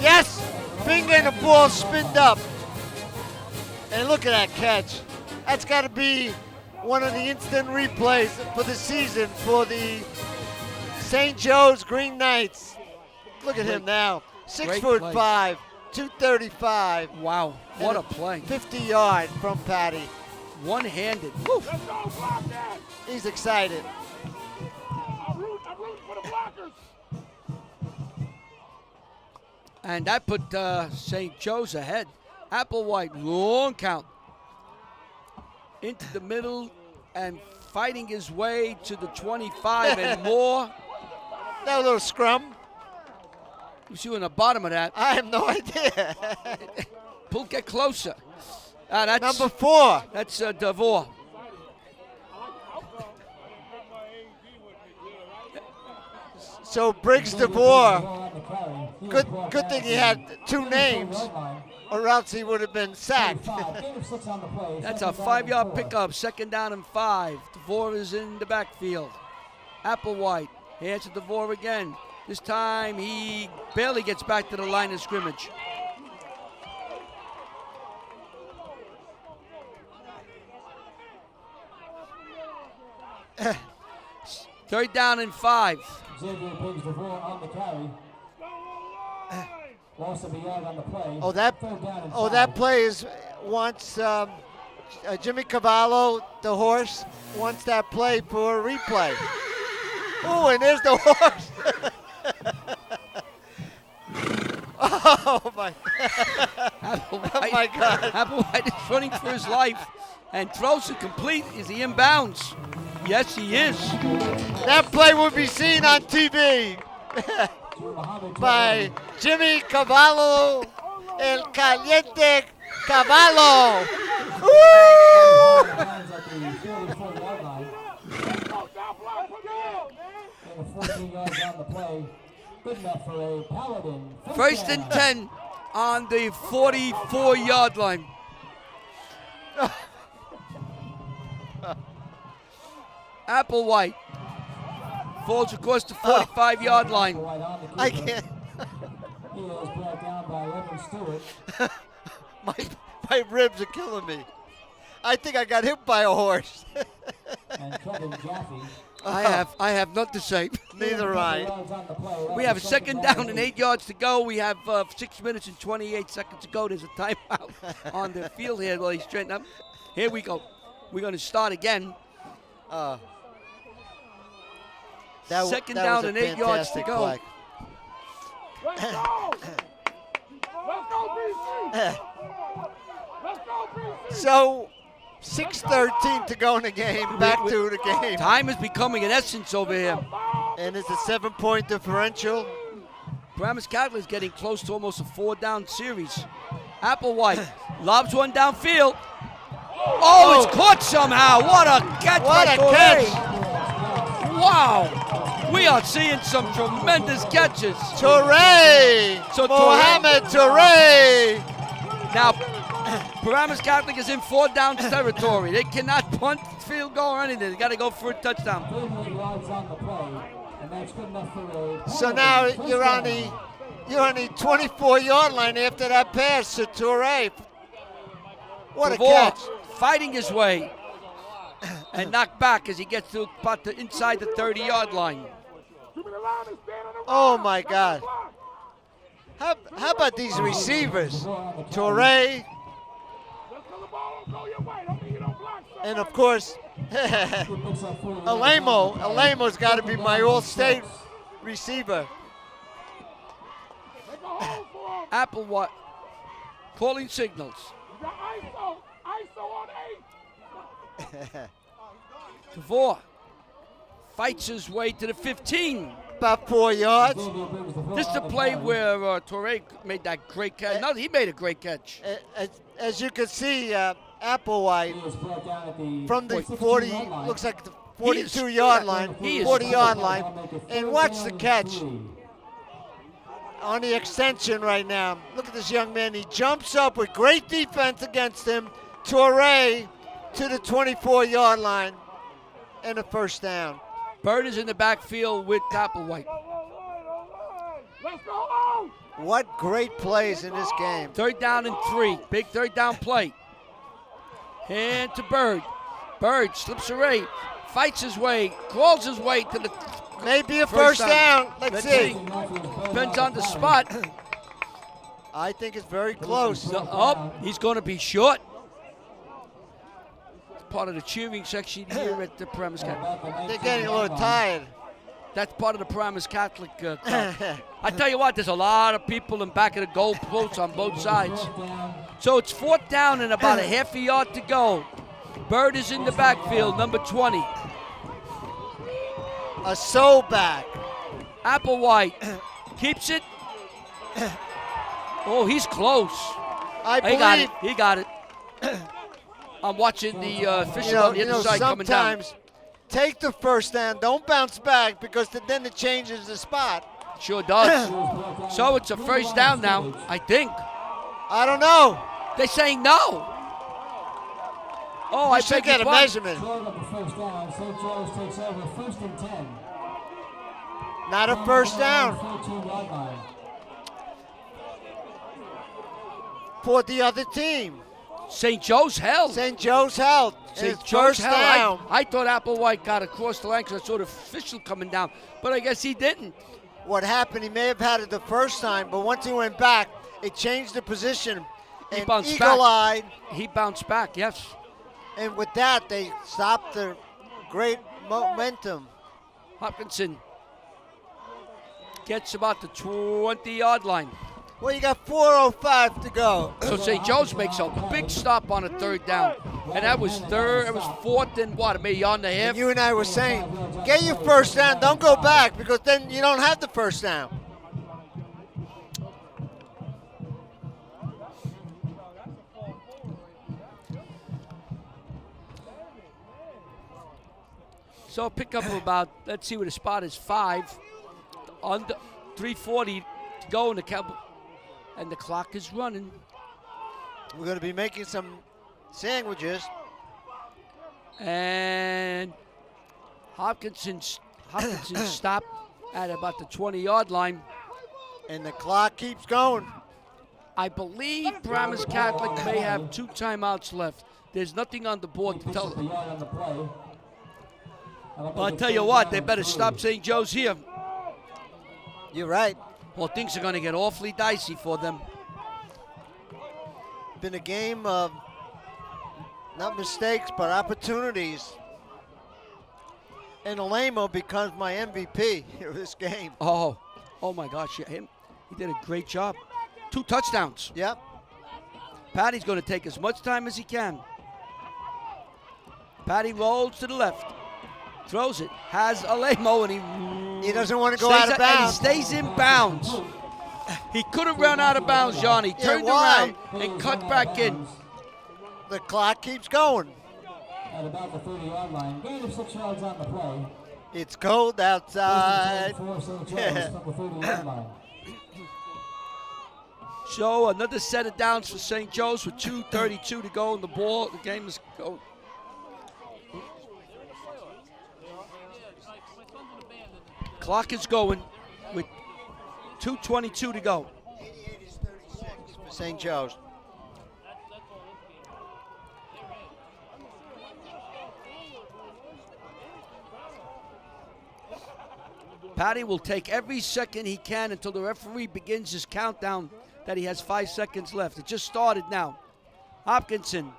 Yes! Finger and the ball spinned up. And look at that catch. That's got to be one of the instant replays for the season for the St. Joe's Green Knights. Look at him now. 6'5", play. 235. wow. What a And play. 50 yard from Patty. One-handed. Woo. He's excited. I'm rooting for the blockers. And that put St. Joe's ahead. Applewhite, long count. Into the middle and fighting his way to the 25 and more. That little scrum. You see on the bottom of that. I have no idea. Pull, get closer. That's Number 4. That's DeVore. So Briggs DeVore, good thing he had 2 names, or else he would have been sacked. That's a 5-yard pickup, 2nd down and 5. DeVore is in the backfield. Applewhite hands to DeVore again. This time he barely gets back to the line of scrimmage. Third down and 5. Xavier Briggs DeVore on the carry. Loss of a yard on the play. Oh, that play is wants Jimmy Cavallo, the horse, wants that play for a replay. Oh, and there's the horse. Oh my! Oh my God! Applewhite is running for his life and throws it complete. Is he in bounds? Yes, he is. That play will be seen on TV by Jimmy Cavallo, El Caliente Cavallo. First and 10 on the 44-yard line. Applewhite falls across the 45-yard line. I can't. My ribs are killing me. I think I got hit by a horse. I have nothing to say. Neither I. We have a 2nd down and 8 yards to go. We have 6 minutes and 28 seconds to go. There's a timeout on the field here while he's straightened up. Here we go. We're going to start again. Second down and 8 yards to go. Let's go! Let's go, BC! Let's go, BC! So, 6:13 to go in the game. Back to the game. Time is becoming an essence over here. And it's a 7-point differential. Paramus Catholic is getting close to almost a 4-down series. Applewhite lobs one downfield. Oh, it's caught somehow. What a catch What by a Torre. catch. Wow. We are seeing some tremendous catches. Touré! So Mohamed Touré! Now, Paramus Catholic is in 4 down territory. They cannot punt, field goal, or anything. They got to go for a touchdown. So now you're on the 24-yard line after that pass to Touré. What a DeVore catch. fighting his way and knocked back as he gets to about the inside the 30-yard line. Oh my God. How about these receivers? Torre, and of course, Alemo. Alemo's got to be my all-state receiver. Applewhite calling signals. DeVore fights his way to the 15. About 4 yards. This is the play where Torre made that great catch. No, he made a great catch. As you can see, Applewhite from the 40, looks like the 42-yard line, 40-yard line, and watch the catch on the extension right now. Look at this young man. He jumps up with great defense against him. Torre to the 24-yard line and a first down. Bird is in the backfield with Applewhite. What great plays in this game. 3rd down and 3. Big 3rd down play. Hand to Bird. Bird slips away, fights his way, crawls his way to the maybe a first down. Let's see. Depends on the spot. I think it's very close. Oh, he's going to be short. Part of the cheering section here at the Paramus Catholic. They're getting a little tired. That's part of the Paramus Catholic club. I tell you what, there's a lot of people in back of the goal posts on both sides. So it's 4th down and about a half a yard to go. Bird is in the backfield, number 20. A soul back. Applewhite keeps it. Oh, he's close. He got it. I'm watching the official on the other side coming down. Sometimes take the first down. Don't bounce back because then it changes the spot. Sure does. So it's a first down now, I think. I don't know. They're saying no. Oh, I should beg get your a pardon. measurement. Not a first down. For the other team. St. Joe's held. St. Joe's held. St. It's Joe's first held. down. I thought Applewhite got across the line because I saw the official coming down, but I guess he didn't. What happened, he may have had it the first time, but once he went back, it changed the position. He And bounced eagle-eyed. back. He bounced back, yes. And with that, they stopped the great momentum. Hopkinson gets about the 20-yard line. Well, you got 4:05 to go. So St. Joe's makes a big stop on a 3rd down. And that was 4th and what, maybe a yard and a half? And you and I were saying, get your first down, don't go back, because then you don't have the first down. So pick up about, let's see where the spot is, 5. Under 3:40 to go in the Cowboy. And the clock is running. We're going to be making some sandwiches. And Hopkinson stopped at about the 20-yard line. And the clock keeps going. I believe Paramus Catholic may have 2 timeouts left. There's nothing on the board to tell them. But I'll tell you what, they better stop St. Joe's here. You're right. Well, things are going to get awfully dicey for them. Been a game of not mistakes, but opportunities. And Alemo becomes my MVP of this game. Oh my gosh, yeah, he did a great job. 2 touchdowns. Yep. Patty's going to take as much time as he can. Patty rolls to the left. Throws it. Has Alemo, and he doesn't want to go out of bounds. And he stays in bounds. He could have run out of bounds, John. He turned around and cut back in. The clock keeps going. At about the 30-yard line, gain of 6 yards on the play. It's cold outside. For St. Joe's from the 30-yard line. So another set of downs for St. Joe's with 2:32 to go in the ball. The game is going. Clock is going with 2:22 to go. 88 is 36 for St. Joe's. Patty will take every second he can until the referee begins his countdown that he has 5 seconds left. It just started now. Hopkinson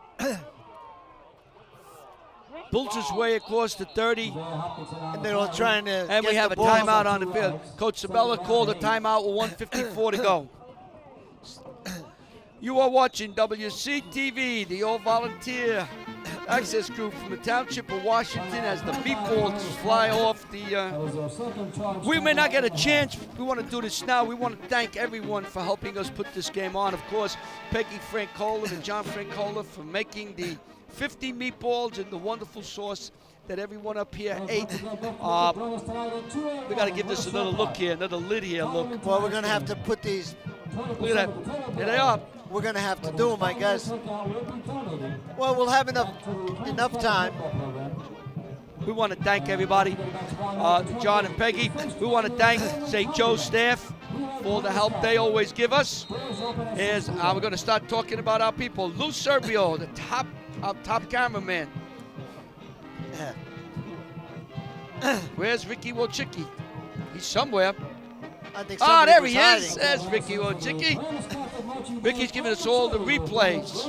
pulls his way across the 30. And they're all trying to And we get have the a ball. timeout on the field. Coach Sabella called a timeout with 1:54 to go. You are watching WCTV, the all-volunteer access group from the Township of Washington as the Meatballs fly off the... We may not get a chance. We want to do this now. We want to thank everyone for helping us put this game on. Of course, Peggy Francola and John Francola for making the 50 meatballs and the wonderful sauce that everyone up here ate. We got to give this another look here, another lid here. Look. Well, we're going to have to put these. Look at that. There they are. We're going to have to do them, I guess. Well, we'll have enough time. We want to thank everybody, John and Peggy. We want to thank St. Joe's staff for all the help they always give us. We're going to start talking about our people. Lou Serbio, our top cameraman. Where's Ricky Wojcicki? He's somewhere. I think There he hiding. is. There's Ricky Wojcicki. Ricky's giving us all the replays.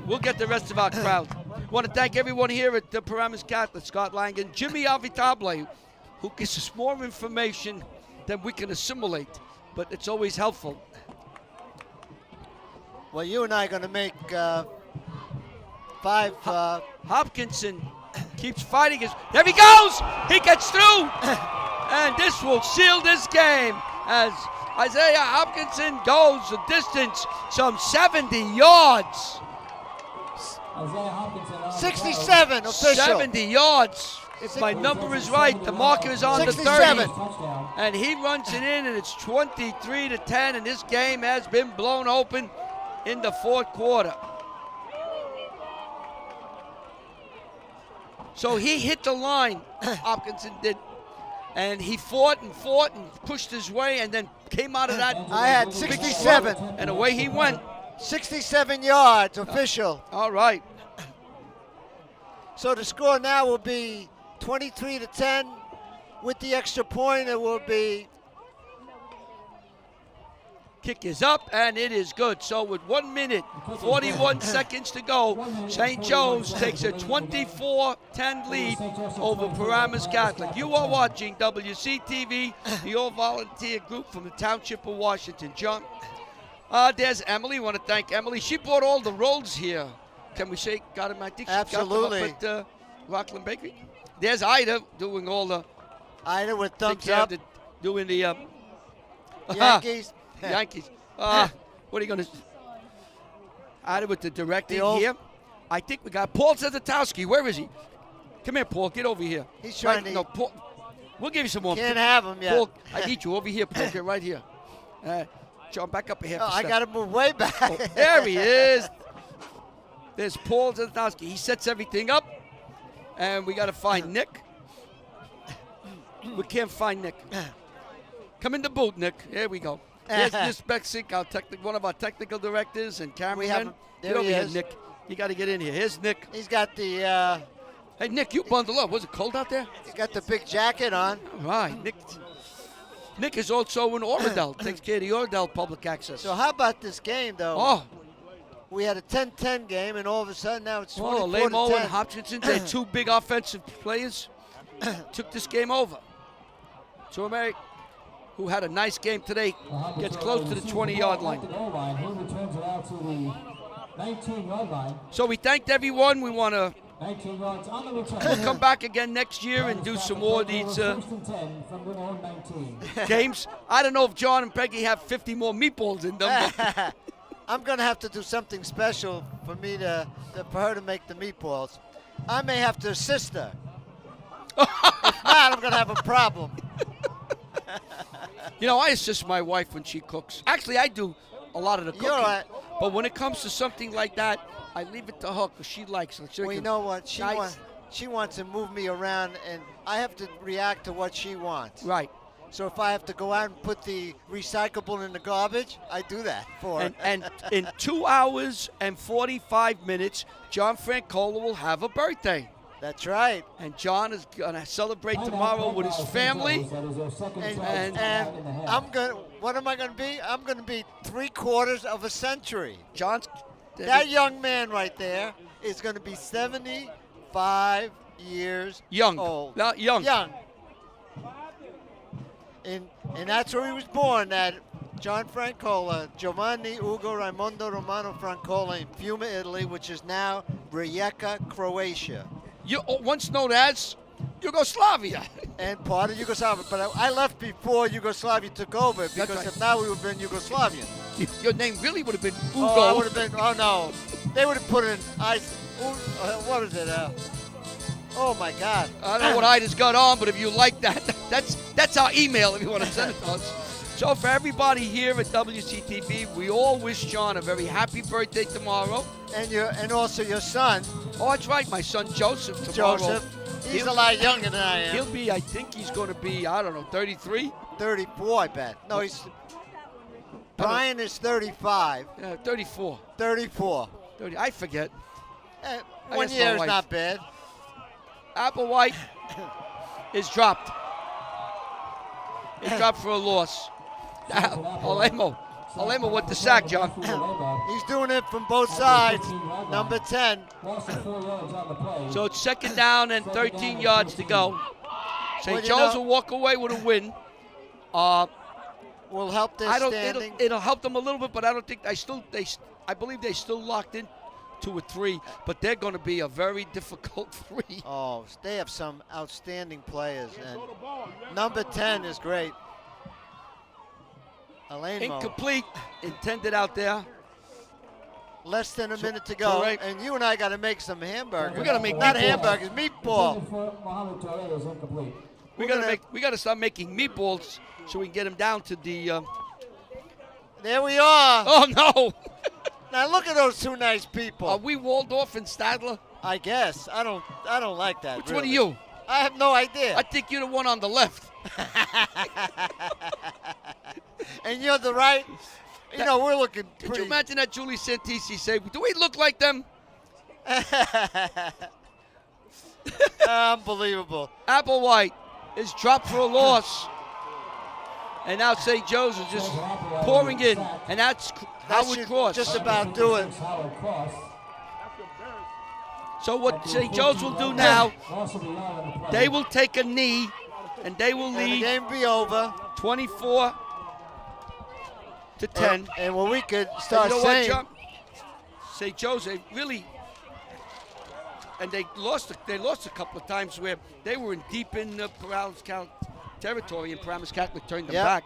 We'll get the rest of our crowd. Want to thank everyone here at the Paramus Catholic, Scott Langan, Jimmy Alvitable, who gives us more information than we can assimilate, but it's always helpful. Well, you and I are going to make 5. Hopkinson keeps fighting. There he goes! He gets through! And this will seal this game as Isaiah Hopkinson goes the distance, some 70 yards. 67 official. 70 yards. If my number is right, the marker is on the 67. 30. And he runs it in, and it's 23-10, and this game has been blown open in the fourth quarter. So he hit the line, Hopkinson did, and he fought and pushed his way and then came out of that. I had big 67. slump, and away he went. 67 yards official. All right. So the score now will be 23-10. With the extra point, it will be. Kick is up, and it is good. So with 1 minute, 41 seconds to go, St. Joe's takes a 24-10 lead over Paramus Catholic. You are watching WCTV, the all-volunteer group from the Township of Washington. John, there's Emily. Want to thank Emily. She brought all the rolls here. Can we say, got him? I think she Absolutely. got them up at Rockland Bakery. There's Ida doing all the... Ida with thumbs care of up. doing the... Yankees. Yankees. What are you going to... Ida with the directing here. I think we got Paul Zetatowski. Where is he? Come here, Paul. Get over here. He's trying No, Paul. We'll give you some more. Can't have him yet. Paul, I need you over here, Paul. Get right here. John, back up a half a I step. got to move way back. Oh, there he is. There's Paul Zetatowski. He sets everything up. And we got to find Nick. We can't find Nick. Come in the booth, Nick. There we go. There's Nis Bexic, one of our technical directors and cameramen. There Get over he here, is. Nick. You got to get in here. Here's Nick. He's got the Hey, Nick, you bundle up. Was it cold out there? he's got the big jacket on. All right, Nick. Nick is also in Oradell. Takes care of the Oradell public access. So how about this game though? Oh, We had a 10-10 game, and all of a sudden now it's 24-10. Lamo and Hopkinson, they're two big offensive players, took this game over. So Americ, who had a nice game today, gets close to the 20-yard line. He returns it out to the 19-yard line. So we thanked everyone. We want to 19 yards on the return. we'll come back again next year and do some more of these First and 10 from their own 19. games. I don't know if John and Peggy have 50 more meatballs in them. but I'm gonna have to do something special for me for her to make the meatballs. I may have to assist her. If not, I'm gonna have a problem. You know, I assist my wife when she cooks. Actually, I do a lot of the cooking. You're right. But when it comes to something like that, I leave it to her because she likes it. Well, you know what? She Nice. wants to move me around, and I have to react to what she wants. Right. So if I have to go out and put the recyclable in the garbage, I do that for her. And in 2 hours and 45 minutes, John Francola will have a birthday. That's right. And John is going to celebrate tomorrow with his family. And I'm gonna. What am I gonna be? I'm gonna be 3/4 of a century. John's That young man right there is gonna be 75 years young. old. Not young. Young. And that's where he was born. At John Francola, Giovanni Ugo Raimondo Romano Francola in Fiume, Italy, which is now Rijeka, Croatia. Once known as Yugoslavia. And part of Yugoslavia. But I left before Yugoslavia took over, because right. if not, we would have been Yugoslavian. Your name really would have been Ugo. Oh, I would have been. Oh no, they would have put in. What was it? Oh my God. I don't know what Ida's got on, but if you like that, that's our email if you want to send it to us. So for everybody here at WCTV, we all wish John a very happy birthday tomorrow. And also your son, Oh, that's right, my son Joseph tomorrow. Joseph. He's a lot younger than I am. He'll be, I think he's going to be, I don't know, 33? 34, I bet. No, Brian is 35. 34. 34. 30, I forget. I 1 guess my year is wife. not bad. Applewhite is dropped. He's dropped for a loss. Olemo with the sack, John. He's doing it from both sides. Number 10. So it's 2nd down and 13 yards to go. St. Well, Joe's will walk away with a win. Will help their standing. It'll help them a little bit, but I don't think I believe they still locked in to a 3, but they're going to be a very difficult 3. Oh, they have some outstanding players, and number 10 is great. Elaine Incomplete, intended out there. Less than a minute to go, right. and you and I got to make some hamburgers. We got to make not meatballs. hamburgers, meatball. We got to start making meatballs so we can get them down to the. There we are. Oh no! Now look at those two nice people. Are we Waldorf and Stadler? I guess I don't like that. Which really. one are you? I have no idea. I think you're the one on the left. And you're the right. You know, we're looking Could pretty. you imagine that Julie Santisi say, "Do we look like them?" Unbelievable. Applewhite is dropped for a loss. And now St. Joe's is just pouring in. And that's That Howard should Cross. just about do it. So what St. Joe's will do now, they will take a knee, and they will And the lead game be over. 24 to 10. And when we could And start you know what, saying, John? St. Joe's, they really, and they lost a couple of times where they were deep in Paramus territory, and Paramus Catholic turned them Yep. back.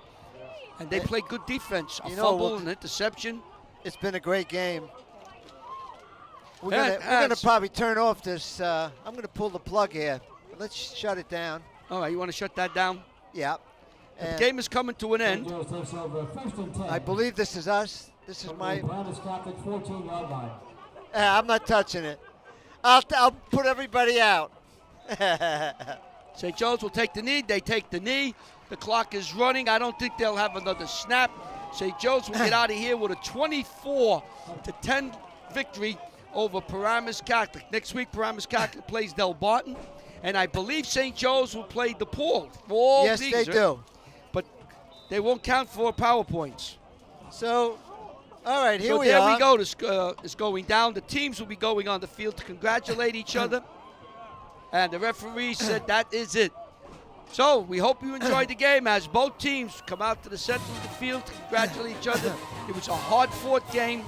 And they played good defense, a You know, fumble, well, an interception. it's been a great game. We're Yeah, gonna probably turn off this. I'm gonna pull the plug here. Let's shut it down. All right, you want to shut that down? Yeah. The And game is coming to an end. I believe this is us. This is my. Paramus Catholic 14-yard line. I'm not touching it. I'll put everybody out. St. Joe's will take the knee. They take the knee. The clock is running. I don't think they'll have another snap. St. Joe's will get out of here with a 24-10 victory over Paramus Catholic. Next week, Paramus Catholic plays Del Barton, and I believe St. Joe's will play DePaul. Yes, they do. But they won't count for PowerPoints. So, all right, here So we there are. we go. This is going down. The teams will be going on the field to congratulate each other. And the referee said that is it. So we hope you enjoyed the game as both teams come out to the center of the field to congratulate each other. It was a hard-fought game.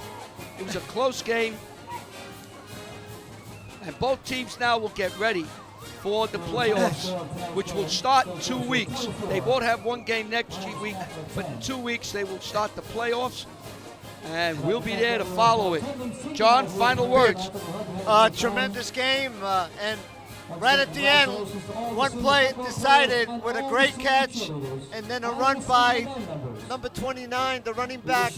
It was a close game. And both teams now will get ready for the playoffs, which will start in 2 weeks. They won't have one game next week, but in 2 weeks they will start the playoffs. And we'll be there to follow it. John, final words. Tremendous game, and right at the end, one play decided with a great catch, and then a run by number 29, the running back,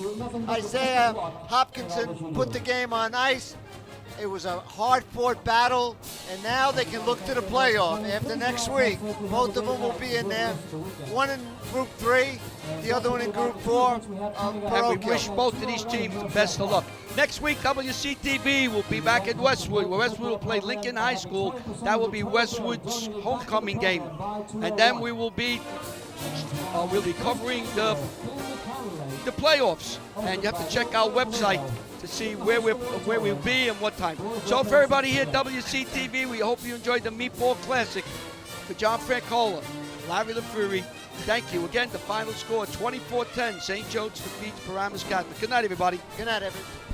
Isaiah Hopkinson, put the game on ice. It was a hard-fought battle, and now they can look to the playoff. After next week, both of them will be in there. One in Group 3, the other one in Group 4. And we wish both of these teams the best of luck. Next week, WCTV will be back at Westwood, where Westwood will play Lincoln High School. That will be Westwood's homecoming game. And then we will be we'll be covering the playoffs. And you have to check our website to see where we'll be and what time. So for everybody here at WCTV, we hope you enjoyed the Meatball Classic. For John Francola, Larry LaFury, thank you. Again, the final score, 24-10. St. Joe's defeats Paramus Catholic. Good night, everybody. Good night, everyone.